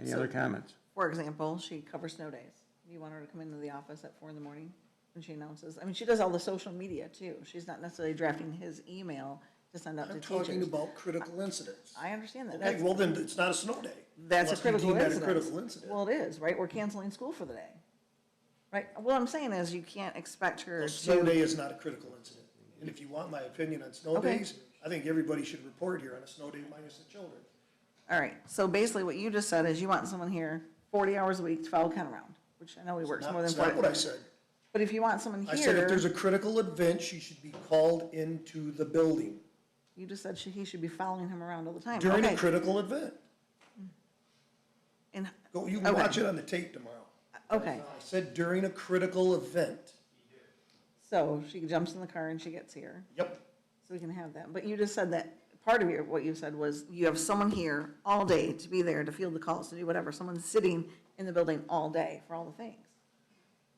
A: Any other comments?
B: For example, she covers snow days. You want her to come into the office at 4 in the morning when she announces? I mean, she does all the social media too. She's not necessarily drafting his email to send out to
D: I'm
B: teachers.
D: talking about critical incidents.
B: I understand that.
D: Okay,
B: That's-
D: well then, it's not a snow day.
B: That's a
D: unless you
B: critical
D: deem that a
B: incident.
D: critical incident.
B: Well, it is, right? We're canceling school for the day. Right? What I'm saying is you can't expect her
D: A snow
B: to,
D: day is not a critical incident. And if you want my opinion on snow
B: Okay.
D: days, I think everybody should report here on a snow day minus the children.
B: all right. So basically what you just said is you want someone here 40 hours a week to follow Ken around, which I know he works more than
D: That's
B: 40.
D: not what I said.
B: But if you want someone
D: I said if there's
B: here,
D: a critical event, she should be called into the building
B: you just said he should be following him around all the time.
D: during a
B: Okay.
D: critical event.
B: And,
D: Go, you can
B: Okay.
D: watch it on the tape tomorrow.
B: okay.
D: I said during a critical event.
B: So she jumps in the car and she gets here.
D: Yep.
B: So we can have that. But you just said that, part of what you said was you have someone here all day to be there, to field the calls, to do whatever. Someone's sitting in the building all day for all the things.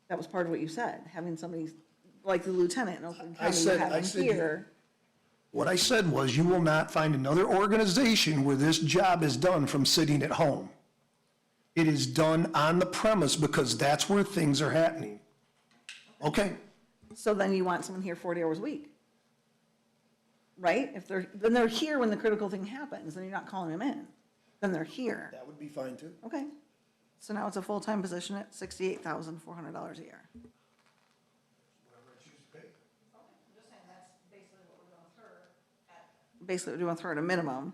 B: That was part of what you said, having somebody like the lieutenant in Oakland
D: I
B: County, you
D: said-
B: have
D: I
B: him
D: said
B: here.
D: What I said was, you will not find another organization where this job is done from sitting at home. It is done on the premise because that's where things are happening. Okay?
B: So then you want someone here 40 hours a week. Right? Then they're here when the critical thing happens, then you're not calling them in. Then they're here.
D: That would be fine too.
B: Okay. So now it's a full-time position at $68,400 a year. Basically, what we're doing with her at a minimum,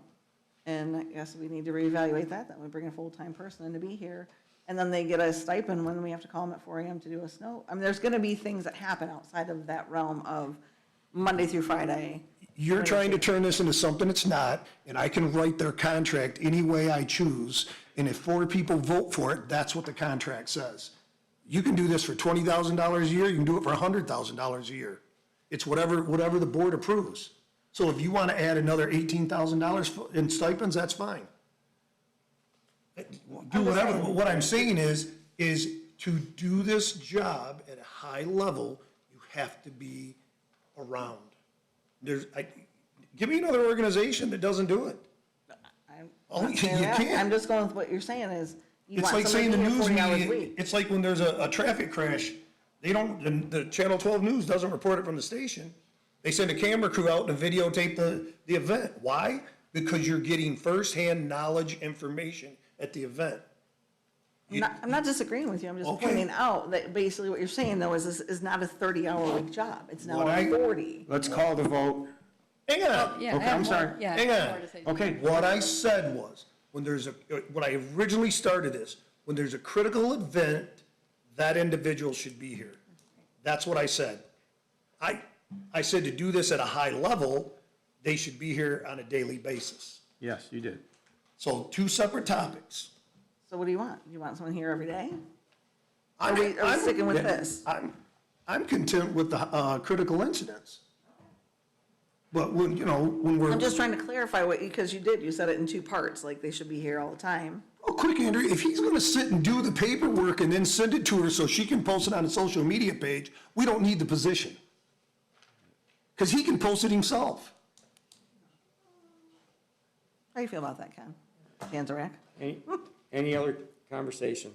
B: and I guess we need to reevaluate that, then we bring a full-time person in to be here, and then they get a stipend when we have to call them at 4 AM to do a snow. I mean, there's gonna be things that happen outside of that realm of Monday through Friday.
D: You're trying to turn this into something it's not, and I can write their contract any way I choose, and if 4 people vote for it, that's what the contract says. You can do this for $20,000 a year, you can do it for $100,000 a year. It's whatever the board approves. So if you want to add another $18,000 in stipends, that's fine. Do whatever, what I'm saying is to do this job at a high level, you have to be around. Give me another organization that doesn't do it.
B: I'm
D: Oh,
B: not saying
D: you
B: that.
D: can't.
B: I'm just going with what you're saying is, you
D: It's
B: want
D: like saying
B: somebody
D: the
B: here
D: news
B: 40 hours a
D: media,
B: week.
D: it's like when there's a traffic crash, the Channel 12 News doesn't report it from the station. They send a camera crew out to videotape the event. Why? Because you're getting firsthand knowledge, information at the event.
B: I'm not disagreeing with you, I'm just
D: Okay.
B: pointing out that basically what you're saying though is this is not a 30-hour week job, it's now
D: What
B: a
D: I-
B: 40.
A: Let's call the vote.
D: Hang on.
C: Yeah,
A: Okay,
C: I have
A: I'm
C: more-
A: sorry.
C: yeah,
D: Hang
C: more
D: on.
C: to say.
A: Okay,
D: What I said was, when I originally started this, when there's a critical event, that individual should be here. That's what I said. I said to do this at a high level, they should be here on a daily basis.
A: yes, you did.
D: So 2 separate topics.
B: So what do you want? You want someone here every day?
D: I'm-
B: Are we
D: I'm-
B: sticking with this?
D: I'm content with the critical incidents. But when, when we're.
B: I'm just trying to clarify what, because you said it in 2 parts, like they should be here all the time.
D: Oh, quick, Andrew, if he's gonna sit and do the paperwork and then send it to her so she can post it on a social media page, we don't need the position. Because he can post it himself.
B: How do you feel about that, Ken? Tanzarek?
A: Any other conversation?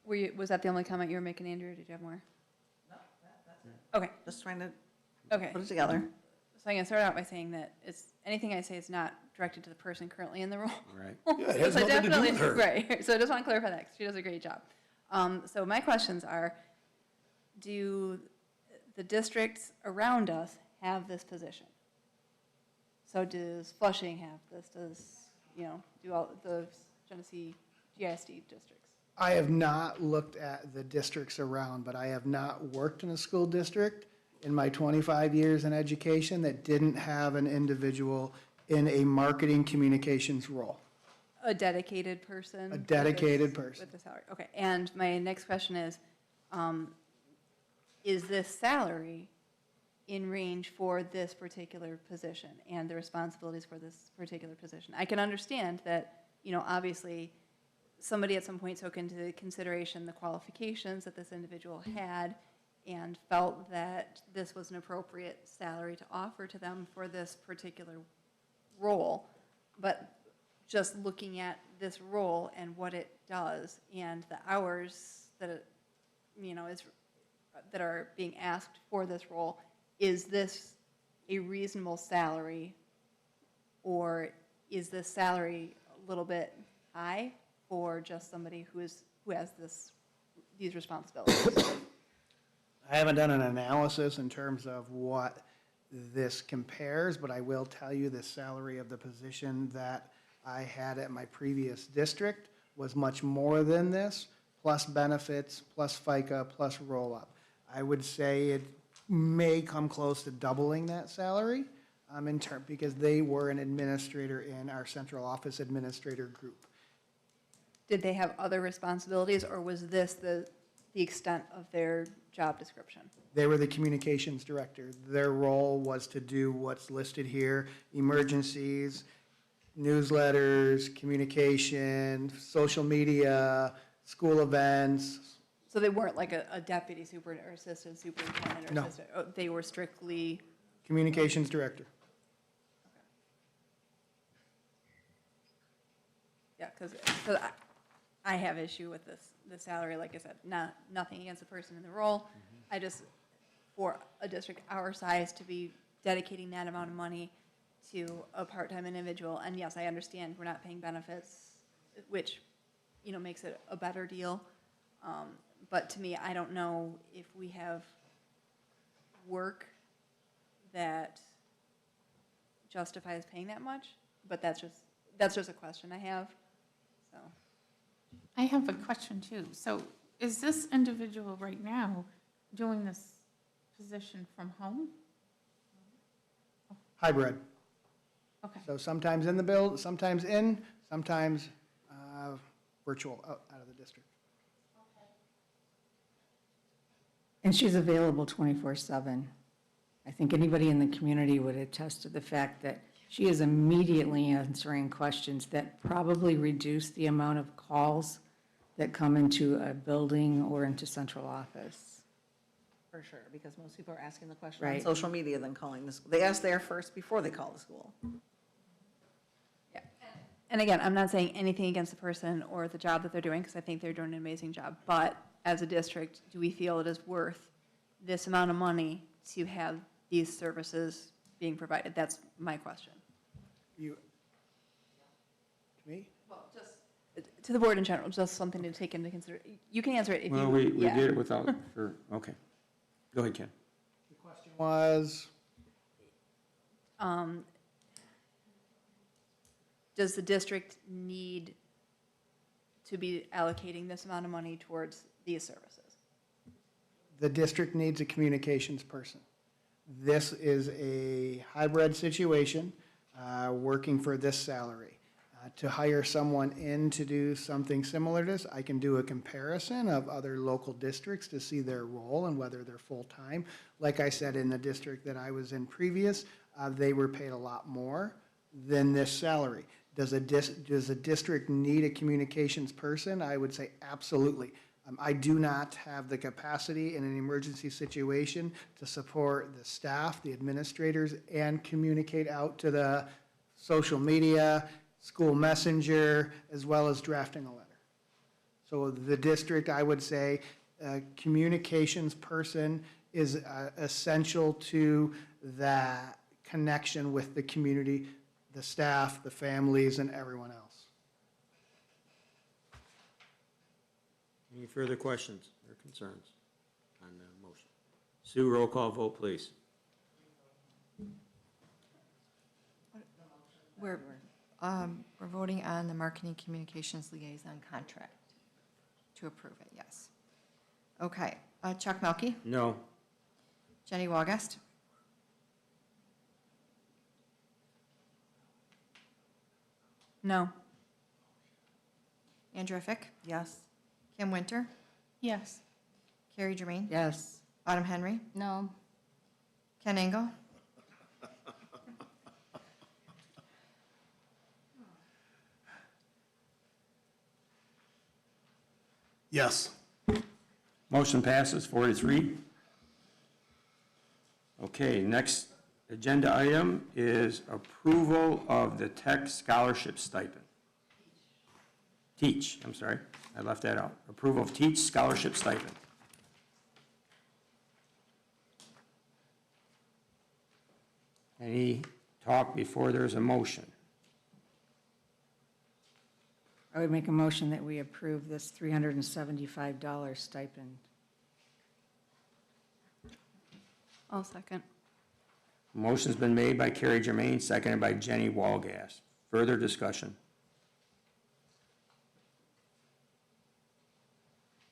C: Was that the only comment you were making, Andrew, or did you have more? No, that's it. Okay,
B: Just trying to
C: okay.
B: put it together.
C: So I'm gonna start out by saying that anything I say is not directed to the person currently in the role.
A: Right.
D: Yeah, it has
C: So
D: nothing to do
C: definitely-
D: with her.
C: Right, so I just want to clarify that, because she does a great job. So my questions are, do the districts around us have this position? So does Flushing have this? Do all the Genesee GISD districts?
K: I have not looked at the districts around, but I have not worked in a school district in my 25 years in education that didn't have an individual in a marketing communications role.
C: A dedicated person?
K: A dedicated person.
C: With the salary, okay. And my next question is this salary in range for this particular position and the responsibilities for this particular position? I can understand that, obviously, somebody at some point took into consideration the qualifications that this individual had and felt that this was an appropriate salary to offer to them for this particular role. But just looking at this role and what it does and the hours that it, that are being asked for this role, is this a reasonable salary, or is this salary a little bit high for just somebody who has these responsibilities?
K: I haven't done an analysis in terms of what this compares, but I will tell you the salary of the position that I had at my previous district was much more than this, plus benefits, plus FICA, plus roll-up. I would say it may come close to doubling that salary because they were an administrator in our central office administrator group.
C: Did they have other responsibilities, or was this the extent of their job description?
K: They were the communications director. Their role was to do what's listed here: emergencies, newsletters, communication, social media, school events.
C: So they weren't like a deputy superintendent or assistant superintendent or
K: No.
C: assistant? Oh, they were strictly,
K: Communications director.
C: yeah, because I have issue with the salary, like I said, nothing against the person in the role. I just, for a district our size to be dedicating that amount of money to a part-time individual, and yes, I understand we're not paying benefits, which, makes it a better deal. But to me, I don't know if we have work that justifies paying that much, but that's just a question I have, so.
J: I have a question too. So is this individual right now doing this position from home?
K: Hybrid.
J: Okay.
K: So sometimes in the sometimes virtual out of the district.
G: And she's available 24/7. I think anybody in the community would attest to the fact that she is immediately answering questions that probably reduce the amount of calls that come into a building or into central office.
B: For sure, because most people are asking the question on
G: Right.
B: social media than calling the school. They ask there first before they call the school.
C: Yeah. And again, I'm not saying anything against the person or the job that they're doing, because I think they're doing an amazing job. But as a district, do we feel it is worth this amount of money to have these services being provided? That's my question.
K: You, me?
C: Well, just to the board in general, just something to take into consideration. You can answer it if you.
A: Well, we
C: yeah.
A: did it without, okay. Go ahead, Ken.
K: The question was,
C: Does the district need to be allocating this amount of money towards these services?
K: the district needs a communications person. This is a hybrid situation, working for this salary. To hire someone in to do something similar to this, I can do a comparison of other local districts to see their role and whether they're full-time. Like I said, in the district that I was in previous, they were paid a lot more than this salary. Does a district need a communications person? I would say absolutely. I do not have the capacity in an emergency situation to support the staff, the administrators, and communicate out to the social media, school messenger, as well as drafting a letter. So the district, I would say, a communications person is essential to that connection with the community, the staff, the families, and everyone else.
A: Any further questions or concerns on the motion? Sue, roll call vote, please.
N: We're voting on the marketing communications liaison contract to approve it, yes. Okay, Chuck Melkey,
A: No.
N: Jenny Waugust,
C: No.
N: Andrea Fick,
B: Yes.
N: Kim Winter,
J: Yes.
N: Carrie Germain,
G: Yes.
N: Autumn Henry,
L: No.
N: Ken Engel,
D: Yes.
A: Motion passes 4-3. Okay, next agenda item is approval of the tech scholarship stipend. Teach, I'm sorry, I left that out. Approval of teach scholarship stipend. Any talk before there's a motion?
G: I would make a motion that we approve this $375 stipend.
C: I'll second.
A: Motion's been made by Carrie Germain, seconded by Jenny Walgas. Further discussion?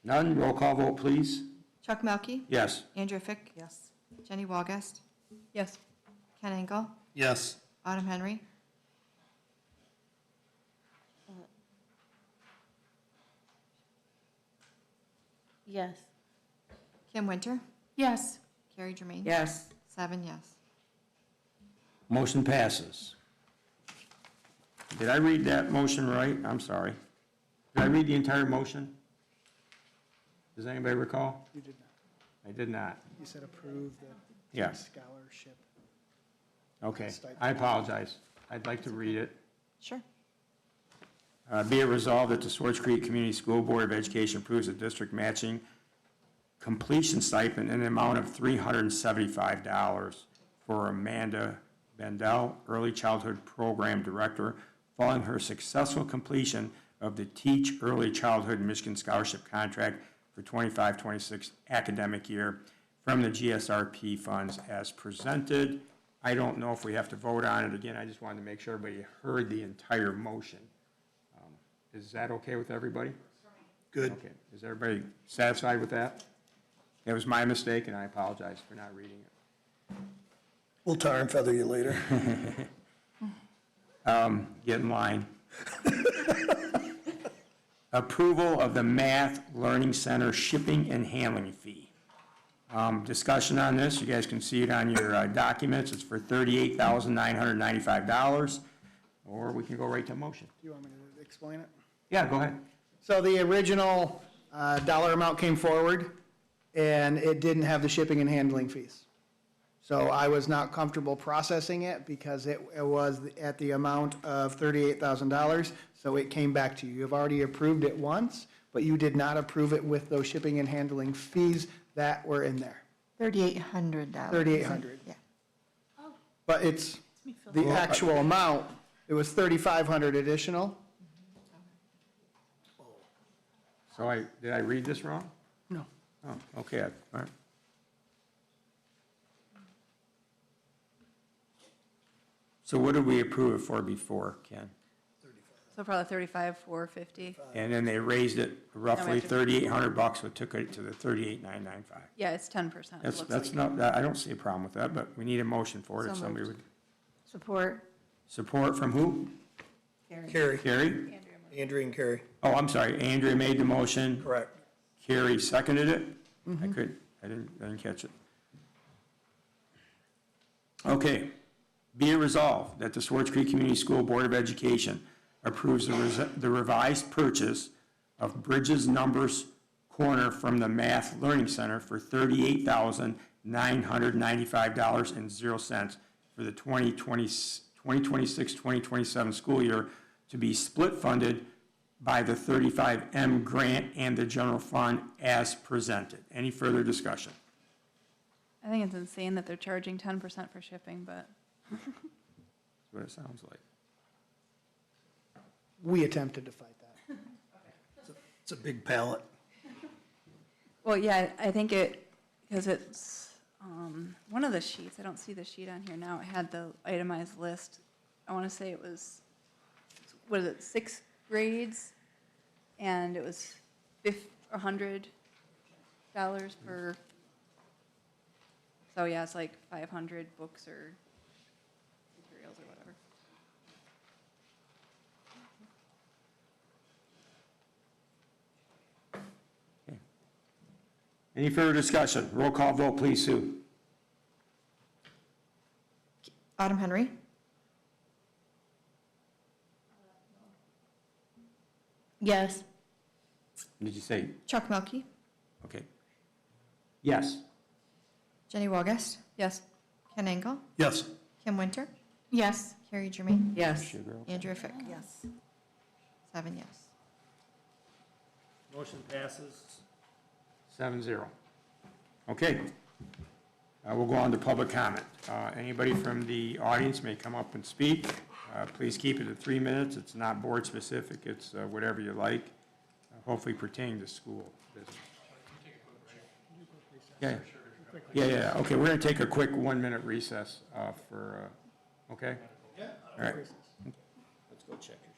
A: None, roll call vote, please.
N: Chuck Melkey,
A: Yes.
N: Andrea Fick,
B: Yes.
N: Jenny Walgast,
C: Yes.
N: Ken Engel,
D: Yes.
N: Autumn Henry,
L: Yes.
N: Kim Winter,
J: Yes.
N: Carrie Germain.
G: Yes.
N: 7 yes.
A: Motion passes. Did I read that motion right? I'm sorry. Did I read the entire motion? Does anybody recall?
K: You did not.
A: I did not.
K: You said approve the
A: Yeah.
K: scholarship.
A: Okay, I apologize. I'd like to read it.
N: Sure.
A: Be it resolved that the Swartz Creek Community School Board of Education approves a district matching completion stipend in the amount of $375 for Amanda Bendel, Early Childhood Program Director, following her successful completion of the Teach Early Childhood Michigan Scholarship Contract for 25-26 academic year from the GSRP funds as presented. I don't know if we have to vote on it again. I just wanted to make sure everybody heard the entire motion. Is that okay with everybody?
D: Good.
A: Okay, is everybody satisfied with that? It was my mistake, and I apologize for not reading it.
D: We'll tar and feather you later.
A: Get in line. Approval of the Math Learning Center shipping and handling fee. Discussion on this, you guys can see it on your documents. It's for $38,995, or we can go right to motion.
K: Do you want me to explain it?
A: Yeah, go ahead.
K: So the original dollar amount came forward, and it didn't have the shipping and handling fees. So I was not comfortable processing it because it was at the amount of $38,000, so it came back to you. You've already approved it once, but you did not approve it with those shipping and handling fees that were in there.
N: $3,800.
K: $3,800.
N: Yeah.
K: But it's the actual amount, it was $3,500 additional.
A: So did I read this wrong?
K: No.
A: Oh, okay, all right. So what did we approve it for before, Ken?
C: So probably 35,450.
A: And then they raised it roughly
C: have to-
A: $3,800, so it took it to the $38,995.
C: Yeah, it's 10%. it
A: That's,
C: looks
A: that's
C: like.
A: not, I don't see a problem with that, but we need a motion for it if
L: So
A: somebody
L: moved.
A: would.
G: Support.
A: Support from who?
D: Carrie.
A: Carrie?
D: Andrea and Carrie.
A: Oh, I'm sorry, Andrea made the motion.
D: Correct.
A: Carrie seconded it? I didn't catch it. Okay. Be it resolved that the Swartz Creek Community School Board of Education approves the revised purchase of Bridges Numbers Corner from the Math Learning Center for $38,995.00 for the 2026-2027 school year to be split funded by the 35M grant and the general fund as presented. Any further discussion?
C: I think it's insane that they're charging 10% for shipping, but
A: That's what it sounds like.
K: We attempted to fight that.
D: It's a big pallet.
C: well, yeah, I think because it's one of the sheets. I don't see the sheet on here now. It had the itemized list. I want to say it was, what is it, 6 grades, and it was $100 per. So yeah, it's like 500 books or materials or whatever.
A: Any further discussion? Roll call vote, please, Sue.
N: Autumn Henry.
L: Yes.
A: Did you say?
N: Chuck Melkey.
A: Okay. Yes.
N: Jenny Walgast.
J: Yes.
N: Ken Engel.
D: Yes.
N: Kim Winter.
J: Yes.
N: Carrie Germain.
G: Yes.
N: Andrea Fick.
B: Yes.
N: 7 yes.
A: Motion passes 7-0. Okay. We'll go on to public comment. Anybody from the audience may come up and speak. Please keep it at 3 minutes. It's not board specific. It's whatever you like, hopefully pertaining to school business. Yeah. Okay, we're going to take a quick 1 minute recess for, okay? Yeah. All right. Let's go check your.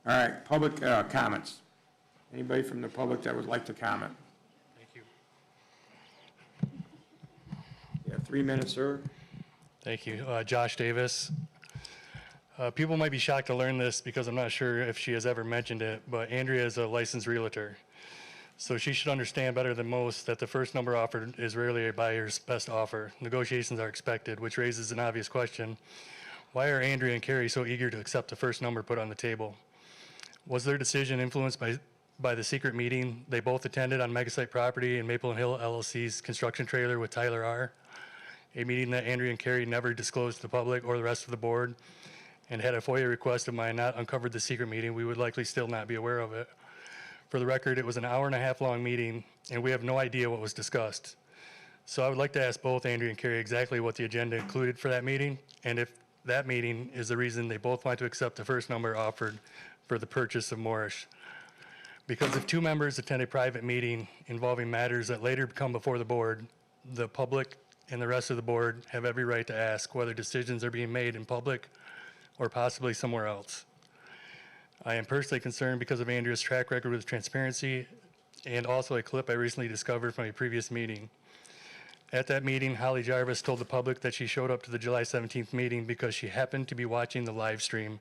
A: All right, public comments. Anybody from the public that would like to comment?
Q: Thank you.
A: You have 3 minutes, sir.
Q: Thank you. Josh Davis. People might be shocked to learn this because I'm not sure if she has ever mentioned it, but Andrea is a licensed realtor. So she should understand better than most that the first number offered is rarely a buyer's best offer. Negotiations are expected, which raises an obvious question. Why are Andrea and Carrie so eager to accept the first number put on the table? Was their decision influenced by the secret meeting they both attended on Megasite Property and Maple Hill LLC's construction trailer with Tyler R., a meeting that Andrea and Carrie never disclosed to the public or the rest of the board, and had a FOIA request of mine not uncovered the secret meeting, we would likely still not be aware of it. For the record, it was an hour-and-a-half long meeting, and we have no idea what was discussed. So I would like to ask both Andrea and Carrie exactly what the agenda included for that meeting, and if that meeting is the reason they both want to accept the first number offered for the purchase of Moorish. Because if two members attend a private meeting involving matters that later come before the board, the public and the rest of the board have every right to ask whether decisions are being made in public or possibly somewhere else. I am personally concerned because of Andrea's track record with transparency and also a clip I recently discovered from a previous meeting. At that meeting, Holly Jarvis told the public that she showed up to the July 17th meeting because she happened to be watching the live stream,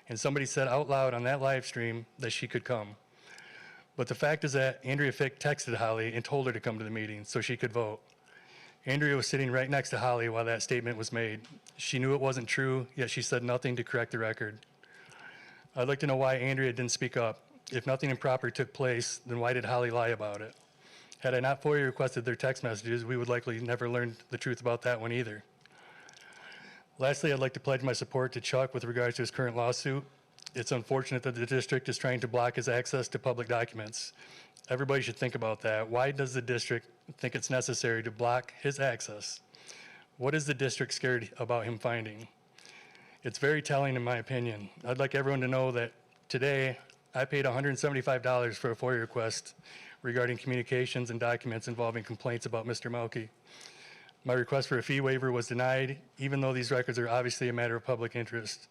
Q: and somebody said out loud on that live stream that she could come. But the fact is that Andrea Fick texted Holly and told her to come to the meeting so she could vote. Andrea was sitting right next to Holly while that statement was made. She knew it wasn't true, yet she said nothing to correct the record. I'd like to know why Andrea didn't speak up. If nothing improper took place, then why did Holly lie about it? Had I not FOIA requested their text messages, we would likely never learn the truth about that one either. Lastly, I'd like to pledge my support to Chuck with regards to his current lawsuit. It's unfortunate that the district is trying to block his access to public documents. Everybody should think about that. Why does the district think it's necessary to block his access? What is the district scared about him finding? It's very telling in my opinion. I'd like everyone to know that today I paid $175 for a FOIA request regarding communications and documents involving complaints about Mr. Melky. My request for a fee waiver was denied, even though these records are obviously a matter of public interest.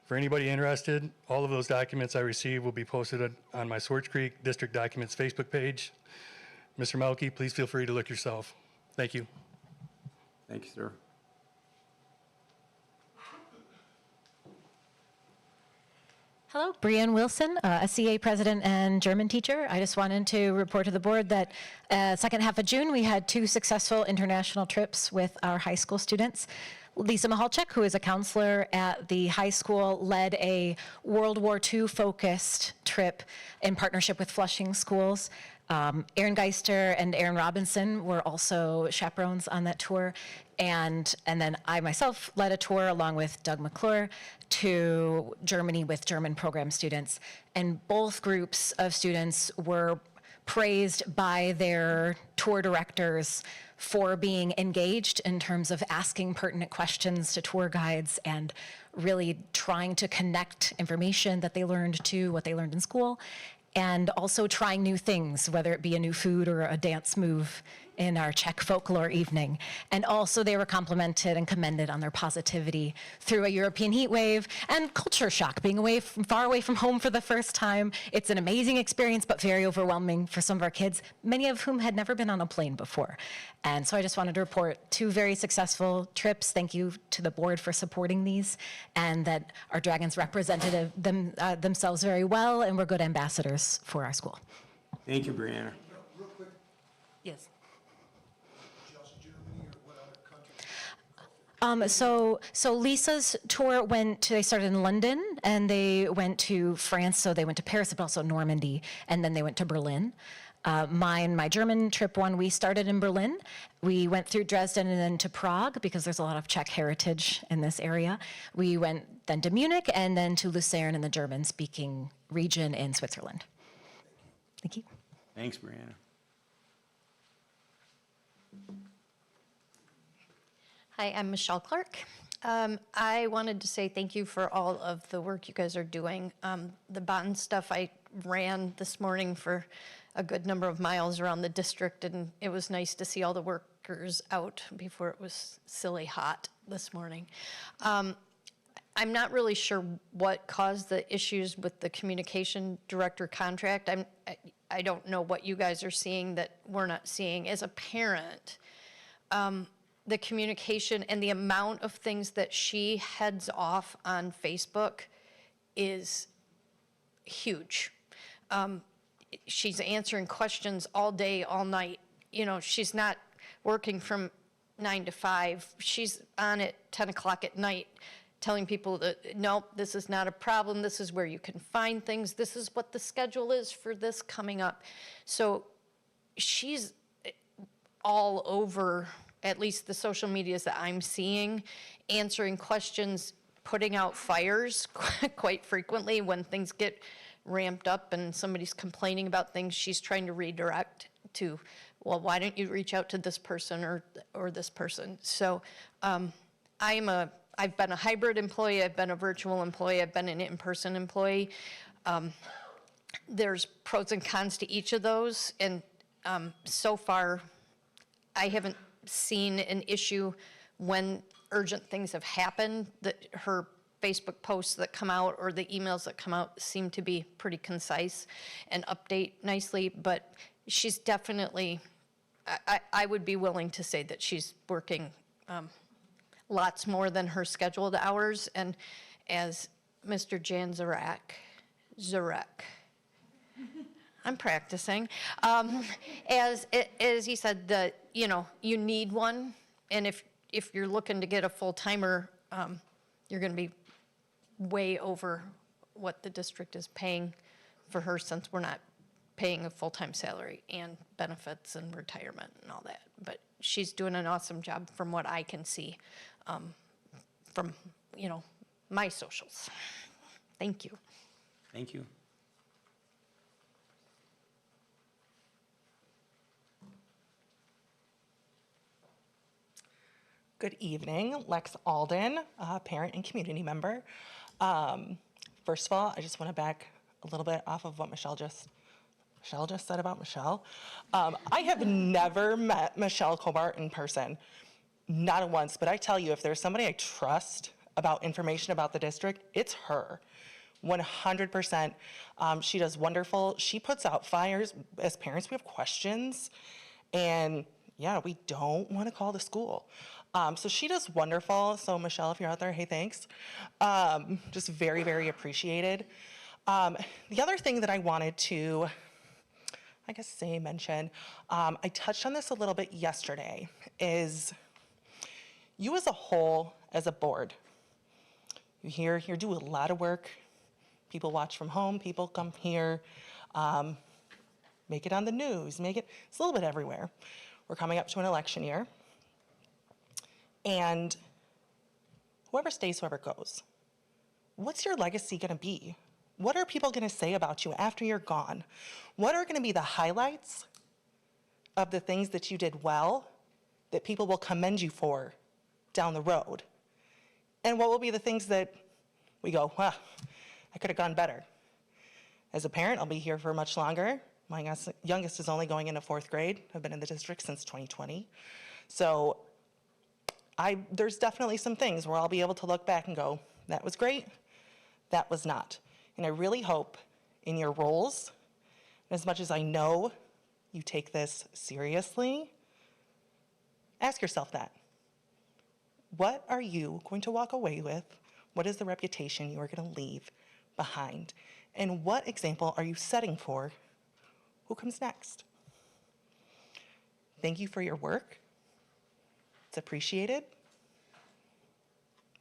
Q: For anybody interested, all of those documents I received will be posted on my Swartz Creek District Documents Facebook page. Mr. Melky, please feel free to look yourself. Thank you.
A: Thank you, sir.
M: Hello, Brianne Wilson, a CA president and German teacher. I just wanted to report to the board that second half of June, we had 2 successful international trips with our high school students. Lisa Mahalchek, who is a counselor at the high school, led a World War II focused trip in partnership with Flushing Schools. Aaron Geister and Aaron Robinson were also chaperones on that tour. And then I myself led a tour along with Doug McClure to Germany with German program students. And both groups of students were praised by their tour directors for being engaged in terms of asking pertinent questions to tour guides and really trying to connect information that they learned to what they learned in school, and also trying new things, whether it be a new food or a dance move in our Czech folklore evening. And also they were complimented and commended on their positivity through a European heat wave and culture shock, being far away from home for the first time. It's an amazing experience, but very overwhelming for some of our kids, many of whom had never been on a plane before. And so I just wanted to report 2 very successful trips. Thank you to the board for supporting these, and that our Dragons represented themselves very well and were good ambassadors for our school.
A: Thank you, Brianna.
M: Yes. So Lisa's tour they started in London, and they went to France, so they went to Paris, but also Normandy, and then they went to Berlin. My German trip we started in Berlin. We went through Dresden and then to Prague, because there's a lot of Czech heritage in this area. We went then to Munich and then to Lucerne in the German-speaking region in Switzerland. Thank you.
A: Thanks, Brianna.
R: Hi, I'm Michelle Clark. I wanted to say thank you for all of the work you guys are doing. The bond stuff, I ran this morning for a good number of miles around the district, and it was nice to see all the workers out before it was silly hot this morning. I'm not really sure what caused the issues with the communication director contract. I don't know what you guys are seeing that we're not seeing. As a parent, the communication and the amount of things that she heads off on Facebook is huge. She's answering questions all day, all night. You know, she's not working from 9 to 5. She's on at 10 o'clock at night telling people that, nope, this is not a problem. This is where you can find things. This is what the schedule is for this coming up. So she's all over, at least the social medias that I'm seeing, answering questions, putting out fires quite frequently when things get ramped up and somebody's complaining about things. She's trying to redirect to, well, why don't you reach out to this person or this person? So I've been a hybrid employee, I've been a virtual employee, I've been an in-person employee. There's pros and cons to each of those, and so far I haven't seen an issue when urgent things have happened. That her Facebook posts that come out or the emails that come out seem to be pretty concise and update nicely, but she's definitely, I would be willing to say that she's working lots more than her scheduled hours. And as Mr. Jan Zarek, I'm practicing, as he said, that, you know, you need one, and if you're looking to get a full-timer, you're going to be way over what the district is paying for her, since we're not paying a full-time salary and benefits and retirement and all that. But she's doing an awesome job from what I can see from, you know, my socials. Thank you.
A: Thank you.
S: Good evening, Lex Alden, parent and community member. First of all, I just want to back a little bit off of what Michelle just said about Michelle. I have never met Michelle Cobart in person, not once, but I tell you, if there's somebody I trust about information about the district, it's her. 100%. She does wonderful. She puts out fires. As parents, we have questions, and yeah, we don't want to call the school. So she does wonderful. So Michelle, if you're out there, hey, thanks. Just very, very appreciated. The other thing that I wanted to, mention, I touched on this a little bit yesterday, is you as a whole, as a board. You're here, do a lot of work. People watch from home, people come here, make it on the news, it's a little bit everywhere. We're coming up to an election year. And whoever stays, whoever goes, what's your legacy gonna be? What are people gonna say about you after you're gone? What are gonna be the highlights of the things that you did well that people will commend you for down the road? And what will be the things that we go, well, I could have gone better? As a parent, I'll be here for much longer. My youngest is only going into 4th grade. I've been in the district since 2020. So there's definitely some things where I'll be able to look back and go, that was great, that was not. And I really hope in your roles, as much as I know you take this seriously, ask yourself that. What are you going to walk away with? What is the reputation you are going to leave behind? And what example are you setting for who comes next? Thank you for your work. It's appreciated.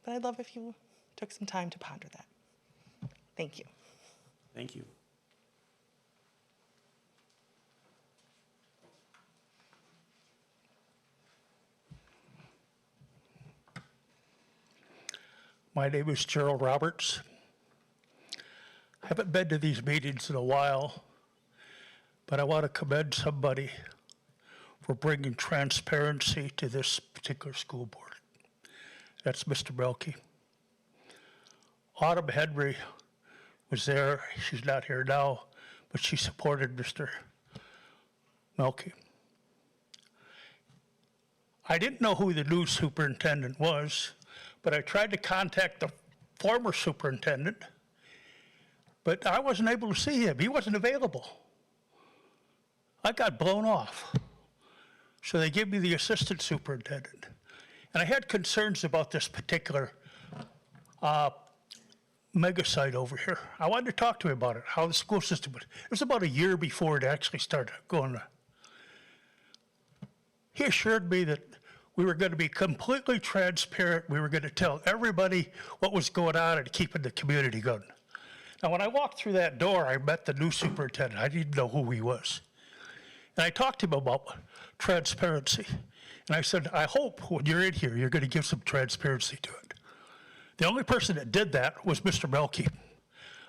S: But I'd love if you took some time to ponder that. Thank you.
A: Thank you.
T: My name is Gerald Roberts. I haven't been to these meetings in a while, but I want to commend somebody for bringing transparency to this particular school board. That's Mr. Melke. Autumn Henry was there. She's not here now, but she supported Mr. Melke. I didn't know who the new superintendent was, but I tried to contact the former superintendent, but I wasn't able to see him. He wasn't available. I got blown off. So they gave me the assistant superintendent. And I had concerns about this particular mega site over here. I wanted to talk to him about it, how the school system was. It was about a year before it actually started going. He assured me that we were going to be completely transparent. We were going to tell everybody what was going on and keeping the community going. Now, when I walked through that door, I met the new superintendent. I didn't know who he was. And I talked to him about transparency. And I said, I hope when you're in here, you're going to give some transparency to it. The only person that did that was Mr. Melke.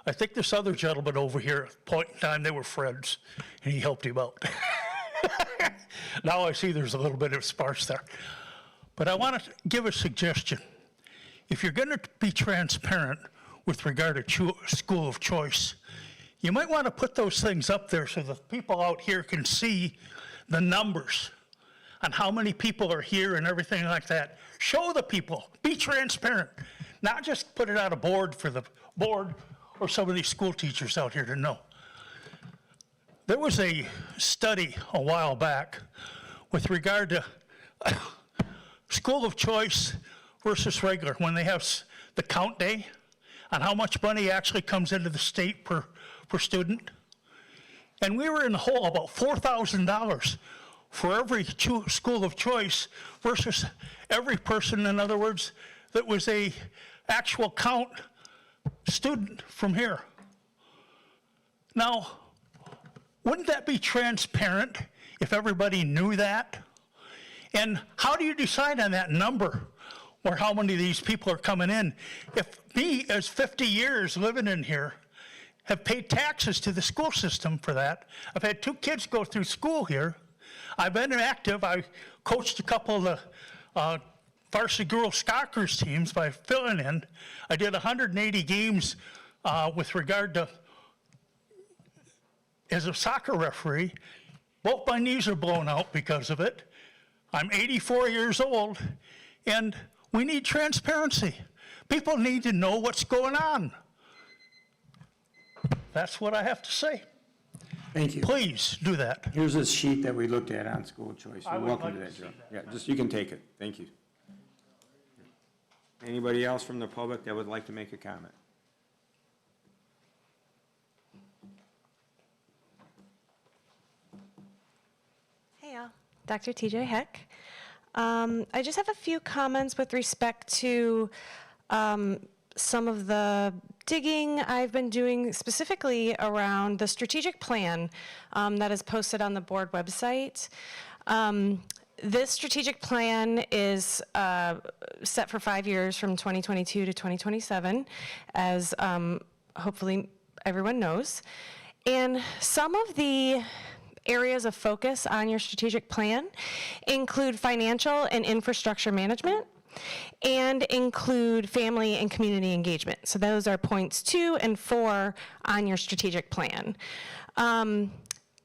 T: I think this other gentleman over here, at a point in time, they were friends, and he helped him out. Now I see there's a little bit of sparse there. But I want to give a suggestion. If you're going to be transparent with regard to school of choice, you might want to put those things up there so the people out here can see the numbers on how many people are here and everything like that. Show the people, be transparent, not just put it on a board for the board or some of these school teachers out here to know. There was a study a while back with regard to school of choice versus regular, when they have the count day on how much money actually comes into the state per student. And we were in the hole about $4,000 for every school of choice versus every person, in other words, that was a actual count student from here. Now, wouldn't that be transparent if everybody knew that? And how do you decide on that number or how many of these people are coming in? If me, as 50 years living in here, have paid taxes to the school system for that. I've had 2 kids go through school here. I've been active. I coached a couple of the varsity girls soccer teams by filling in. I did 180 games with regard to as a soccer referee. Both my knees are blown out because of it. I'm 84 years old, and we need transparency. People need to know what's going on. That's what I have to say.
A: Thank you.
T: Please do that.
A: Here's this sheet that we looked at on school choice.
T: I
A: You're
T: would
A: welcome
T: like
A: to
T: to
A: that,
T: see
A: Joe.
T: that.
A: Yeah, just, you can take it. Thank you. Anybody else from the public that would like to make a comment?
F: Hey, y'all. Dr. TJ Heck. I just have a few comments with respect to some of the digging I've been doing specifically around the strategic plan that is posted on the board website. This strategic plan is set for 5 years from 2022 to 2027, as hopefully everyone knows. And some of the areas of focus on your strategic plan include financial and infrastructure management, and include family and community engagement. So those are points 2 and 4 on your strategic plan.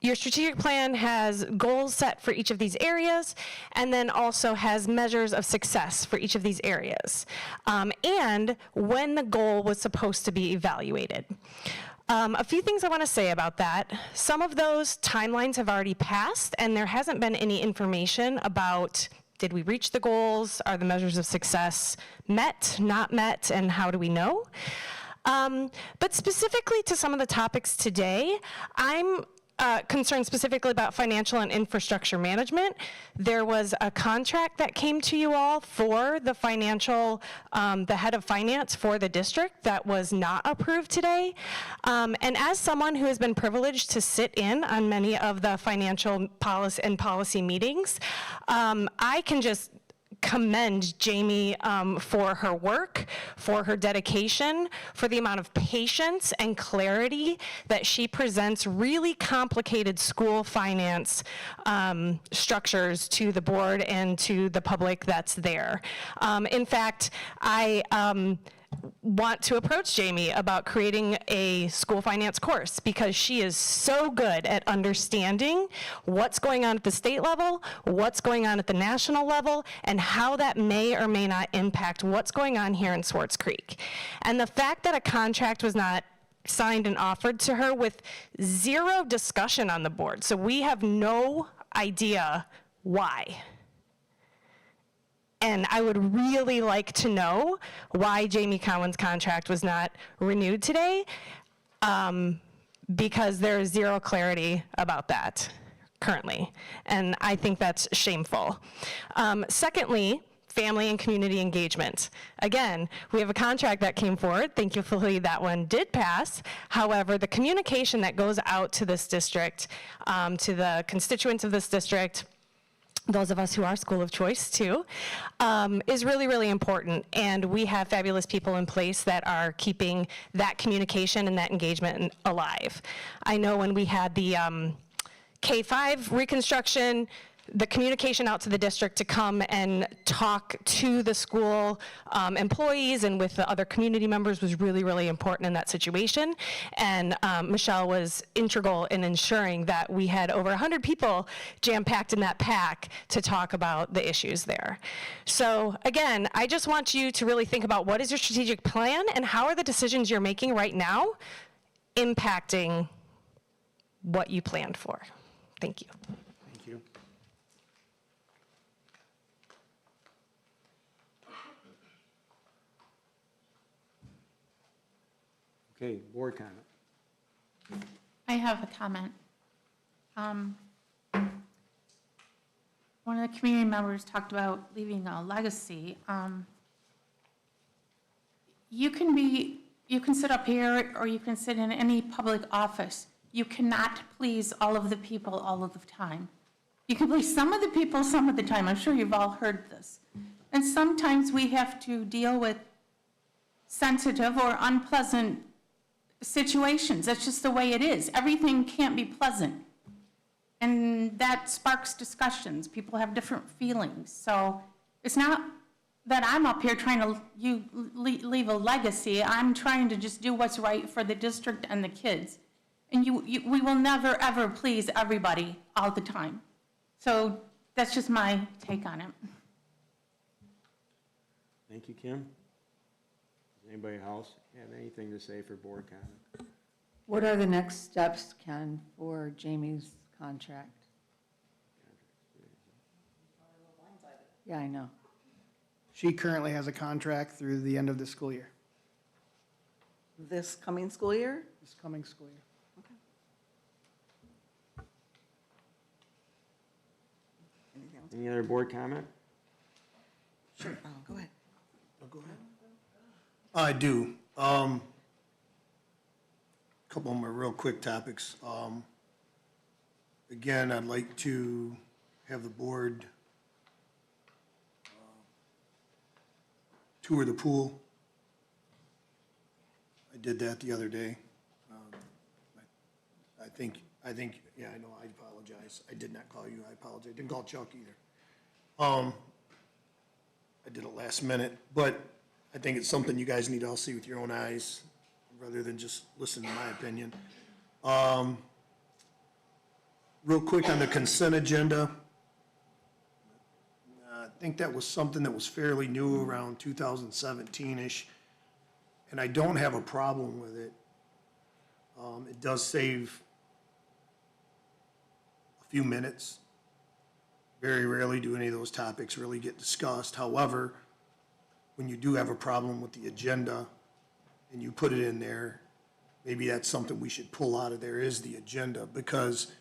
F: Your strategic plan has goals set for each of these areas, and then also has measures of success for each of these areas, and when the goal was supposed to be evaluated. A few things I want to say about that. Some of those timelines have already passed, and there hasn't been any information about, did we reach the goals? Are the measures of success met, not met, and how do we know? But specifically to some of the topics today, I'm concerned specifically about financial and infrastructure management. There was a contract that came to you all for the financial, the head of finance for the district that was not approved today. And as someone who has been privileged to sit in on many of the financial policy meetings, I can just commend Jamie for her work, for her dedication, for the amount of patience and clarity that she presents really complicated school finance structures to the board and to the public that's there. In fact, I want to approach Jamie about creating a school finance course, because she is so good at understanding what's going on at the state level, what's going on at the national level, and how that may or may not impact what's going on here in Swartz Creek. And the fact that a contract was not signed and offered to her with zero discussion on the board, so we have no idea why. And I would really like to know why Jamie Cowan's contract was not renewed today, because there is zero clarity about that currently. And I think that's shameful. Secondly, family and community engagement. Again, we have a contract that came forward. Thankfully, that one did pass. However, the communication that goes out to this district, to the constituents of this district, those of us who are school of choice too, is really, really important. And we have fabulous people in place that are keeping that communication and that engagement alive. I know when we had the K-5 reconstruction, the communication out to the district to come and talk to the school employees and with the other community members was really, really important in that situation. And Michelle was integral in ensuring that we had over 100 people jam-packed in that pack to talk about the issues there. So again, I just want you to really think about what is your strategic plan and how are the decisions you're making right now impacting what you planned for. Thank you.
A: Thank you. Okay, board comment.
J: I have a comment. One of the community members talked about leaving a legacy. You can sit up here or you can sit in any public office. You cannot please all of the people all of the time. You can please some of the people some of the time. I'm sure you've all heard this. And sometimes we have to deal with sensitive or unpleasant situations. That's just the way it is. Everything can't be pleasant. And that sparks discussions. People have different feelings. So it's not that I'm up here trying to leave a legacy. I'm trying to just do what's right for the district and the kids. And we will never, ever please everybody all the time. So that's just my take on it.
A: Thank you, Kim. Does anybody else have anything to say for board comment?
G: What are the next steps, Ken, for Jamie's contract? Yeah, I know.
K: She currently has a contract through the end of the school year,
B: This coming school year?
K: this coming school year.
A: Any other board comment?
B: Sure, go ahead.
D: I do. Couple of my real quick topics. Again, I'd like to have the board tour the pool. I did that the other day. I think, yeah, I know, I apologize. I did not call you, I apologize. Didn't call Chuck either. I did it last minute, but I think it's something you guys need to all see with your own eyes, rather than just listen to my opinion. Real quick on the consent agenda. I think that was something that was fairly new around 2017-ish, and I don't have a problem with it. It does save a few minutes. Very rarely do any of those topics really get discussed. However, when you do have a problem with the agenda and you put it in there, maybe that's something we should pull out of there, is the agenda, because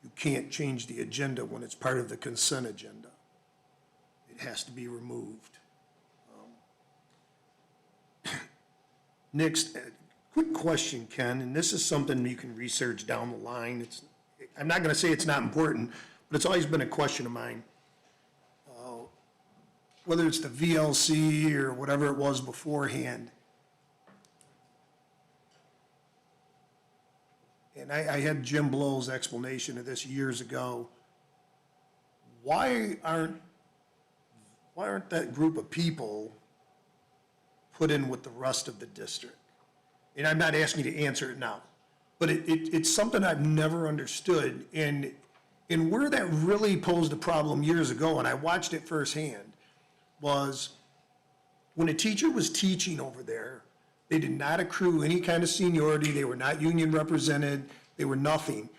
D: you can't change the agenda when it's part of the consent agenda. It has to be removed. Next, quick question, Ken, and this is something you can research down the line. I'm not going to say it's not important, but it's always been a question of mine. Whether it's the VLC or whatever it was beforehand. And I had Jim Blow's explanation of this years ago. Why aren't that group of people put in with the rest of the district? And I'm not asking you to answer it now, but it's something I've never understood. And where that really posed a problem years ago, and I watched it firsthand, was when a teacher was teaching over there, they did not accrue any kind of seniority, they were not union represented, they were nothing.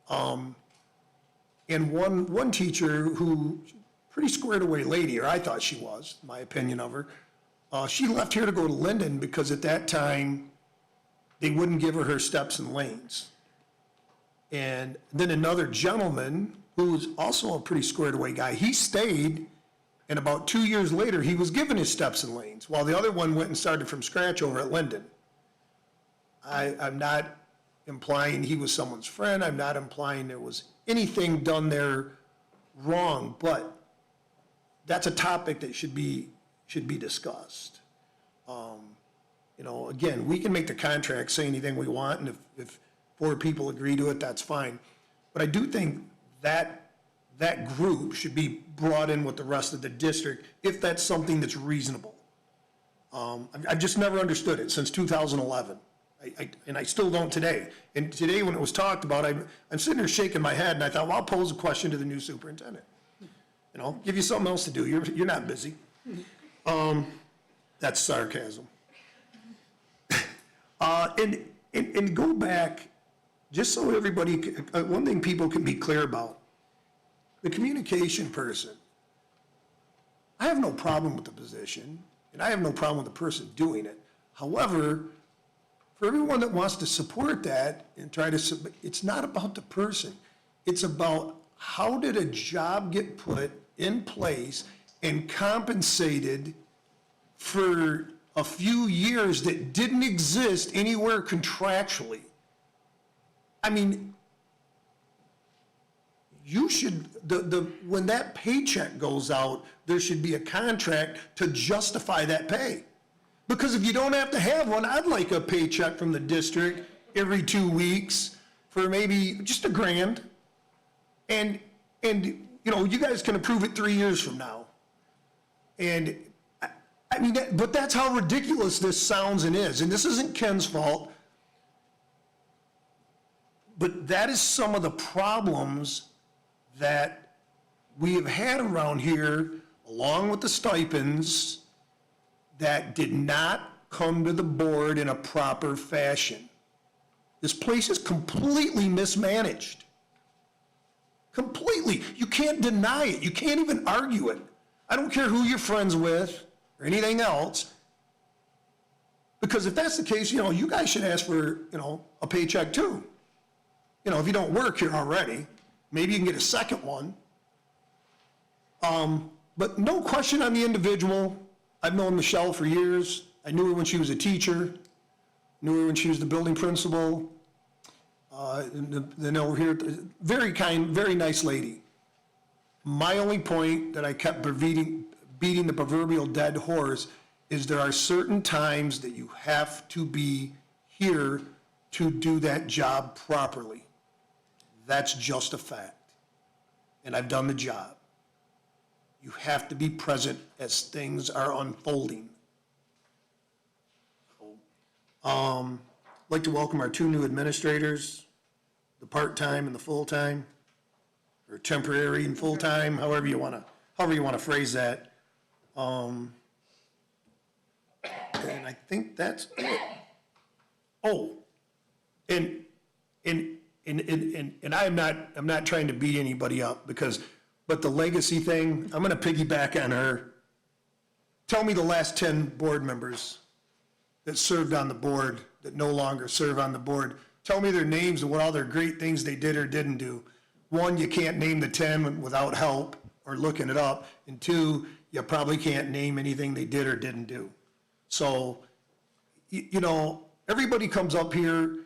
D: And one teacher who, pretty squared away lady, or I thought she was, my opinion of her, she left here to go to Linden because at that time, they wouldn't give her steps and lanes. And then another gentleman, who was also a pretty squared away guy, he stayed, and about 2 years later, he was given his steps and lanes, while the other one went and started from scratch over at Linden. I'm not implying he was someone's friend, I'm not implying there was anything done there wrong, but that's a topic that should be discussed. You know, again, we can make the contract say anything we want, and if 4 people agree to it, that's fine. But I do think that group should be brought in with the rest of the district if that's something that's reasonable. I've just never understood it since 2011. And I still don't today. And today when it was talked about, I'm sitting there shaking my head, and I thought, well, I'll pose a question to the new superintendent. You know, give you something else to do. You're not busy. That's sarcasm. And go back, just so everybody, one thing people can be clear about, the communication person, I have no problem with the position, and I have no problem with the person doing it. However, for everyone that wants to support that and try to, it's not about the person. It's about how did a job get put in place and compensated for a few years that didn't exist anywhere contractually. I mean, you should, when that paycheck goes out, there should be a contract to justify that pay. Because if you don't have to have one, I'd like a paycheck from the district every 2 weeks for maybe just $1,000. And you know, you guys can approve it 3 years from now. And I mean, but that's how ridiculous this sounds and is. And this isn't Ken's fault. But that is some of the problems that we have had around here, along with the stipends, that did not come to the board in a proper fashion. This place is completely mismanaged. Completely. You can't deny it. You can't even argue it. I don't care who you're friends with or anything else. Because if that's the case, you know, you guys should ask for, you know, a paycheck too. You know, if you don't work here already, maybe you can get a second one. But no question on the individual. I've known Michelle for years. I knew her when she was a teacher, knew her when she was the building principal. And then over here, very kind, very nice lady. My only point that I kept beating the proverbial dead horse is there are certain times that you have to be here to do that job properly. That's just a fact. And I've done the job. You have to be present as things are unfolding. I'd like to welcome our 2 new administrators, the part-time and the full-time, or temporary and full-time, however you want to phrase that. And I think that's it. Oh, and I'm not trying to beat anybody up but the legacy thing, I'm going to piggyback on her. Tell me the last 10 board members that served on the board that no longer serve on the board. Tell me their names and what all their great things they did or didn't do. 1, you can't name the 10 without help or looking it up. And 2, you probably can't name anything they did or didn't do. So, you know, everybody comes up here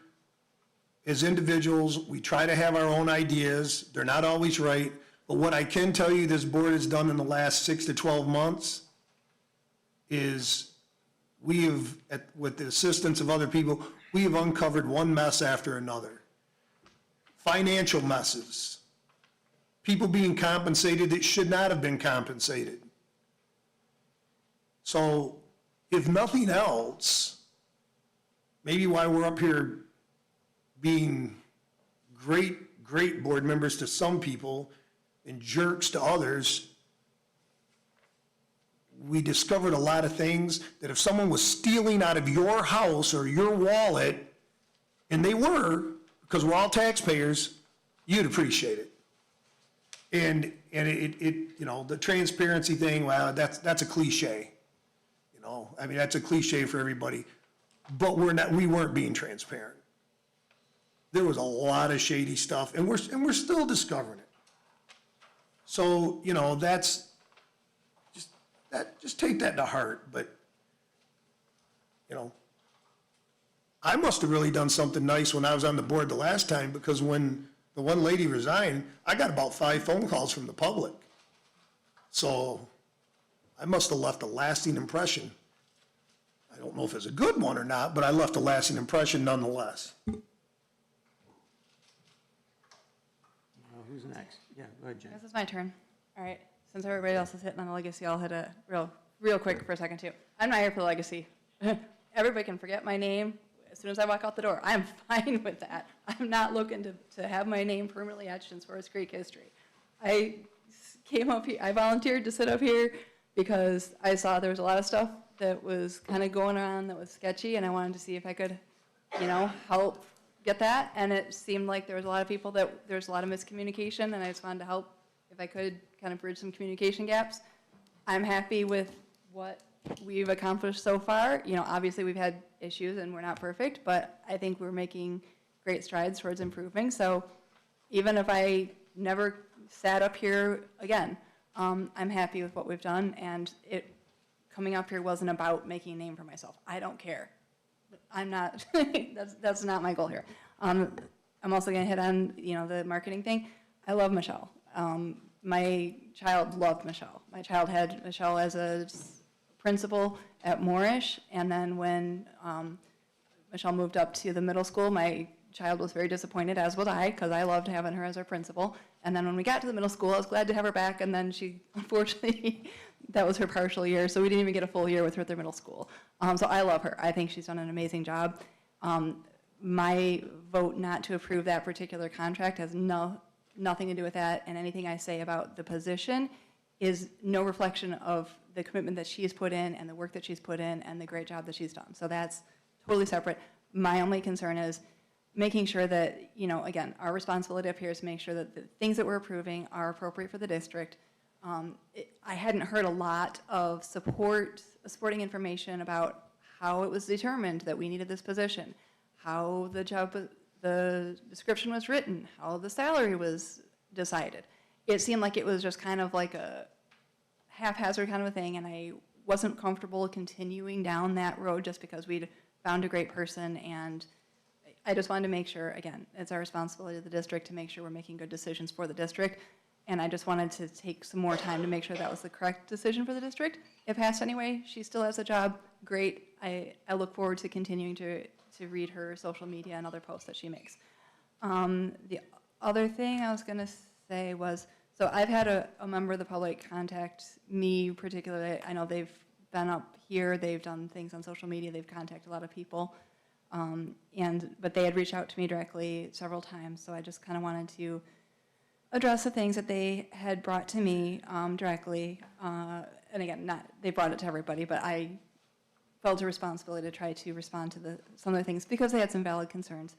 D: as individuals. We try to have our own ideas. They're not always right. But what I can tell you this board has done in the last 6 to 12 months is we have, with the assistance of other people, we have uncovered one mess after another. Financial messes. People being compensated that should not have been compensated. So if nothing else, maybe why we're up here being great board members to some people and jerks to others, we discovered a lot of things that if someone was stealing out of your house or your wallet, and they were, because we're all taxpayers, you'd appreciate it. And it you know, the transparency thing, well, that's a cliche. You know, I mean, that's a cliche for everybody. But we weren't being transparent. There was a lot of shady stuff, and we're still discovering it. So, you know, just take that to heart. But, you know, I must have really done something nice when I was on the board the last time, because when the one lady resigned, I got about 5 phone calls from the public. So I must have left a lasting impression. I don't know if it's a good one or not, but I left a lasting impression nonetheless.
A: Who's next? Yeah, go ahead, Jen.
C: This is my turn. All right. Since everybody else is hitting on the legacy, I'll hit it real quick for a second, too. I'm not here for the legacy. Everybody can forget my name as soon as I walk out the door. I'm fine with that. I'm not looking to have my name permanently etched in Swartz Creek history. I came up here, I volunteered to sit up here because I saw there was a lot of stuff that was kind of going on that was sketchy, and I wanted to see if I could, you know, help get that. And it seemed like there was a lot of people that there's a lot of miscommunication, and I just wanted to help if I could kind of bridge some communication gaps. I'm happy with what we've accomplished so far. You know, obviously we've had issues and we're not perfect, but I think we're making great strides towards improving. So even if I never sat up here again, I'm happy with what we've done, and coming up here wasn't about making a name for myself. I don't care. I'm not, that's not my goal here. I'm also gonna hit on, you know, the marketing thing. I love Michelle. My child loved Michelle. My child had Michelle as a principal at Moorish, and then when Michelle moved up to the middle school, my child was very disappointed, as was I, because I loved having her as our principal. And then when we got to the middle school, I was glad to have her back, and then she, unfortunately, that was her partial year, so we didn't even get a full year with her at the middle school. So I love her. I think she's done an amazing job. My vote not to approve that particular contract has nothing to do with that, and anything I say about the position is no reflection of the commitment that she's put in and the work that she's put in and the great job that she's done. So that's totally separate. My only concern is making sure that, you know, again, our responsibility up here is to make sure that the things that we're approving are appropriate for the district. I hadn't heard a lot of supporting information about how it was determined that we needed this position, how the description was written, how the salary was decided. It seemed like it was just kind of like haphazard kind of a thing, and I wasn't comfortable continuing down that road just because we'd found a great person, and I just wanted to make sure, again, it's our responsibility of the district to make sure we're making good decisions for the district, and I just wanted to take some more time to make sure that was the correct decision for the district. It passed anyway, she still has a job, great. I look forward to continuing to read her social media and other posts that she makes. The other thing I was gonna say was, so I've had a member of the public contact me particularly. I know they've been up here, they've done things on social media, they've contacted a lot of people. But they had reached out to me directly several times, so I just kind of wanted to address the things that they had brought to me directly. And again, they brought it to everybody, but I felt a responsibility to try to respond to some of the things because they had some valid concerns.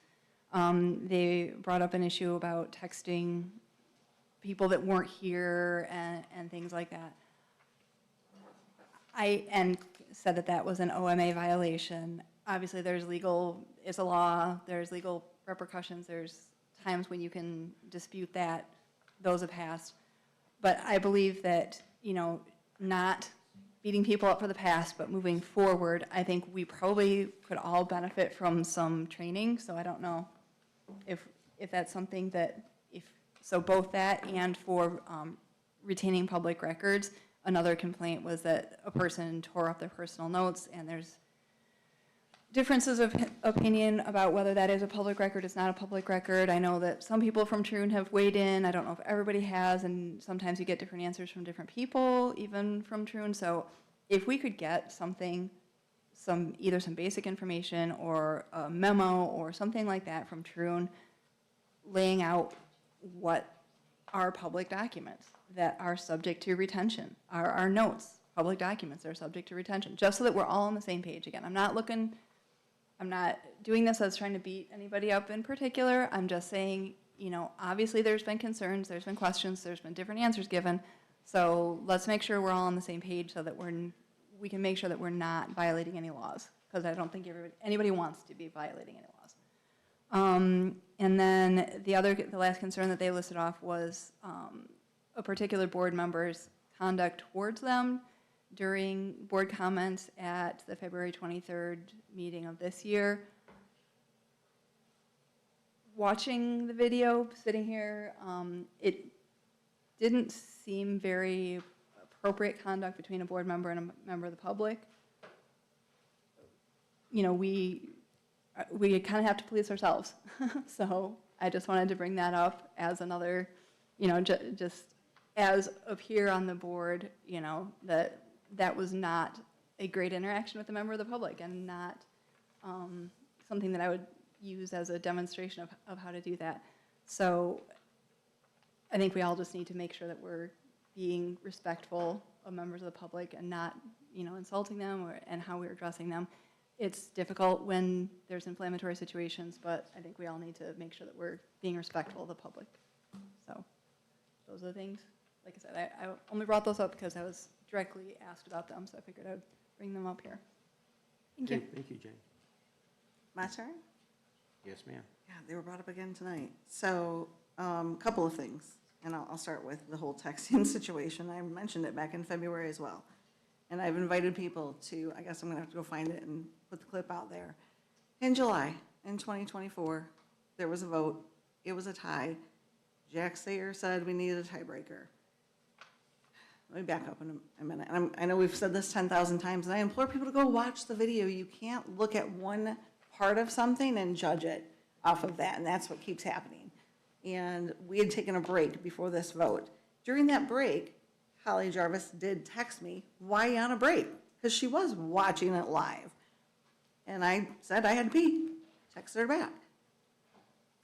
C: They brought up an issue about texting people that weren't here and things like that. And said that that was an OMA violation. Obviously, it's a law, there's legal repercussions, there's times when you can dispute that, those have passed. But I believe that, not beating people up for the past, but moving forward, I think we probably could all benefit from some training, so I don't know if that's something that, so both that and for retaining public records. Another complaint was that a person tore up their personal notes, and there's differences of opinion about whether that is a public record, it's not a public record. I know that some people from Troon have weighed in. I don't know if everybody has, and sometimes you get different answers from different people, even from Troon. So if we could get something, either some basic information or a memo or something like that from Troon, laying out what are public documents that are subject to retention, are our notes, public documents that are subject to retention, just so that we're all on the same page. Again, I'm not doing this as trying to beat anybody up in particular. I'm just saying, obviously there's been concerns, there's been questions, there's been different answers given. So let's make sure we're all on the same page so that we can make sure that we're not violating any laws, because I don't think anybody wants to be violating any laws. And then the last concern that they listed off was a particular board member's conduct towards them during board comments at the February 23rd meeting of this year. Watching the video, sitting here, it didn't seem very appropriate conduct between a board member and a member of the public. We kind of have to police ourselves. So I just wanted to bring that up as another, just as of here on the board, that was not a great interaction with a member of the public, and not something that I would use as a demonstration of how to do that. So I think we all just need to make sure that we're being respectful of members of the public and not, insulting them and how we're addressing them. It's difficult when there's inflammatory situations, but I think we all need to make sure that we're being respectful of the public. So those are the things. Like I said, I only brought those up because I was directly asked about them, so I figured I'd bring them up here. Thank you.
A: Thank you, Jane.
B: My turn?
A: Yes, ma'am.
B: Yeah, they were brought up again tonight. So, couple of things, and I'll start with the whole texting situation. I mentioned it back in February as well. And I've invited people to, I guess I'm gonna have to go find it and put the clip out there. In July, in 2024, there was a vote. It was a tie. Jack Sayer said we needed a tiebreaker. Let me back up in a minute. I know we've said this 10,000 times, and I implore people to go watch the video. You can't look at one part of something and judge it off of that, and that's what keeps happening. And we had taken a break before this vote. During that break, Holly Jarvis did text me, why you on a break? Because she was watching it live. And I said I had to pee. Texted her back.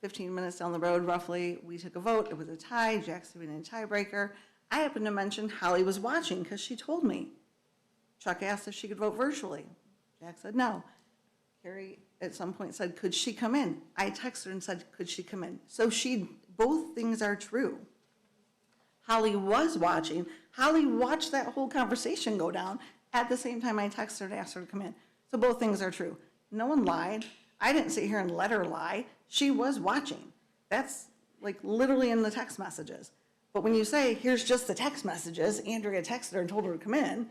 B: 15 minutes down the road, roughly, we took a vote. It was a tie. Jack said we needed a tiebreaker. I happened to mention Holly was watching because she told me. Chuck asked if she could vote virtually. Jack said no. Carrie at some point said, could she come in? I texted her and said, could she come in? So both things are true. Holly was watching. Holly watched that whole conversation go down at the same time I texted her to ask her to come in. So both things are true. No one lied. I didn't sit here and let her lie. She was watching. That's like literally in the text messages. But when you say, here's just the text messages, Andrea texted her and told her to come in,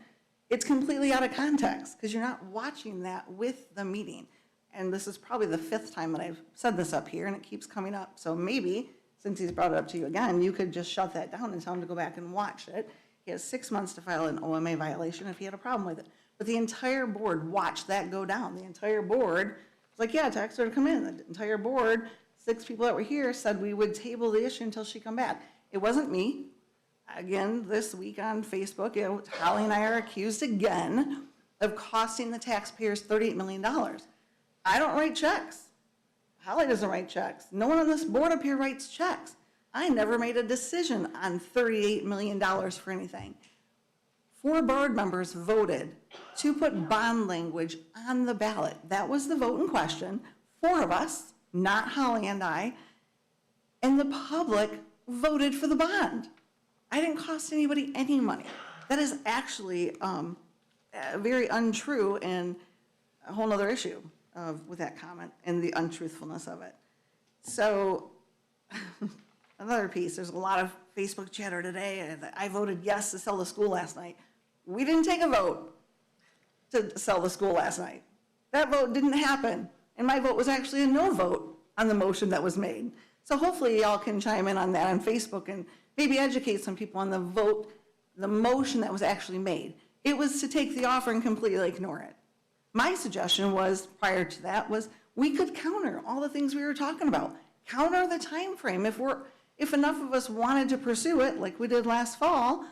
B: it's completely out of context because you're not watching that with the meeting. And this is probably the 5th time that I've said this up here and it keeps coming up. So maybe, since he's brought it up to you again, you could just shut that down and tell him to go back and watch it. He has 6 months to file an OMA violation if he had a problem with it. But the entire board watched that go down. The entire board was like, yeah, text her to come in. The entire board, 6 people that were here, said we would table the issue until she come back. It wasn't me. Again, this week on Facebook, Holly and I are accused again of costing the taxpayers $38 million. I don't write checks. Holly doesn't write checks. No one on this board up here writes checks. I never made a decision on $38 million for anything. 4 board members voted to put bond language on the ballot. That was the vote in question. 4 of us, not Holly and I, and the public voted for the bond. I didn't cost anybody any money. That is actually very untrue and a whole nother issue with that comment and the untruthfulness of it. So another piece, there's a lot of Facebook chatter today. I voted yes to sell the school last night. We didn't take a vote to sell the school last night. That vote didn't happen. And my vote was actually a no vote on the motion that was made. So hopefully y'all can chime in on that on Facebook and maybe educate some people on the vote, the motion that was actually made. It was to take the offer and completely ignore it. My suggestion was, prior to that, was we could counter all the things we were talking about. Counter the time frame. If enough of us wanted to pursue it, like we did last fall,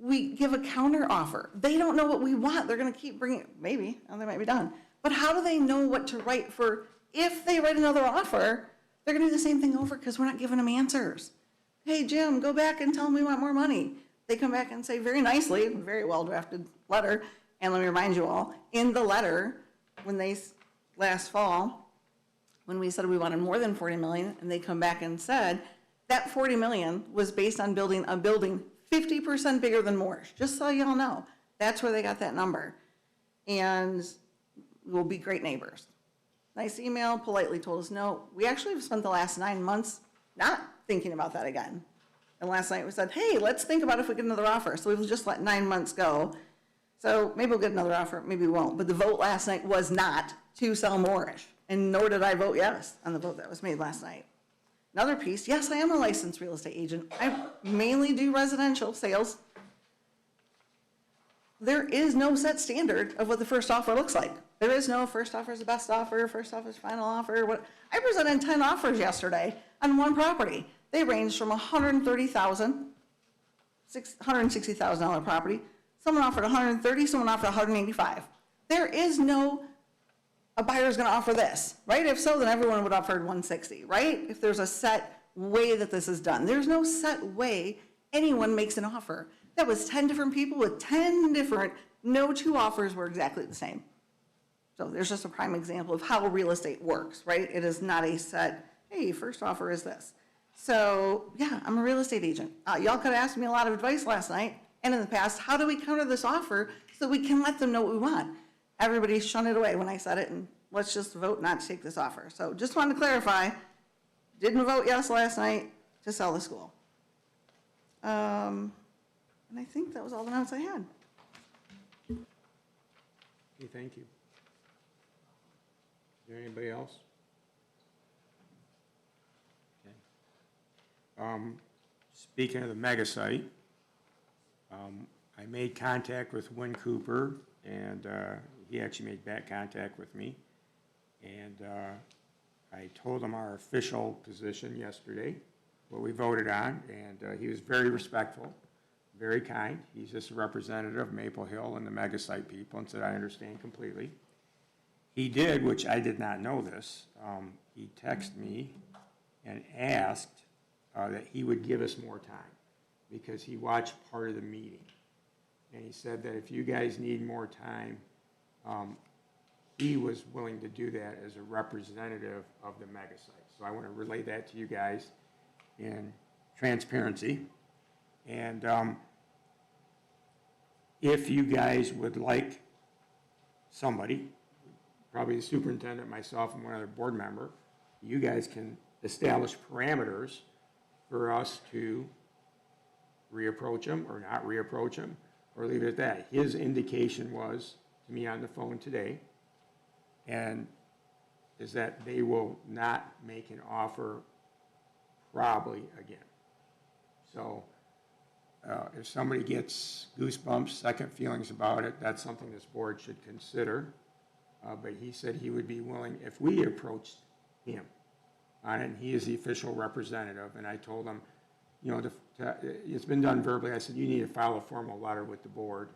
B: we give a counter offer. They don't know what we want. They're going to keep bringing, maybe, and they might be done. But how do they know what to write for, if they write another offer, they're going to do the same thing over because we're not giving them answers. Hey, Jim, go back and tell them we want more money. They come back and say very nicely, very well-drafted letter, and let me remind you all, in the letter, when they, last fall, when we said we wanted more than 40 million, and they come back and said, that 40 million was based on building a building 50% bigger than Moorish, just so y'all know. That's where they got that number. And we'll be great neighbors. Nice email, politely told us no. We actually have spent the last 9 months not thinking about that again. And last night we said, hey, let's think about if we get another offer. So we've just let 9 months go. So maybe we'll get another offer, maybe we won't. But the vote last night was not to sell Moorish. And nor did I vote yes on the vote that was made last night. Another piece, yes, I am a licensed real estate agent. I mainly do residential sales. There is no set standard of what the first offer looks like. There is no first offer is the best offer, first offer is final offer. What I presented 10 offers yesterday on one property. They ranged from $130,000, $160,000 property. Someone offered $130,000, someone offered $185,000. There is no, a buyer's gonna offer this, right? If so, then everyone would offer $160,000, right? If there's a set way that this is done. There's no set way anyone makes an offer. That was 10 different people with 10 different, no 2 offers were exactly the same. So there's just a prime example of how real estate works, right? It is not a set, hey, first offer is this. So yeah, I'm a real estate agent. Y'all could have asked me a lot of advice last night and in the past, how do we counter this offer so we can let them know what we want? Everybody shunned it away when I said it, and let's just vote not to take this offer. So just wanted to clarify, didn't vote yes last night to sell the school. And I think that was all the notes I had.
A: Okay, thank you. Is there anybody else? Okay. Speaking of the mega site, I made contact with Win Cooper, and he actually made back contact with me. And I told him our official position yesterday, what we voted on, and he was very respectful, very kind. He's just a representative of Maple Hill and the mega site people, and said, I understand completely. He did, which I did not know this, he texted me and asked that he would give us more time because he watched part of the meeting. And he said that if you guys need more time, he was willing to do that as a representative of the mega site. So I want to relay that to you guys in transparency. And if you guys would like somebody, probably the superintendent, myself, and one other board member, you guys can establish parameters for us to reapproach him or not reapproach him, or leave it at that. His indication was to me on the phone today, and is that they will not make an offer probably again. So if somebody gets goosebumps, second feelings about it, that's something this board should consider. But he said he would be willing, if we approached him on it, and he is the official representative, and I told him, you know, it's been done verbally. I said, you need to file a formal letter with the board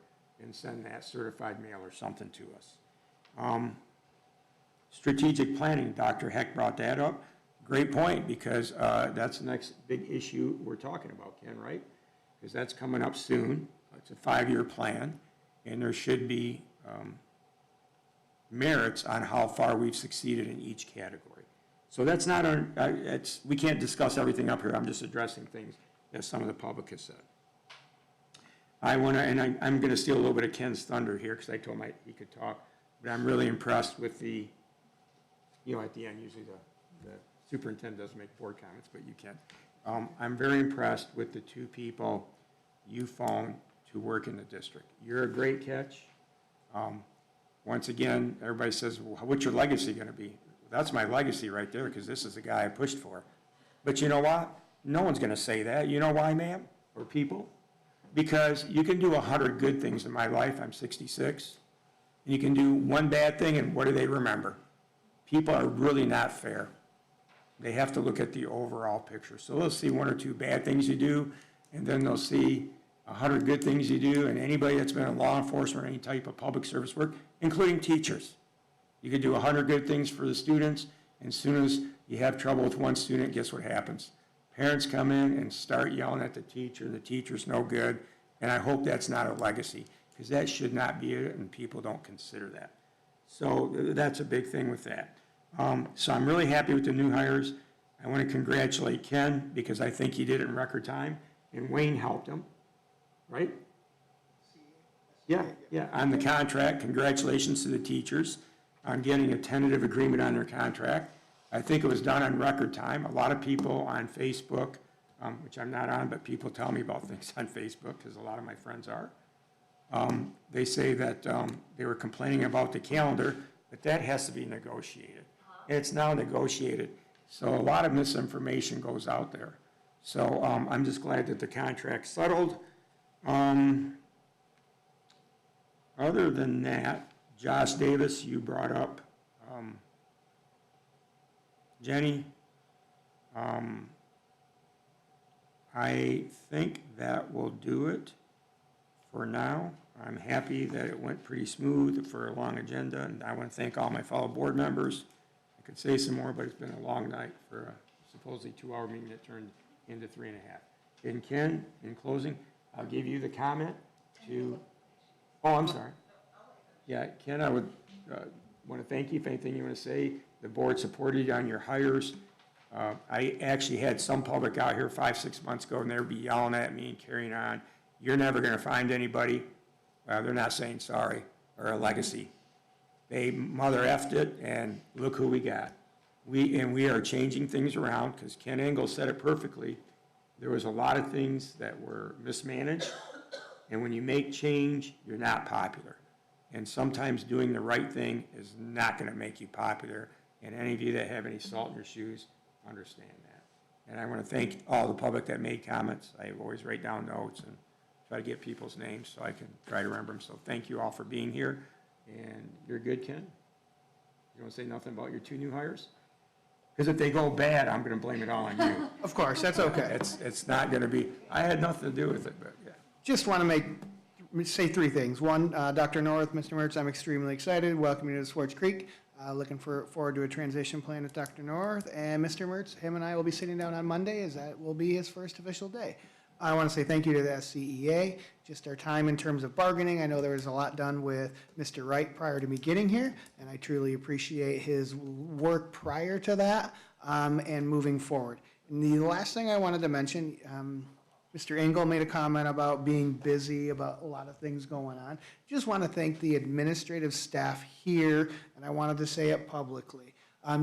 A: and send that certified mail or something to us. Strategic planning, Dr. Heck brought that up. Great point, because that's the next big issue we're talking about, Ken, right? Because that's coming up soon. It's a 5-year plan, and there should be merits on how far we've succeeded in each category. So that's not, we can't discuss everything up here. I'm just addressing things that some of the public has said. I'm going to steal a little bit of Ken's thunder here because I told him he could talk, but I'm really impressed with the, you know, at the end, usually the superintendent doesn't make board comments, but you can. I'm very impressed with the 2 people you phoned to work in the district. You're a great catch. Once again, everybody says, well, what's your legacy going to be? That's my legacy right there, because this is the guy I pushed for. But you know what? No one's going to say that. You know why, ma'am, or people? Because you can do 100 good things in my life. I'm 66. And you can do one bad thing, and what do they remember? People are really not fair. They have to look at the overall picture. So they'll see 1 or 2 bad things you do, and then they'll see 100 good things you do, and anybody that's been in law enforcement or any type of public service work, including teachers. You could do 100 good things for the students, and as soon as you have trouble with one student, guess what happens? Parents come in and start yelling at the teacher's no good, and I hope that's not a legacy, because that should not be it, and people don't consider that. So that's a big thing with that. So I'm really happy with the new hires. I want to congratulate Ken, because I think he did it in record time, and Wayne helped him, right? Yeah, on the contract. Congratulations to the teachers on getting a tentative agreement on their contract. I think it was done on record time. A lot of people on Facebook, which I'm not on, but people tell me about things on Facebook, because a lot of my friends are. They say that they were complaining about the calendar, but that has to be negotiated. It's now negotiated. So a lot of misinformation goes out there. So I'm just glad that the contract's settled. Other than that, Josh Davis, you brought up Jenny. I think that will do it for now. I'm happy that it went pretty smooth for a long agenda, and I want to thank all my fellow board members. I could say some more, but it's been a long night for a supposedly 2-hour meeting that turned into 3.5. And Ken, in closing, I'll give you the comment to, oh, I'm sorry. Yeah, Ken, I would want to thank you for anything you want to say. The board supported you on your hires. I actually had some public out here 5-6 months ago, and they would be yelling at me and carrying on. You're never going to find anybody. They're not saying sorry or a legacy. They mother effed it, and look who we got. We are changing things around, because Ken Engel said it perfectly. There was a lot of things that were mismanaged, and when you make change, you're not popular. And sometimes doing the right thing is not going to make you popular. And any of you that have any salt in your shoes understand that. And I want to thank all the public that made comments. I always write down notes and try to get people's names so I can try to remember them. So thank you all for being here. And you're good, Ken? You want to say nothing about your 2 new hires? Because if they go bad, I'm going to blame it all on you.
K: Of course, that's okay.
A: It's not going to be, I had nothing to do with it, but yeah.
K: Just want to say 3 things. One, Dr. North, Mr. Mertz, I'm extremely excited. Welcome you to Swartz Creek. Looking forward to a transition plan with Dr. North. And Mr. Mertz, him and I will be sitting down on Monday, as that will be his first official day. I want to say thank you to the SCEA, just our time in terms of bargaining. I know there was a lot done with Mr. Wright prior to me getting here, and I truly appreciate his work prior to that and moving forward. And the last thing I wanted to mention, Mr. Engel made a comment about being busy, about a lot of things going on. Just want to thank the administrative staff here, and I wanted to say it publicly.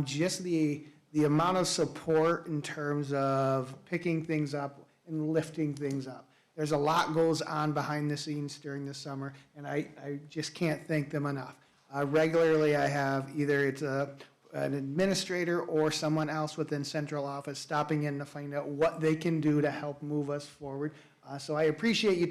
K: Just the the amount of support in terms of picking things up and lifting things up. There's a lot goes on behind the scenes during the summer, and I just can't thank them enough. Regularly, I have either it's an administrator or someone else within central office stopping in to find out what they can do to help move us forward. So I appreciate you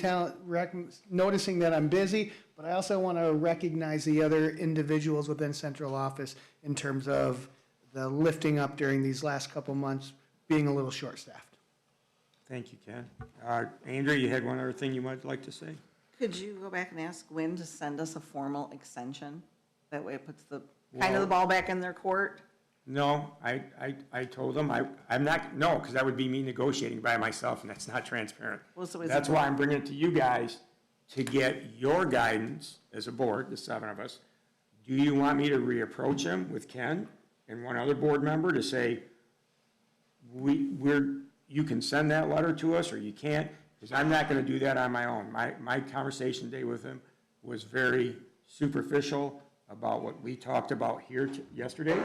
K: noticing that I'm busy, but I also want to recognize the other individuals within central office in terms of the lifting up during these last couple months, being a little short-staffed.
A: Thank you, Ken. Andrea, you had one other thing you might like to say?
B: Could you go back and ask Gwen to send us a formal extension? That way it puts the, kind of the ball back in their court?
A: No, I told them, I'm not, no, because that would be me negotiating by myself, and that's not transparent.
B: Well, so is
A: That's
B: it-
A: why I'm bringing it to you guys, to get your guidance as a board, the 7 of us. Do you want me to reapproach him with Ken and one other board member to say, you can send that letter to us, or you can't? Because I'm not going to do that on my own. My conversation today with him was very superficial about what we talked about here yesterday,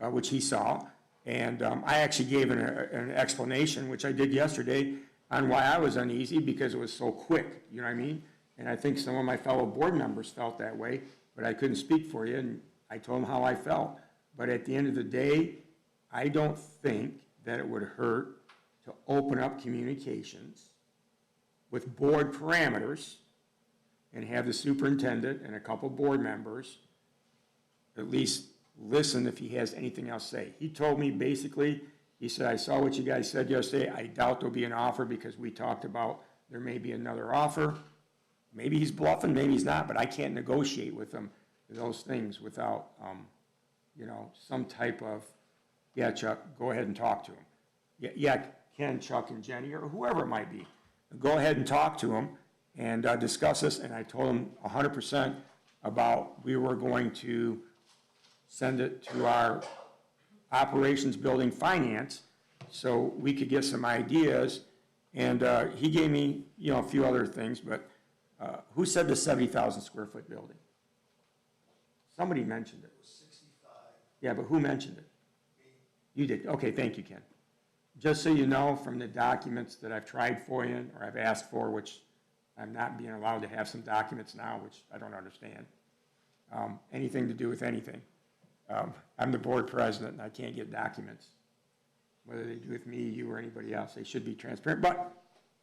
A: which he saw. And I actually gave an explanation, which I did yesterday, on why I was uneasy, because it was so quick, you know what I mean? And I think some of my fellow board members felt that way, but I couldn't speak for you, and I told them how I felt. But at the end of the day, I don't think that it would hurt to open up communications with board parameters and have the superintendent and a couple board members at least listen if he has anything else to say. He told me basically, he said, I saw what you guys said yesterday. I doubt there'll be an offer because we talked about there may be another offer. Maybe he's bluffing, maybe he's not, but I can't negotiate with him those things without, some type of, yeah, Chuck, go ahead and talk to him. Yeah, Ken, Chuck, and Jenny, or whoever it might be. Go ahead and talk to him and discuss this. And I told him 100% about we were going to send it to our operations building finance so we could get some ideas. And he gave me, a few other things, but who said the 70,000 square foot building? Somebody mentioned it. 65. Yeah, but who mentioned it? You did. Okay, thank you, Ken. Just so you know, from the documents that I've tried for you, or I've asked for, which I'm not being allowed to have some documents now, which I don't understand, anything to do with anything. I'm the board president, and I can't get documents, whether they do with me, you, or anybody else. They should be transparent, but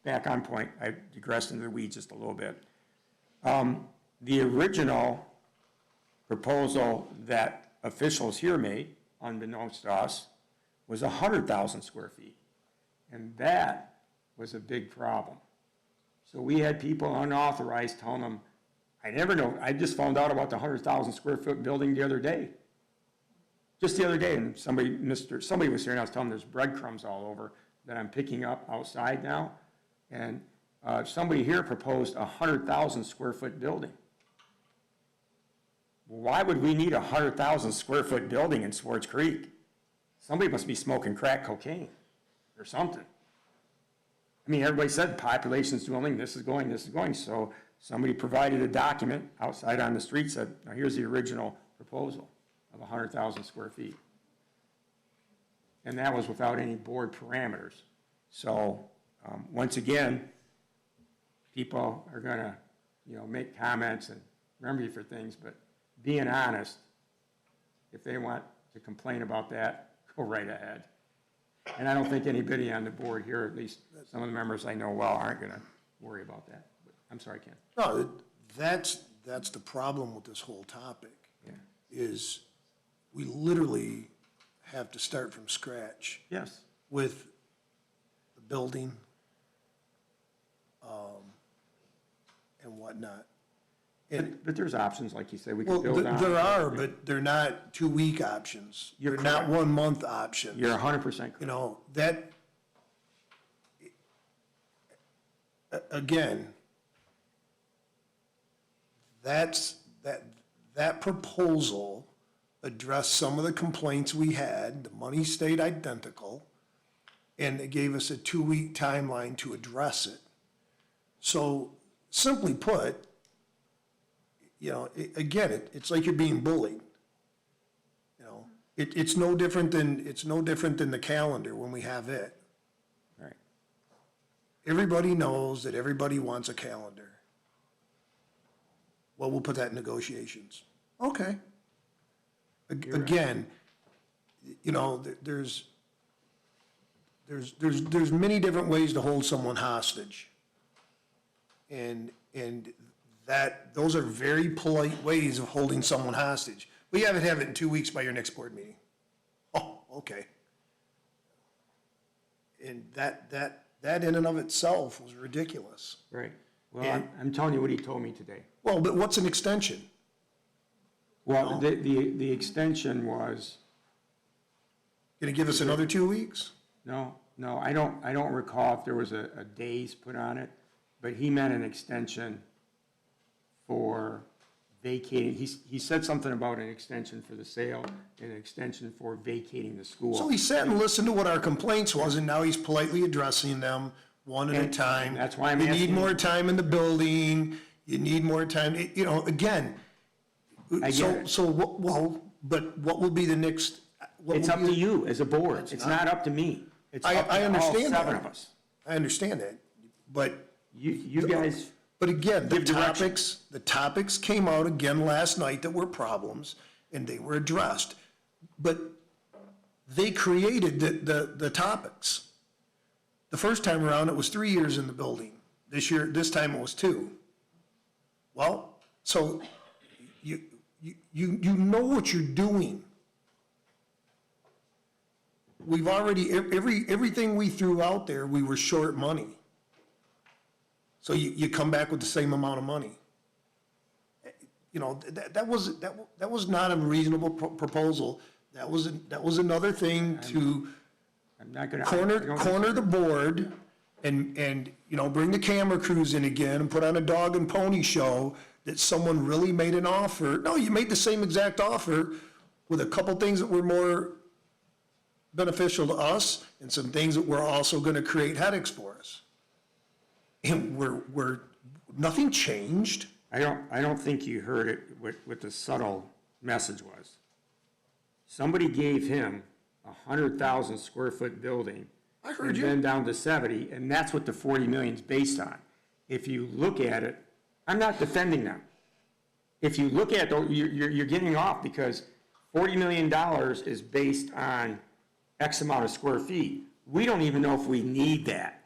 A: back on point. I digressed into the weeds just a little bit. The original proposal that officials here made, unbeknownst to us, was 100,000 square feet. And that was a big problem. So we had people unauthorized telling them, I never know, I just found out about the 100,000 square foot building the other day. Just the other day, and somebody was here and I was telling them there's breadcrumbs all over that I'm picking up outside now. And somebody here proposed a 100,000 square foot building. Why would we need a 100,000 square foot building in Swartz Creek? Somebody must be smoking crack cocaine or something. I mean, everybody said population's dwindling, this is going. So somebody provided a document outside on the street, said, now here's the original proposal of 100,000 square feet. And that was without any board parameters. So once again, people are gonna, make comments and remember you for things, but being honest, if they want to complain about that, go right ahead. And I don't think anybody on the board here, at least some of the members I know well, aren't going to worry about that. But I'm sorry, Ken.
D: No, that's the problem with this whole topic, is we literally have to start from scratch.
A: Yes.
D: With the building and whatnot.
A: But there's options, like you say, we
D: Well,
A: can build on.
D: there are, but they're not 2-week options.
A: You're
D: They're not
A: correct.
D: 1 month options.
A: You're 100% correct.
D: Again, that proposal addressed some of the complaints we had. The money stayed identical, and it gave us a 2-week timeline to address it. So simply put, again, it's like you're being bullied. It's no different than the calendar when we have it.
A: Right.
D: Everybody knows that everybody wants a calendar. Well, we'll put that in negotiations. Okay. Again, you know, there's many different ways to hold someone hostage. And those are very polite ways of holding someone hostage. We have it in 2 weeks by your next board meeting. Oh, okay. And that in and of itself was ridiculous.
A: Right. Well, I'm telling you what he told me today.
D: Well, but what's an extension?
A: Well, the extension was.
D: Gonna give us another 2 weeks?
A: No, I don't recall if there was a days put on it, but he meant an extension for vacating. He said something about an extension for the sale and an extension for vacating the school.
D: So he sat and listened to what our complaints was, and now he's politely addressing them one at a time.
A: That's why I'm
D: You
A: asking.
D: need more time in the building, you need more time, you know, again.
A: I get it.
D: So, but what will be the next?
A: It's up to you as a board. It's not up to me. It's up
D: I
A: to all
D: understand
A: 7
D: that.
A: of us.
D: I understand that, but.
A: You guys.
D: But again,
A: give direction.
D: the topics came out again last night that were problems, and they were addressed. But they created the topics. The first time around, it was 3 years in the building. This time it was 2. Well, so you know what you're doing. We've already, everything we threw out there, we were short money. So you come back with the same amount of money. You know, that was not a reasonable proposal. That was another thing to
A: I'm not gonna.
D: corner the board and, you know, bring the camera crews in again and put on a dog and pony show that someone really made an offer. No, you made the same exact offer with a couple things that were more beneficial to us and some things that were also gonna create headaches for us. And nothing changed.
A: I don't think you heard it, what the subtle message was. Somebody gave him 100,000 square foot building.
D: I heard you.
A: And then down to 70, and that's what the 40 million is based on. If you look at it, I'm not defending them. If you look at it, you're getting off because $40 million is based on X amount of square feet. We don't even know if we need that.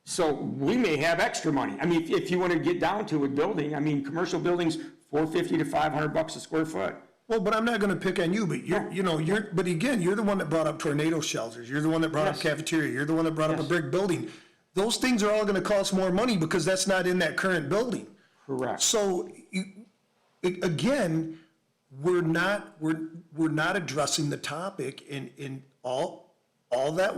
A: So we may have extra money. I mean, if you want to get down to a building, I mean, commercial buildings, $450 to $500 a square foot.
D: Well, but I'm not gonna pick on you, but but again, you're the one that brought up tornado shelters. You're the one that brought up cafeteria. You're the one that brought up a brick building. Those things are all gonna cost more money because that's not in that current building.
A: Correct.
D: So, again, we're not addressing the topic, and all that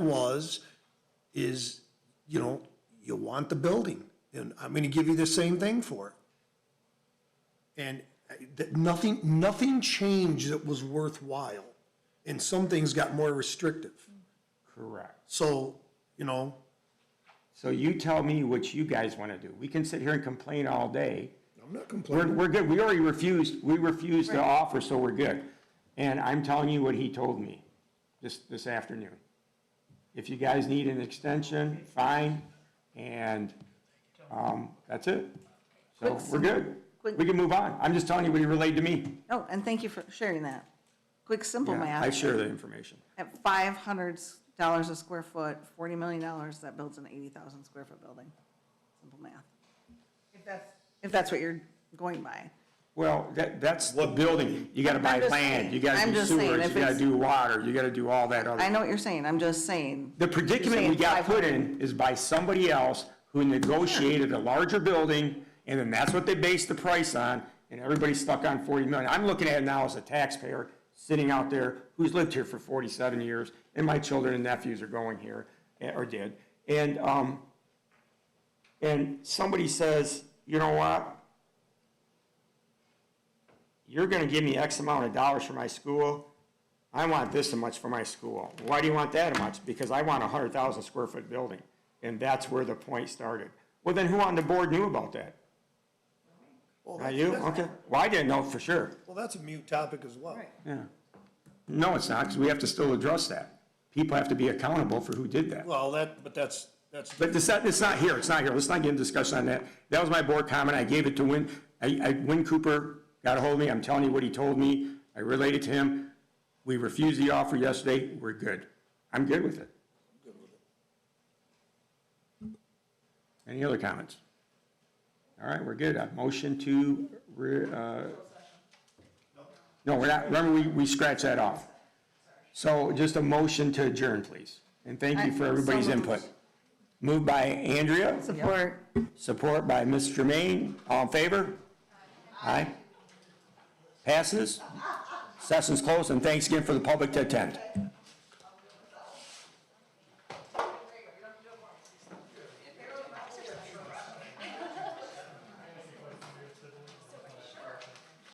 D: is, you know, you want the building, and I'm gonna give you the same thing for it. And nothing changed that was worthwhile, and some things got more restrictive.
A: Correct.
D: So, you know.
A: So you tell me what you guys want to do. We can sit here and complain all day.
D: I'm not complaining.
A: We're good. We already refused to offer, so we're good. And I'm telling you what he told me this afternoon. If you guys need an extension, fine, and that's it. So we're good. We can move on. I'm just telling you what he relayed to me.
B: Oh, and thank you for sharing that. Quick, simple
A: Yeah,
B: math.
A: I share the information.
B: At $500 a square foot, $40 million, that builds an 80,000 square foot building. Simple math. If that's what you're going by.
A: Well, that's the building. You gotta buy land, you gotta do sewers, you gotta do water, you gotta do all that other.
B: I know what you're saying, I'm just saying.
A: The predicament we got put in is by somebody else who negotiated a larger building, and then that's what they based the price on, and everybody's stuck on 40 million. I'm looking at it now as a taxpayer, sitting out there, who's lived here for 47 years, and my children and nephews are going here, or did. And somebody says, you know what? You're gonna give me X amount of dollars for my school. I want this much for my school. Why do you want that much? Because I want a 100,000 square foot building. And that's where the point started. Well, then who on the board knew about that?
D: Well,
A: Not you? Okay. Well, I didn't know for sure.
D: Well, that's a mute topic as well.
A: Yeah. No, it's not, because we have to still address that. People have to be accountable for who did that.
D: Well, but that's.
A: But it's not here, it's not here. Let's not get into discussion on that. That was my board comment. I gave it to Win. Win Cooper got a hold of me. I'm telling you what he told me. I relayed it to him. We refused the offer yesterday. We're good. I'm good with it. Any other comments? All right, we're good. A motion to, no, we're not. Remember, we scratched that off. So just a motion to adjourn, please. And thank you for everybody's input. Moved by Andrea.
B: Support.
A: Support by Ms. Jermaine. All in favor? Aye. Passes. Session's closed, and thanks again for the public to attend.